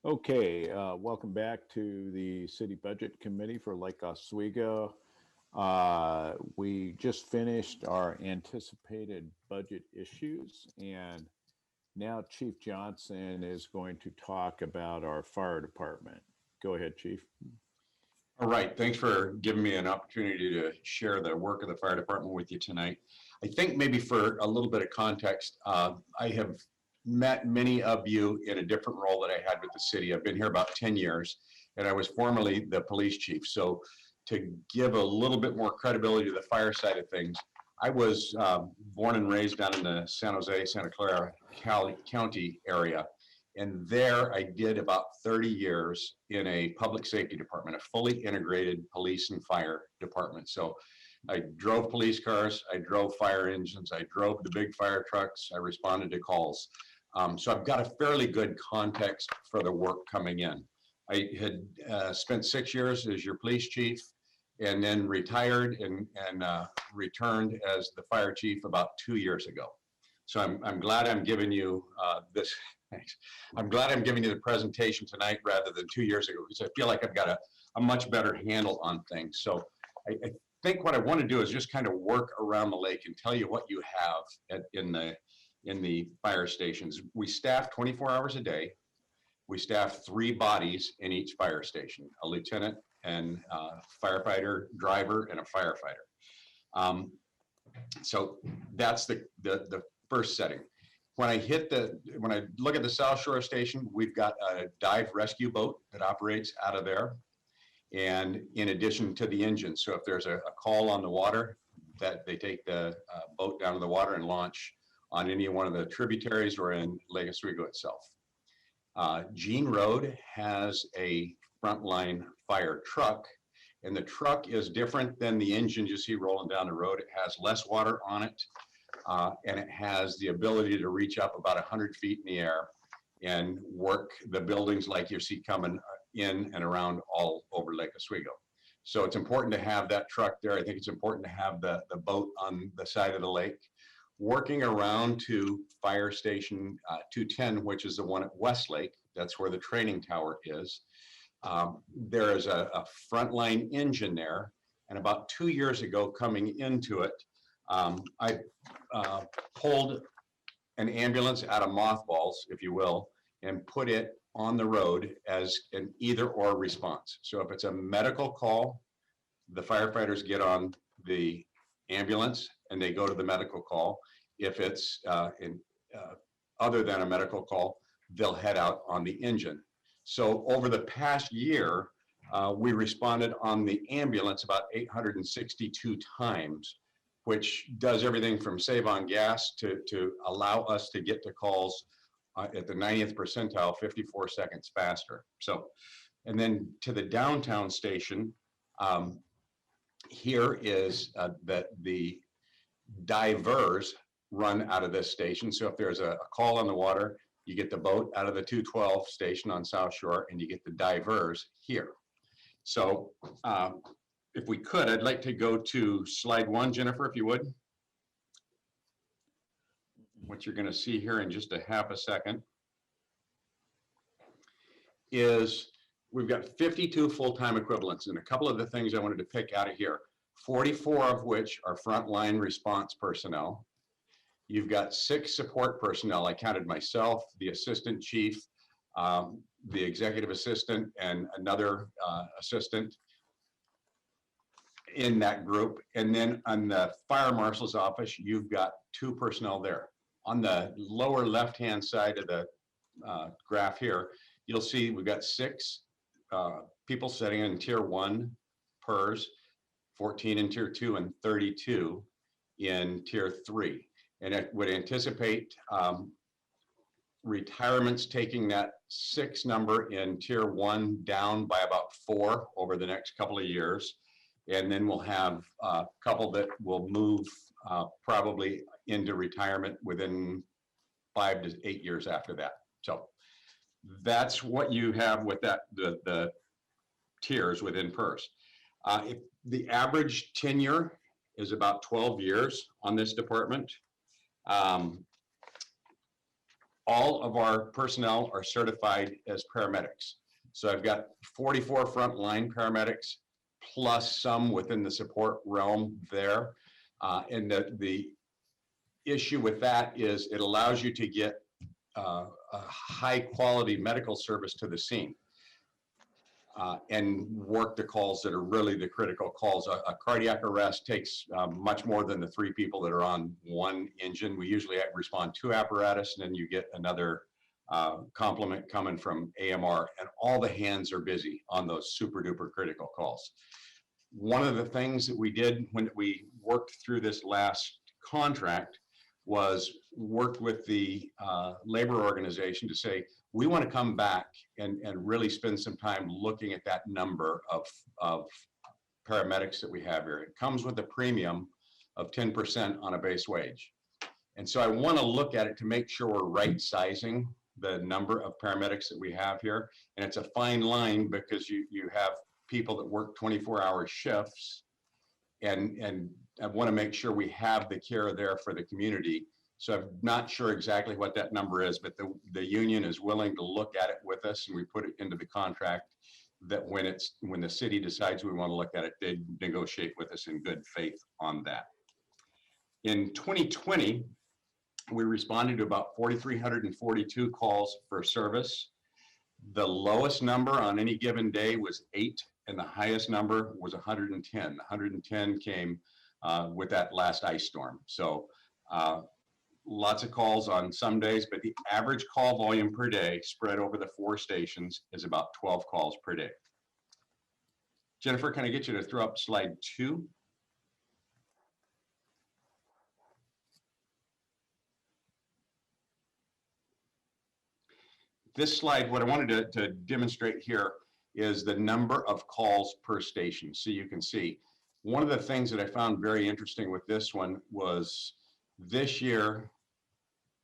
Okay, welcome back to the City Budget Committee for Lake Oswego. We just finished our anticipated budget issues, and now Chief Johnson is going to talk about our fire department. Go ahead, Chief. All right, thanks for giving me an opportunity to share the work of the fire department with you tonight. I think maybe for a little bit of context, I have met many of you in a different role that I had with the city. I've been here about 10 years, and I was formerly the police chief. So to give a little bit more credibility to the fire side of things, I was born and raised down in the San Jose, Santa Clara County area. And there I did about 30 years in a public safety department, a fully integrated police and fire department. So I drove police cars, I drove fire engines, I drove the big fire trucks, I responded to calls. So I've got a fairly good context for the work coming in. I had spent 6 years as your police chief, and then retired and returned as the fire chief about 2 years ago. So I'm glad I'm giving you this. Thanks. I'm glad I'm giving you the presentation tonight rather than 2 years ago, because I feel like I've got a much better handle on things. So I think what I want to do is just kind of work around the lake and tell you what you have in the fire stations. We staff 24 hours a day. We staff 3 bodies in each fire station: a lieutenant and a firefighter, driver, and a firefighter. So that's the first setting. When I look at the South Shore Station, we've got a dive rescue boat that operates out of there. And in addition to the engine, so if there's a call on the water, that they take the boat down to the water and launch on any one of the tributaries or in Lake Oswego itself. Jean Road has a frontline fire truck, and the truck is different than the engine you see rolling down the road. It has less water on it. And it has the ability to reach up about 100 feet in the air and work the buildings like you see coming in and around all over Lake Oswego. So it's important to have that truck there. I think it's important to have the boat on the side of the lake. Working around to Fire Station 210, which is the one at Westlake, that's where the training tower is. There is a frontline engine there. And about 2 years ago, coming into it, I pulled an ambulance out of mothballs, if you will, and put it on the road as an either-or response. So if it's a medical call, the firefighters get on the ambulance and they go to the medical call. If it's other than a medical call, they'll head out on the engine. So over the past year, we responded on the ambulance about 862 times, which does everything from save on gas to allow us to get to calls at the 90th percentile, 54 seconds faster. So, and then to the downtown station, here is that the divers run out of this station. So if there's a call on the water, you get the boat out of the 212 station on South Shore and you get the divers here. So if we could, I'd like to go to slide 1, Jennifer, if you would. What you're going to see here in just a half a second is we've got 52 full-time equivalents, and a couple of the things I wanted to pick out of here, 44 of which are frontline response personnel. You've got 6 support personnel. I counted myself, the assistant chief, the executive assistant, and another assistant in that group. And then on the fire marshal's office, you've got 2 personnel there. On the lower left-hand side of the graph here, you'll see we've got 6 people sitting in tier 1 PERS, 14 in tier 2, and 32 in tier 3. And it would anticipate retirements taking that 6 number in tier 1 down by about 4 over the next couple of years. And then we'll have a couple that will move probably into retirement within 5 to 8 years after that. So that's what you have with that, the tiers within PERS. The average tenure is about 12 years on this department. all of our personnel are certified as paramedics. So I've got 44 frontline paramedics plus some within the support realm there. And the issue with that is it allows you to get a high quality medical service to the scene and work the calls that are really the critical calls. A cardiac arrest takes much more than the 3 people that are on one engine. We usually respond 2 apparatus, and then you get another complement coming from AMR, and all the hands are busy on those super duper critical calls. One of the things that we did when we worked through this last contract was worked with the labor organization to say, we want to come back and really spend some time looking at that number of paramedics that we have here. It comes with a premium of 10% on a base wage. And so I want to look at it to make sure we're right sizing the number of paramedics that we have here. And it's a fine line because you have people that work 24-hour shifts, and I want to make sure we have the care there for the community. So I'm not sure exactly what that number is, but the union is willing to look at it with us, and we put it into the contract that when the city decides we want to look at it, they negotiate with us in good faith on that. In 2020, we responded to about 4,342 calls for service. The lowest number on any given day was 8, and the highest number was 110. 110 came with that last ice storm. So lots of calls on some days, but the average call volume per day spread over the 4 stations is about 12 calls per day. Jennifer, can I get you to throw up slide 2? This slide, what I wanted to demonstrate here is the number of calls per station. So you can see, one of the things that I found very interesting with this one was this year,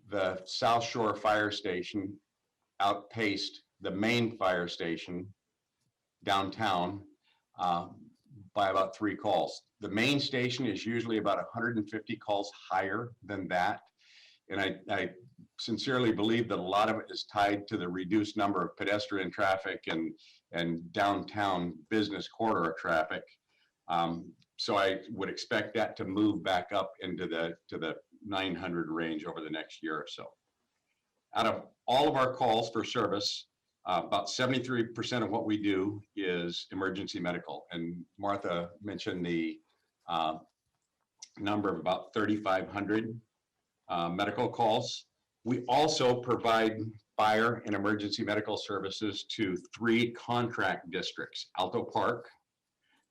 the South Shore Fire Station outpaced the main fire station downtown by about 3 calls. The main station is usually about 150 calls higher than that. And I sincerely believe that a lot of it is tied to the reduced number of pedestrian traffic and downtown business corridor traffic. So I would expect that to move back up into the 900 range over the next year or so. Out of all of our calls for service, about 73% of what we do is emergency medical. And Martha mentioned the number of about 3,500 medical calls. We also provide fire and emergency medical services to 3 contract districts: Alto Park,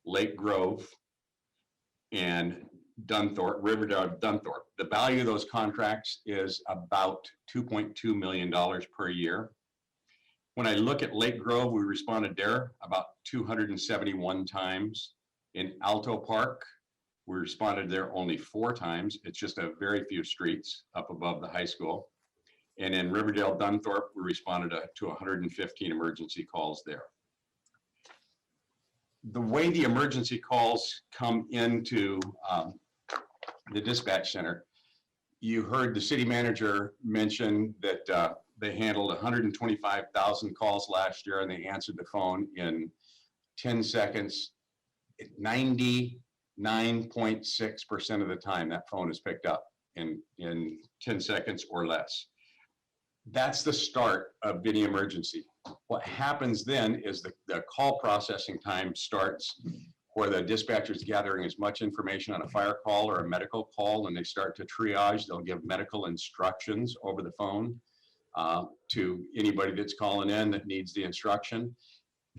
Lake Grove, and Dunthorpe, Riverdale, Dunthorpe. The value of those contracts is about $2.2 million per year. When I look at Lake Grove, we responded there about 271 times. In Alto Park, we responded there only 4 times. It's just a very few streets up above the high school. And in Riverdale, Dunthorpe, we responded to 115 emergency calls there. The way the emergency calls come into the dispatch center, you heard the city manager mention that they handled 125,000 calls last year, and they answered the phone in 10 seconds. 99.6% of the time that phone is picked up in 10 seconds or less. That's the start of any emergency. What happens then is the call processing time starts where the dispatcher is gathering as much information on a fire call or a medical call, and they start to triage. They'll give medical instructions over the phone to anybody that's calling in that needs the instruction.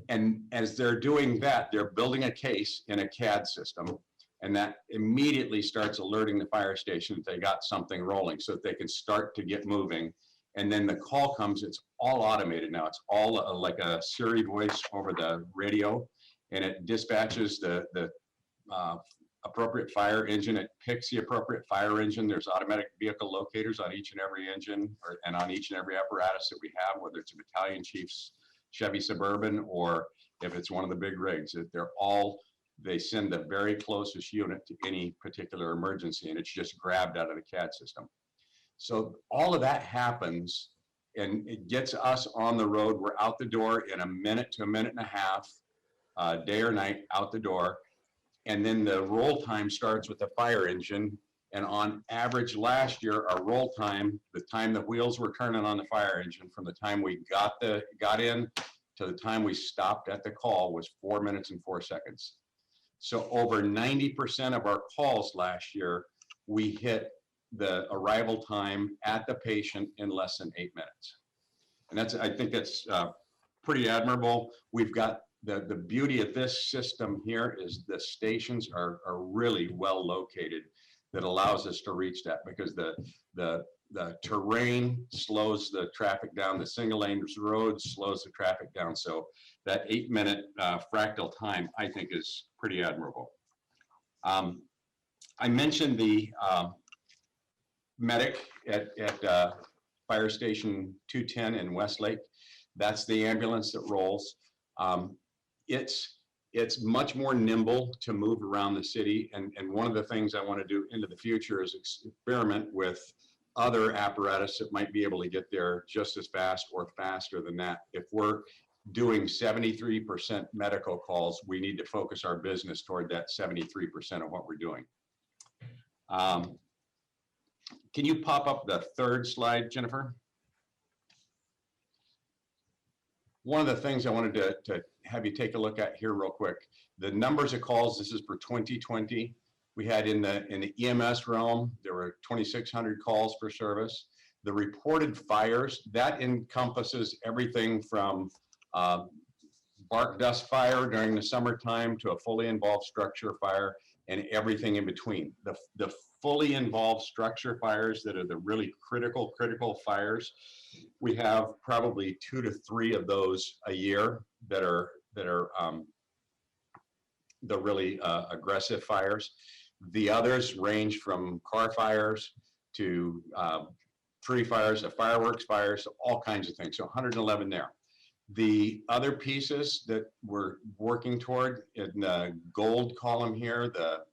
And as they're doing that, they're building a case in a CAD system, and that immediately starts alerting the fire station that they got something rolling so that they can start to get moving. And then the call comes, it's all automated now. It's all like a Siri voice over the radio, and it dispatches the appropriate fire engine. It picks the appropriate fire engine. There's automatic vehicle locators on each and every engine and on each and every apparatus that we have, whether it's a battalion chief's Chevy Suburban or if it's one of the big rigs. They send the very closest unit to any particular emergency, and it's just grabbed out of the CAD system. So all of that happens and it gets us on the road. We're out the door in a minute to a minute and a half, day or night, out the door. And then the roll time starts with the fire engine. And on average last year, our roll time, the time the wheels were turning on the fire engine from the time we got in to the time we stopped at the call was 4 minutes and 4 seconds. So over 90% of our calls last year, we hit the arrival time at the patient in less than 8 minutes. And I think that's pretty admirable. We've got the beauty of this system here is the stations are really well located that allows us to reach that, because the terrain slows the traffic down, the single lane road slows the traffic down. So that 8 minute fractal time, I think, is pretty admirable. I mentioned the medic at Fire Station 210 in Westlake. That's the ambulance that rolls. It's much more nimble to move around the city. And one of the things I want to do into the future is experiment with other apparatus that might be able to get there just as fast or faster than that. If we're doing 73% medical calls, we need to focus our business toward that 73% of what we're doing. Can you pop up the third slide, Jennifer? One of the things I wanted to have you take a look at here real quick, the numbers of calls, this is for 2020. We had in the EMS realm, there were 2,600 calls per service. The reported fires, that encompasses everything from bark dust fire during the summertime to a fully involved structure fire and everything in between. The fully involved structure fires that are the really critical fires, we have probably 2 to 3 of those a year that are the really aggressive fires. The others range from car fires to tree fires, to fireworks fires, all kinds of things. So 111 there. The other pieces that we're working toward in the gold column here, the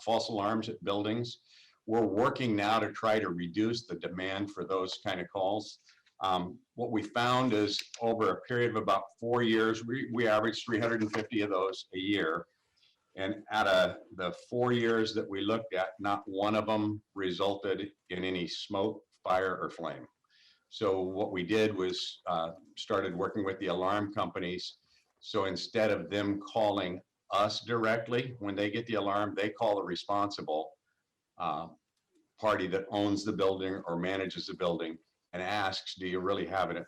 false alarms at buildings, we're working now to try to reduce the demand for those kind of calls. What we found is over a period of about 4 years, we averaged 350 of those a year. And out of the 4 years that we looked at, not one of them resulted in any smoke, fire, or flame. So what we did was started working with the alarm companies. So instead of them calling us directly when they get the alarm, they call the responsible party that owns the building or manages the building and asks, do you really have an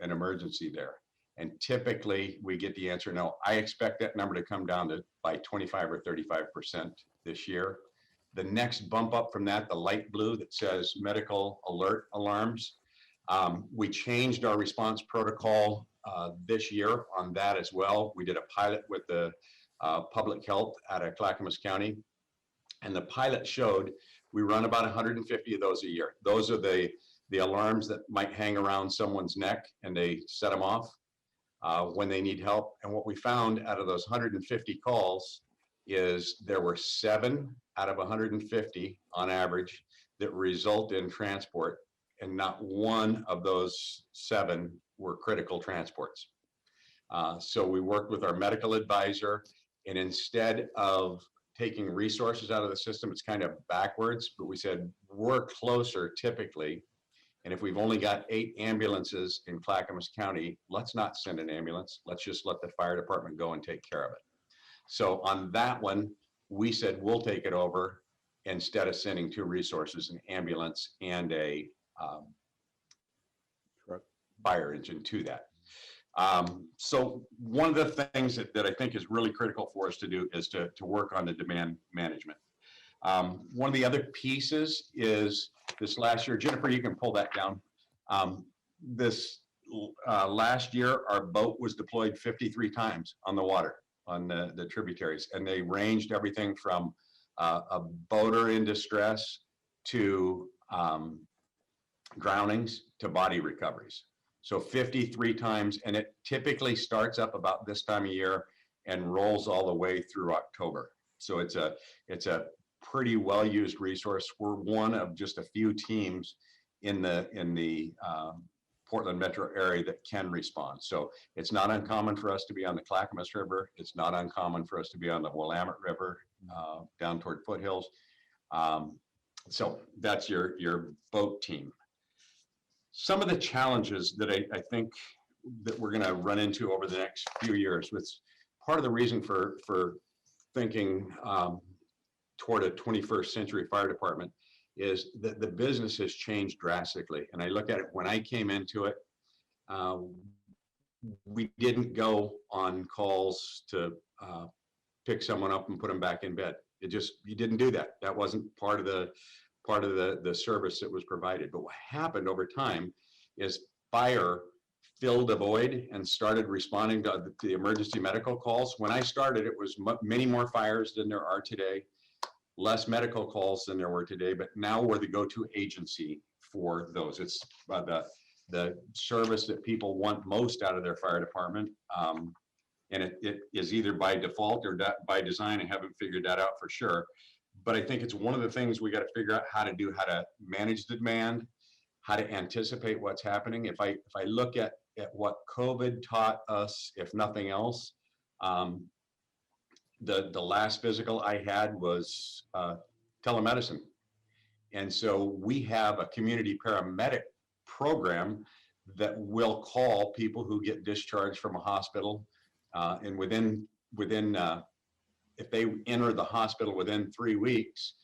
emergency there? And typically we get the answer, no. I expect that number to come down to by 25 or 35% this year. The next bump up from that, the light blue that says medical alert alarms, we changed our response protocol this year on that as well. We did a pilot with the public health out of Clackamas County. And the pilot showed we run about 150 of those a year. Those are the alarms that might hang around someone's neck and they set them off when they need help. And what we found out of those 150 calls is there were 7 out of 150 on average that result in transport, and not one of those 7 were critical transports. So we worked with our medical advisor, and instead of taking resources out of the system, it's kind of backwards, but we said we're closer typically. And if we've only got 8 ambulances in Clackamas County, let's not send an ambulance. Let's just let the fire department go and take care of it. So on that one, we said we'll take it over instead of sending 2 resources, an ambulance and a fire engine to that. So one of the things that I think is really critical for us to do is to work on the demand management. One of the other pieces is this last year, Jennifer, you can pull that down. This last year, our boat was deployed 53 times on the water, on the tributaries, and they ranged everything from a boater in distress to drownings to body recoveries. So 53 times, and it typically starts up about this time of year and rolls all the way through October. So it's a pretty well-used resource. We're one of just a few teams in the Portland metro area that can respond. So it's not uncommon for us to be on the Clackamas River. It's not uncommon for us to be on the Willamette River down toward Foothills. So that's your boat team. Some of the challenges that I think that we're going to run into over the next few years, with part of the reason for thinking toward a 21st century fire department, is that the business has changed drastically. And I look at it, when I came into it, we didn't go on calls to pick someone up and put them back in bed. You didn't do that. That wasn't part of the service that was provided. But what happened over time is fire filled a void and started responding to the emergency medical calls. When I started, it was many more fires than there are today, less medical calls than there were today, but now we're the go-to agency for those. It's the service that people want most out of their fire department. And it is either by default or by design. I haven't figured that out for sure. But I think it's one of the things we got to figure out how to manage the demand, how to anticipate what's happening. If I look at what COVID taught us, if nothing else, the last physical I had was telemedicine. And so we have a community paramedic program that will call people who get discharged from a hospital. And within if they enter the hospital within 3 weeks,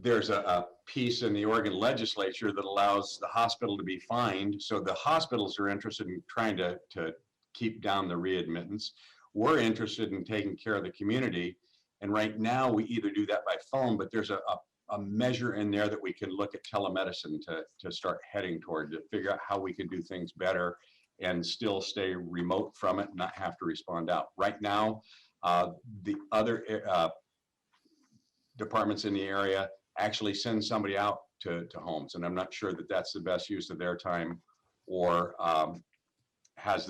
there's a piece in the Oregon legislature that allows the hospital to be fined. So the hospitals are interested in trying to keep down the readmittance. We're interested in taking care of the community. And right now we either do that by phone, but there's a measure in there that we can look at telemedicine to start heading toward, to figure out how we can do things better and still stay remote from it and not have to respond out. Right now, the other departments in the area actually send somebody out to homes, and I'm not sure that that's the best use of their time, or has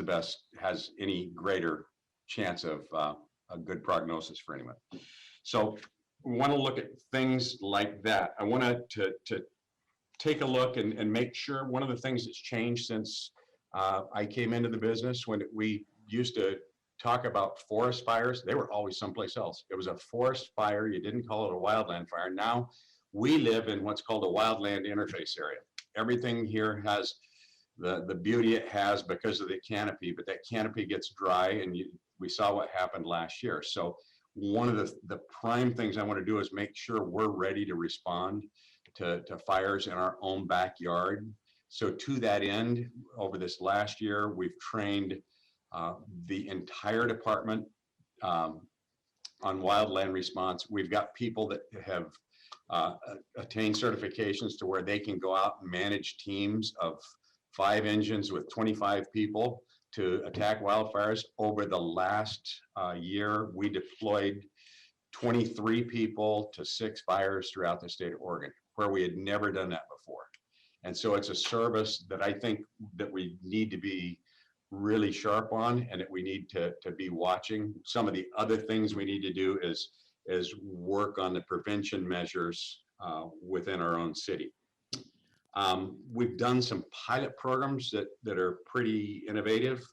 any greater chance of a good prognosis for anyone. So we want to look at things like that. I want to take a look and make sure. One of the things that's changed since I came into the business, when we used to talk about forest fires, they were always someplace else. It was a forest fire. You didn't call it a wildland fire. Now we live in what's called a wildland interface area. Everything here has the beauty it has because of the canopy, but that canopy gets dry, and we saw what happened last year. So one of the prime things I want to do is make sure we're ready to respond to fires in our own backyard. So to that end, over this last year, we've trained the entire department on wildland response. We've got people that have attained certifications to where they can go out and manage teams of 5 engines with 25 people to attack wildfires. Over the last year, we deployed 23 people to 6 fires throughout the state of Oregon, where we had never done that before. And so it's a service that I think that we need to be really sharp on, and that we need to be watching. Some of the other things we need to do is work on the prevention measures within our own city. We've done some pilot programs that are pretty innovative.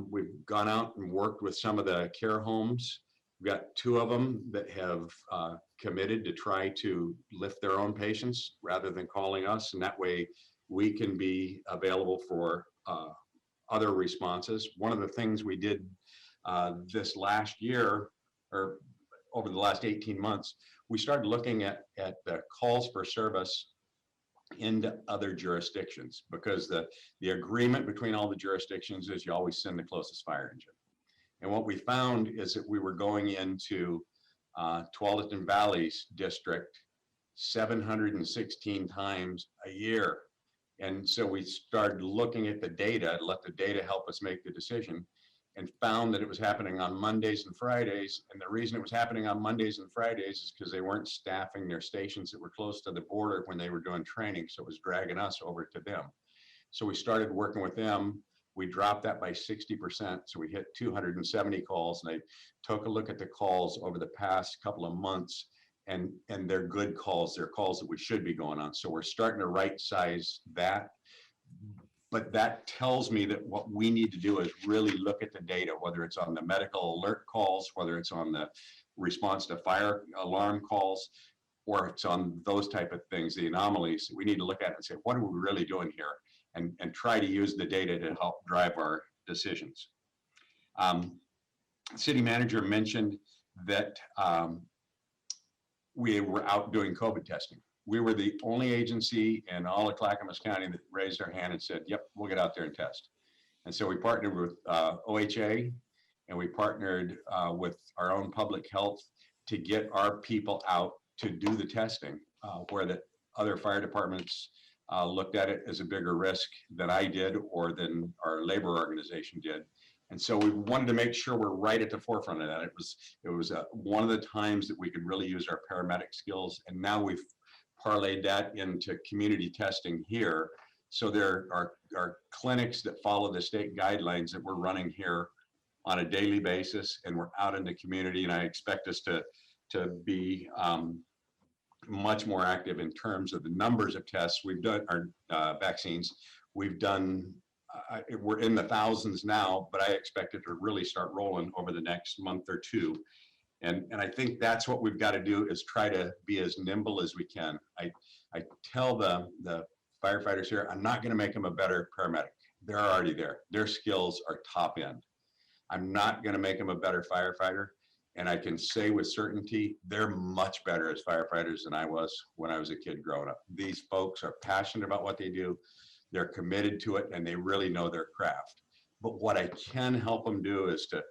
We've gone out and worked with some of the care homes. We've got 2 of them that have committed to try to lift their own patients rather than calling us, and that way we can be available for other responses. One of the things we did this last year, or over the last 18 months, we started looking at the calls for service into other jurisdictions, because the agreement between all the jurisdictions is you always send the closest fire engine. And what we found is that we were going into Tualatin Valley's district 716 times a year. And so we started looking at the data, let the data help us make the decision, and found that it was happening on Mondays and Fridays. And the reason it was happening on Mondays and Fridays is because they weren't staffing their stations that were close to the border when they were doing training. So it was dragging us over to them. So we started working with them. We dropped that by 60%. So we hit 270 calls, and I took a look at the calls over the past couple of months, and they're good calls. They're calls that we should be going on. So we're starting to right size that. But that tells me that what we need to do is really look at the data, whether it's on the medical alert calls, whether it's on the response to fire alarm calls, or it's on those type of things, the anomalies. We need to look at it and say, what are we really doing here? And try to use the data to help drive our decisions. City manager mentioned that we were out doing COVID testing. We were the only agency in all of Clackamas County that raised their hand and said, yep, we'll get out there and test. And so we partnered with OHA, and we partnered with our own public health to get our people out to do the testing, where the other fire departments looked at it as a bigger risk than I did or than our labor organization did. And so we wanted to make sure we're right at the forefront of that. It was one of the times that we could really use our paramedic skills, and now we've parlayed that into community testing here. So there are clinics that follow the state guidelines that we're running here on a daily basis, and we're out in the community, and I expect us to be much more active in terms of the numbers of tests we've done, our vaccines. We've done, we're in the thousands now, but I expect it to really start rolling over the next month or two. And I think that's what we've got to do, is try to be as nimble as we can. I tell the firefighters here, I'm not going to make them a better paramedic. They're already there. Their skills are top end. I'm not going to make them a better firefighter. And I can say with certainty, they're much better as firefighters than I was when I was a kid growing up. These folks are passionate about what they do. They're committed to it, and they really know their craft. But what I can help them do is to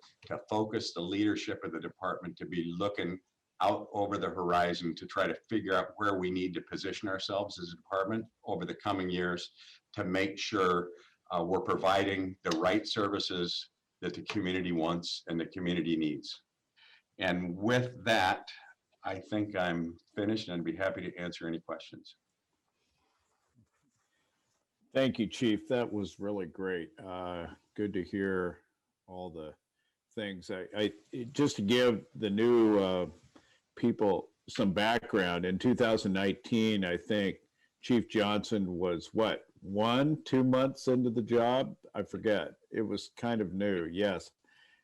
focus the leadership of the department to be looking out over the horizon to try to figure out where we need to position ourselves as a department over the coming years to make sure we're providing the right services that the community wants and the community needs. And with that, I think I'm finished, and I'd be happy to answer any questions. Thank you, Chief. That was really great. Good to hear all the things. I just to give the new people some background. In 2019, I think Chief Johnson was what, 1-2 months into the job? I forget. It was kind of new, yes.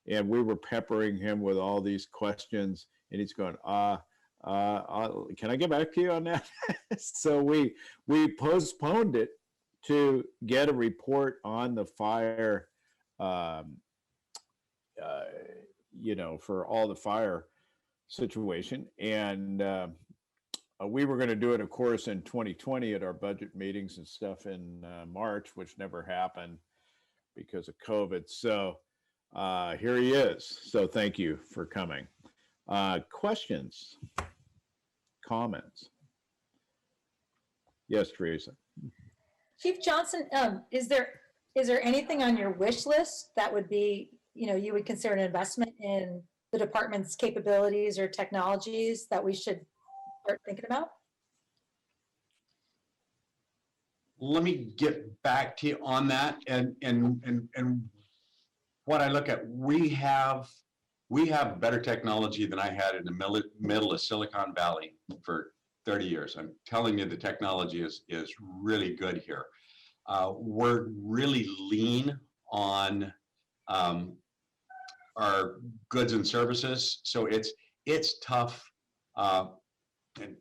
And we were peppering him with all these questions, and he's going, can I get back to you on that? So we postponed it to get a report on the fire, for all the fire situation. And we were going to do it, of course, in 2020 at our budget meetings and stuff in March, which never happened because of COVID. So here he is. So thank you for coming. Questions, comments? Yes, Teresa. Chief Johnson, is there anything on your wish list that would be, you would consider an investment in the department's capabilities or technologies that we should start thinking about? Let me get back to you on that. And what I look at, we have better technology than I had in the middle of Silicon Valley for 30 years. I'm telling you, the technology is really good here. We're really lean on our goods and services, so it's tough. And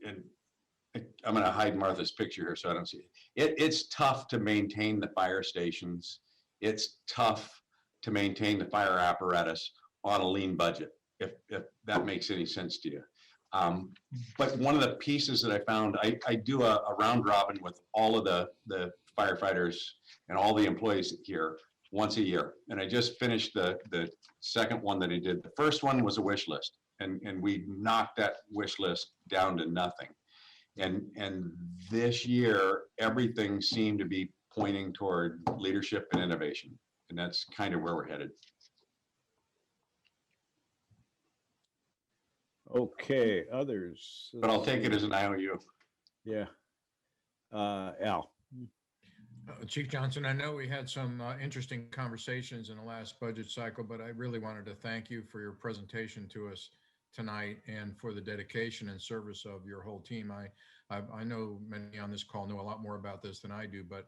I'm going to hide Martha's picture here so I don't see it. It's tough to maintain the fire stations. It's tough to maintain the fire apparatus on a lean budget, if that makes any sense to you. But one of the pieces that I found, I do a round robin with all of the firefighters and all the employees here once a year. And I just finished the second one that I did. The first one was a wish list, and we knocked that wish list down to nothing. And this year, everything seemed to be pointing toward leadership and innovation. And that's kind of where we're headed. Okay, others. But I'll take it as an IOU. Yeah. Al. Chief Johnson, I know we had some interesting conversations in the last budget cycle, but I really wanted to thank you for your presentation to us tonight and for the dedication and service of your whole team. I know many on this call know a lot more about this than I do, but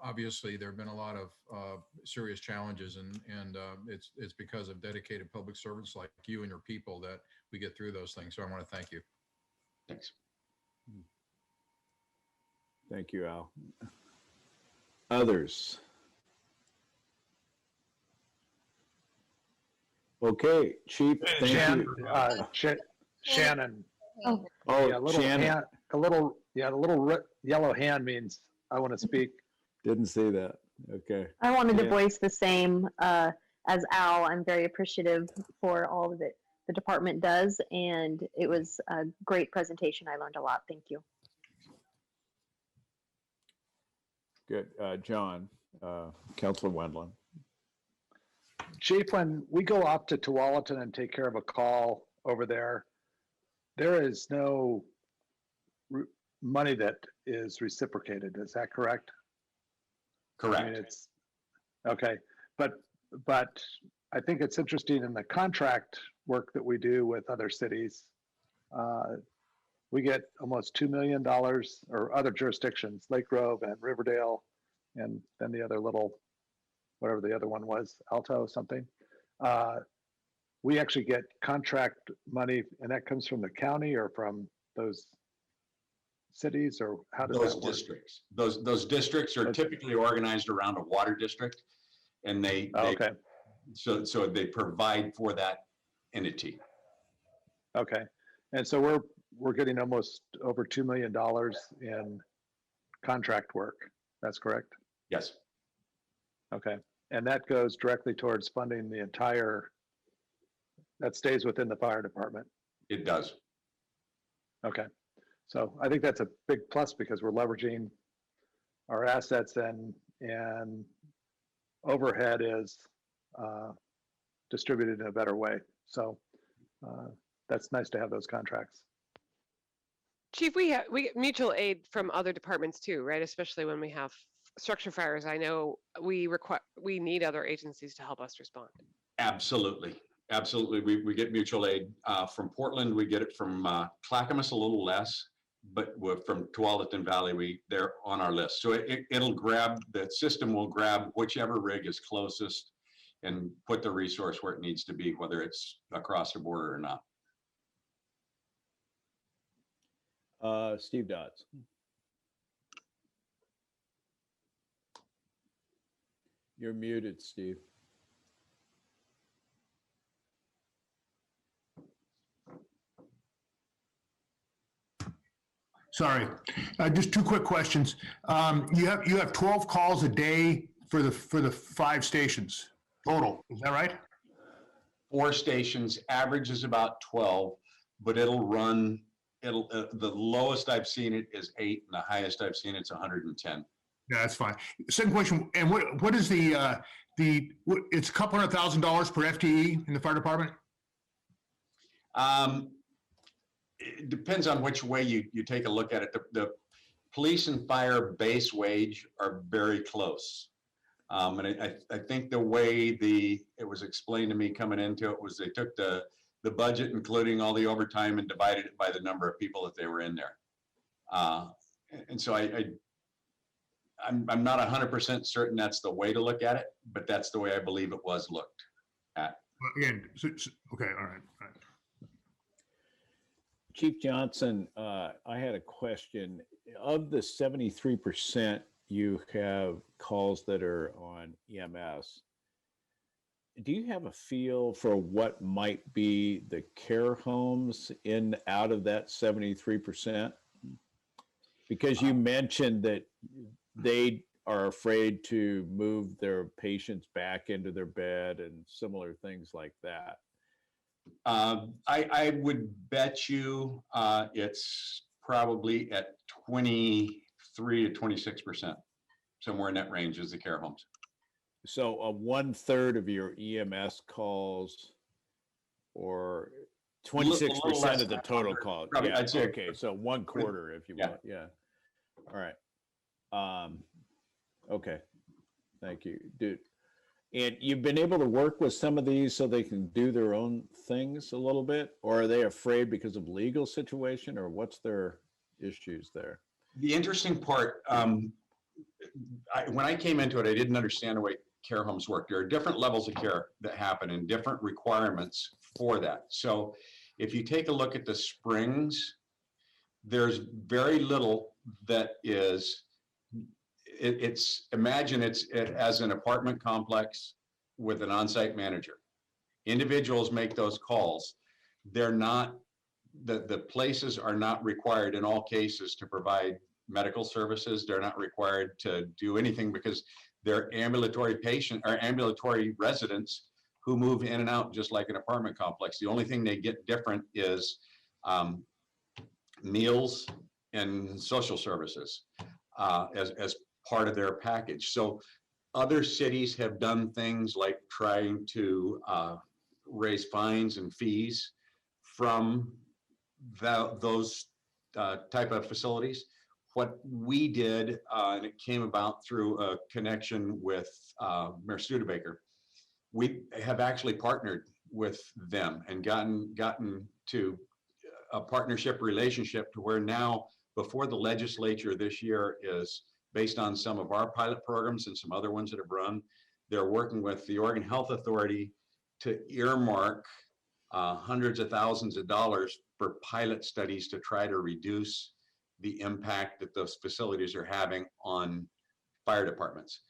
Obviously, there have been a lot of serious challenges, and it's because of dedicated public servants like you and your people that we get through those things. So I want to thank you. Thanks. Thank you, Al. Others? Okay, Chief, thank you. Shannon. Oh, Yeah, a little Shannon. hand, the little yellow hand means I want to speak. Didn't see that. Okay. I wanted to Yeah. voice the same as Al. I'm very appreciative for all that the department does, and it was a great presentation. I learned a lot. Thank you. Good. John, Councilor Wendland. Chief, when we go up to Tualatin and take care of a call over there, there is no money that is reciprocated. Is that correct? Correct. I mean, it's okay, but I think it's interesting in the contract work that we do with other cities. We get almost $2 million, or other jurisdictions, Lake Grove and Riverdale, and then the other little, whatever the other one was, Alto something. We actually get contract money, and that comes from the county or from those cities, or how does Those that work? districts, those districts are typically organized around a water district, and they Okay. So they provide for that entity. Okay, and so we're getting almost over $2 million in contract work. That's correct? Yes. Okay, and that goes directly towards funding the entire, that stays within the fire department? It does. Okay, so I think that's a big plus because we're leveraging our assets, and overhead is distributed in a better way. So that's nice to have those contracts. Chief, we get mutual aid from other departments too, right? Especially when we have structure fires. I know we need other agencies to help us respond. Absolutely. Absolutely. We get mutual aid from Portland. We get it from Clackamas a little less, but from Tualatin Valley, they're on our list. So it'll grab, the system will grab whichever rig is closest and put the resource where it needs to be, whether it's across the border or not. Steve Dodds. You're muted, Steve. Sorry, just two quick questions. You have 12 calls a day for the 5 stations total. Is that right? 4 stations, average is about 12, but it'll run. The lowest I've seen it is 8, and the highest I've seen it's 110. Yeah, that's fine. Second question, and what is it's a couple $100,000 per FTE in the fire department? It depends on which way you take a look at it. The police and fire base wage are very close. And I think the way it was explained to me coming into it was they took the budget, including all the overtime, and divided it by the number of people that they were in there. And so I'm not 100% certain that's the way to look at it, but that's the way I believe it was looked at. Again, okay, all right. Chief Johnson, I had a question. Of the 73% you have calls that are on EMS, do you have a feel for what might be the care homes out of that 73%? Because you mentioned that they are afraid to move their patients back into their bed and similar things like that. I would bet you it's probably at 23 to 26%, somewhere in that range is the care homes. So 1/3 of your EMS calls, or 26% of the total calls. Probably, Yeah, I'd say, okay, so 1/4 if you want. Yeah. All right. Okay. Thank you, dude. And you've been able to work with some of these so they can do their own things a little bit, or are they afraid because of legal situation, or what's their issues there? The interesting part, when I came into it, I didn't understand the way care homes work. There are different levels of care that happen and different requirements for that. So if you take a look at the Springs, there's very little that is, imagine it as an apartment complex with an on-site manager. Individuals make those calls. They're not, the places are not required in all cases to provide medical services. They're not required to do anything because they're ambulatory patient or ambulatory residents who move in and out just like an apartment complex. The only thing they get different is meals and social services as part of their package. So other cities have done things like trying to raise fines and fees from those type of facilities. What we did, and it came about through a connection with Mayor Studebaker, we have actually partnered with them and gotten to a partnership relationship to where now, before the legislature this year is based on some of our pilot programs and some other ones that have run, they're working with the Oregon Health Authority to earmark hundreds of thousands of dollars for pilot studies to try to reduce the impact that those facilities are having on fire departments.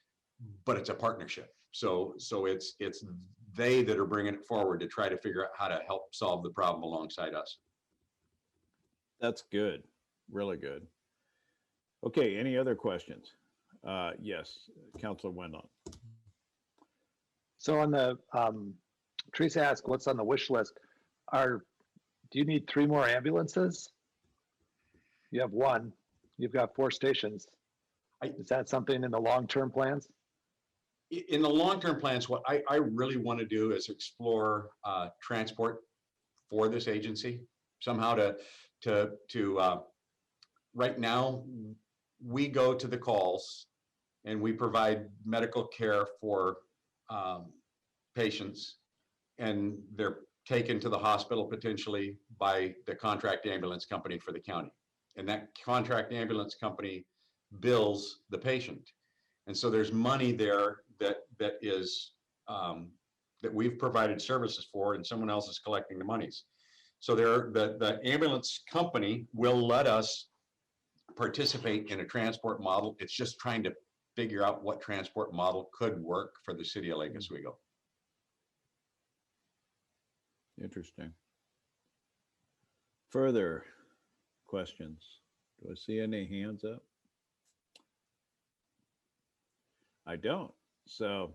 But it's a partnership. So it's they that are bringing it forward to try to figure out how to help solve the problem alongside us. That's good. Really good. Okay, any other questions? Yes, Councilor Wendell. So on the, Teresa asked, what's on the wish list? Do you need 3 more ambulances? You have 1, you've got 4 stations. Is that something in the long-term plans? In the long-term plans, what I really want to do is explore transport for this agency somehow to right now, we go to the calls and we provide medical care for patients, and they're taken to the hospital potentially by the contract ambulance company for the county. And that contract ambulance company bills the patient. And so there's money there that is that we've provided services for, and someone else is collecting the monies. So the ambulance company will let us participate in a transport model. It's just trying to figure out what transport model could work for the city of Lake Oswego. Interesting. Further questions? Do I see any hands up? I don't. So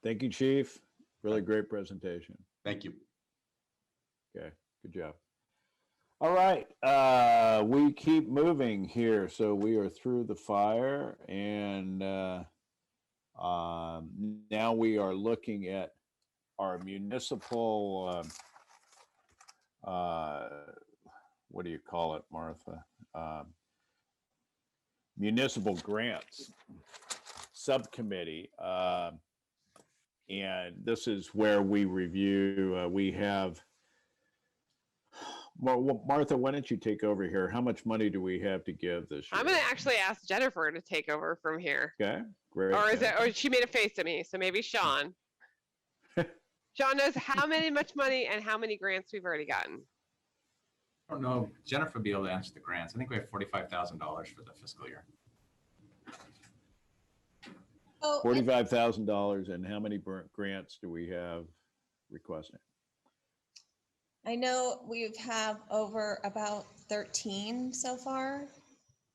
thank you, Chief. Really great presentation. Thank you. Okay, good job. All right, we keep moving here. So we are through the fire, and now we are looking at our municipal, what do you call it, Martha? Municipal grants subcommittee. And this is where we review, we have, Martha, why don't you take over here? How much money do we have to give this year? I'm going to actually ask Jennifer to take over from here. Okay, great. Or is it, or she made a face at me, so maybe Sean. Sean knows how much money and how many grants we've already gotten. I don't know. Jennifer will be able to answer the grants. I think we have $45,000 for the fiscal year. $45,000, and how many grants do we have requesting? I know we have over about 13 so far,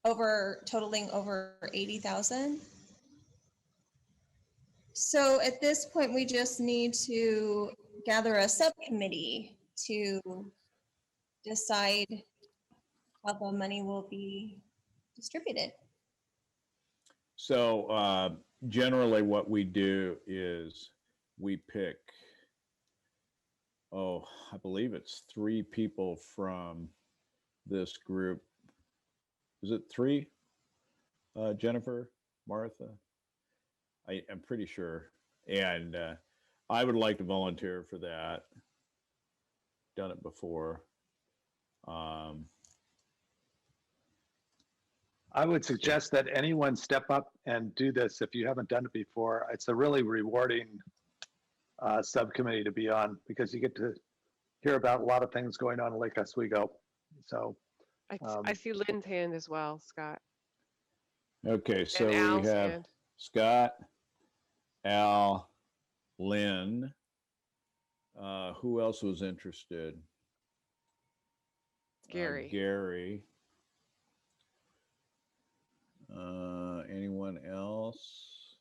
totaling over 80,000. So at this point, we just need to gather a subcommittee to decide how the money will be distributed. So generally what we do is we pick, I believe it's 3 people from this group. Is it 3? Jennifer, Martha? I'm pretty sure. And I would like to volunteer for that. Done it before. I would suggest that anyone step up and do this if you haven't done it before. It's a really rewarding subcommittee to be on because you get to hear about a lot of things going on in Lake Oswego. So I see Lynn's hand as well, Scott. Okay, so And we Al's have hand. Scott, Al, Lynn. Who else was interested? Gary. Gary. Anyone else?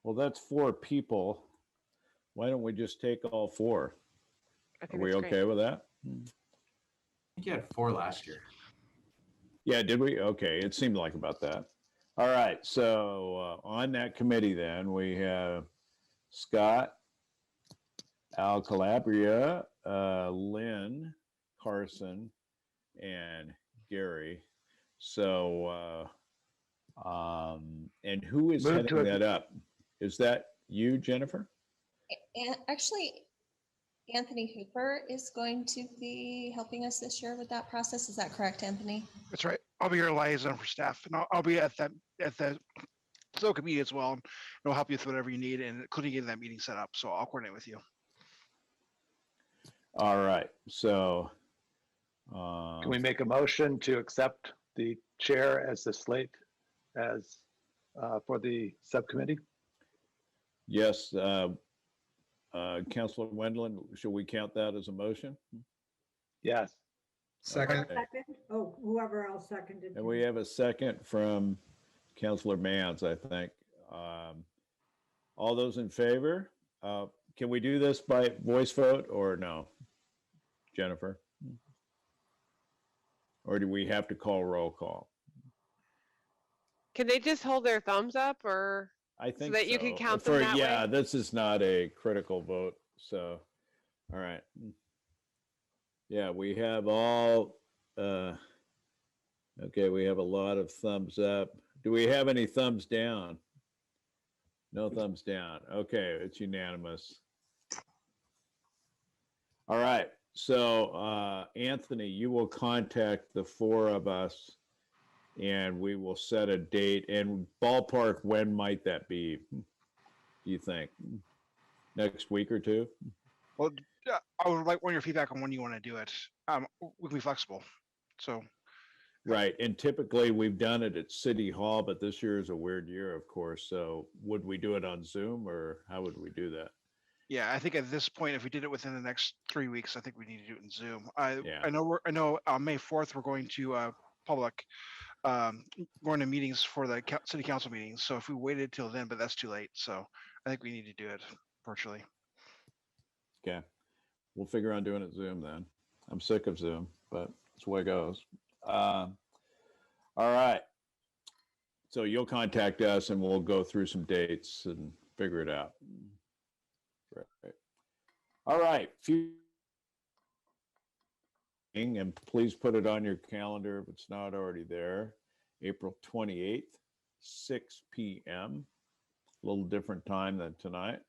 Well, that's 4 people. Why don't we just take all 4? Are we okay with that? I think you had 4 last year. Yeah, did we? Okay, it seemed like about that. All right, so on that committee then, we have Scott, Al Calabria, Lynn, Carson, and Gary. So, and who is Move to heading it. that up? Is that you, Jennifer? And actually, Anthony Hooper is going to be helping us this year with that process. Is that correct, Anthony? That's right. I'll be your liaison for staff, and I'll be at the subcommittee as well. And we'll help you with whatever you need, and including getting that meeting set up. So I'll coordinate with you. All right, so. can we make a motion to accept the chair as the slate as for the subcommittee? Yes, Councilor Wendland, should we count that as a motion? Yes. Second. Okay. Second? Oh, whoever else seconded. And we have a second from Councilor Mans, I think. All those in favor? Can we do this by voice vote or no? Jennifer? Or do we have to call roll call? Can they just hold their thumbs up or I think that you can so. count them that yeah, way? this is not a critical vote, so, all right. Yeah, we have all, okay, we have a lot of thumbs up. Do we have any thumbs down? No thumbs down. Okay, it's unanimous. All right, so Anthony, you will contact the 4 of us and we will set a date and ballpark. When might that be? Do you think next week or 2? Well, I would like your feedback on when you want to do it. We can be flexible. So. Right, and typically we've done it at City Hall, but this year is a weird year, of course. So would we do it on Zoom or how would we do that? Yeah, I think at this point, if we did it within the next 3 weeks, I think we need to do it in Zoom. I know on May 4th, we're going to public, going to meetings for the city council meetings. So if we waited till then, but that's too late. So I think we need to do it virtually. Okay, we'll figure on doing it Zoom then. I'm sick of Zoom, but that's the way it goes. All right. So you'll contact us and we'll go through some dates and figure it out. Right. All right. And please put it on your calendar if it's not already there. April 28th, 6 p.m. A little different time than tonight.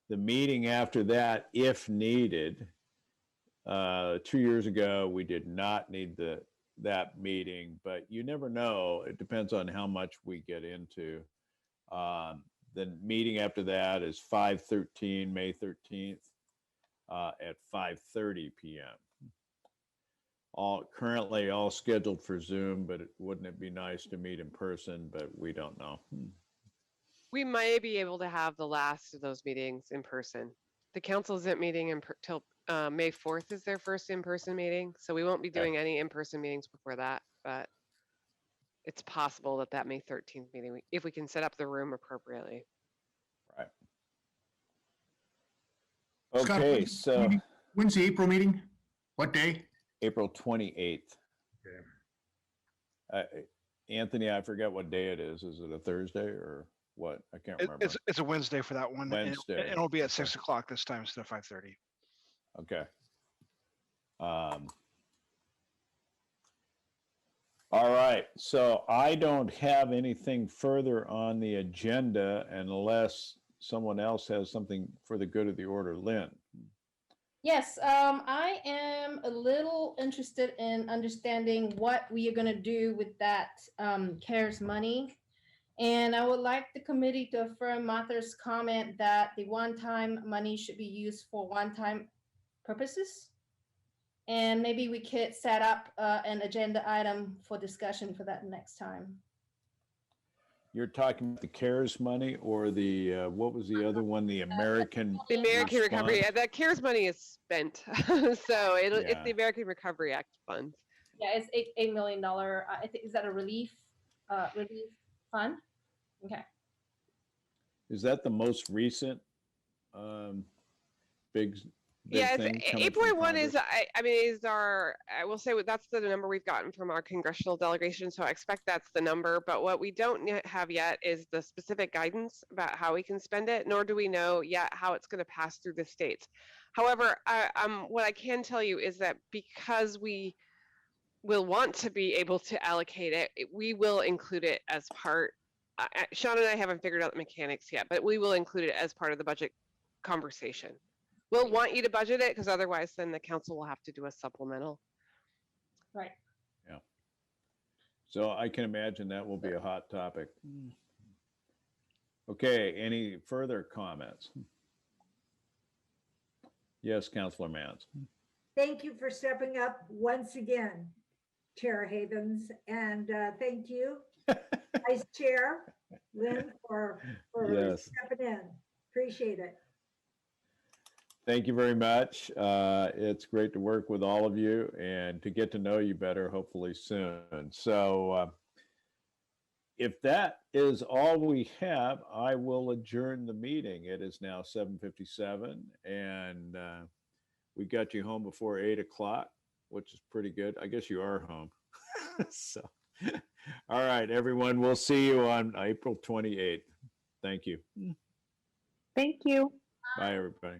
The meeting after that, if needed, 2 years ago, we did not need that meeting, but you never know. It depends on how much we get into. The meeting after that is 5/13, May 13th at 5:30 p.m. Currently all scheduled for Zoom, but wouldn't it be nice to meet in person, but we don't know. We might be able to have the last of those meetings in person. The council isn't meeting until May 4th is their first in-person meeting. So we won't be doing any in-person meetings before that, but it's possible that May 13th meeting, if we can set up the room appropriately. Right. Scott, Okay, so when's the April meeting? What day? April 28th. Anthony, I forget what day it is. Is it a Thursday or what? I can't remember. It's a Wednesday for that one. Wednesday. And it'll be at 6 o'clock this time instead of 5:30. Okay. All right, so I don't have anything further on the agenda unless someone else has something for the good of the order. Lynn? Yes, I am a little interested in understanding what we are going to do with that CARES money. And I would like the committee to affirm Martha's comment that the one-time money should be used for one-time purposes. And maybe we could set up an agenda item for discussion for that next time. You're talking about the CARES money or the, what was the other one? The American. The American Recovery, Response? that CARES money is spent. So it's Yeah. the American Recovery Act funds. Yeah, it's $8 million. I think, is that a relief fund? Okay. Is that the most recent big Yeah, thing it's coming from 8.1 is, Congress? I mean, is our, I will say that's the number we've gotten from our congressional delegation. So I expect that's the number. But what we don't have yet is the specific guidance about how we can spend it, nor do we know yet how it's going to pass through the states. However, what I can tell you is that because we will want to be able to allocate it, we will include it as part. Sean and I haven't figured out the mechanics yet, but we will include it as part of the budget conversation. We'll want you to budget it because otherwise then the council will have to do a supplemental. Right. Yeah. So I can imagine that will be a hot topic. Okay, any further comments? Yes, Councilor Mans. Thank you for stepping up once again, Chair Havens, and thank you, Vice Chair Lynn, for Yes. stepping in. Appreciate it. Thank you very much. It's great to work with all of you and to get to know you better, hopefully soon. So if that is all we have, I will adjourn the meeting. It is now 7:57 and we got you home before 8 o'clock, which is pretty good. I guess you are home. So, all right, everyone, we'll see you on April 28th. Thank you. Thank you. Bye, everybody.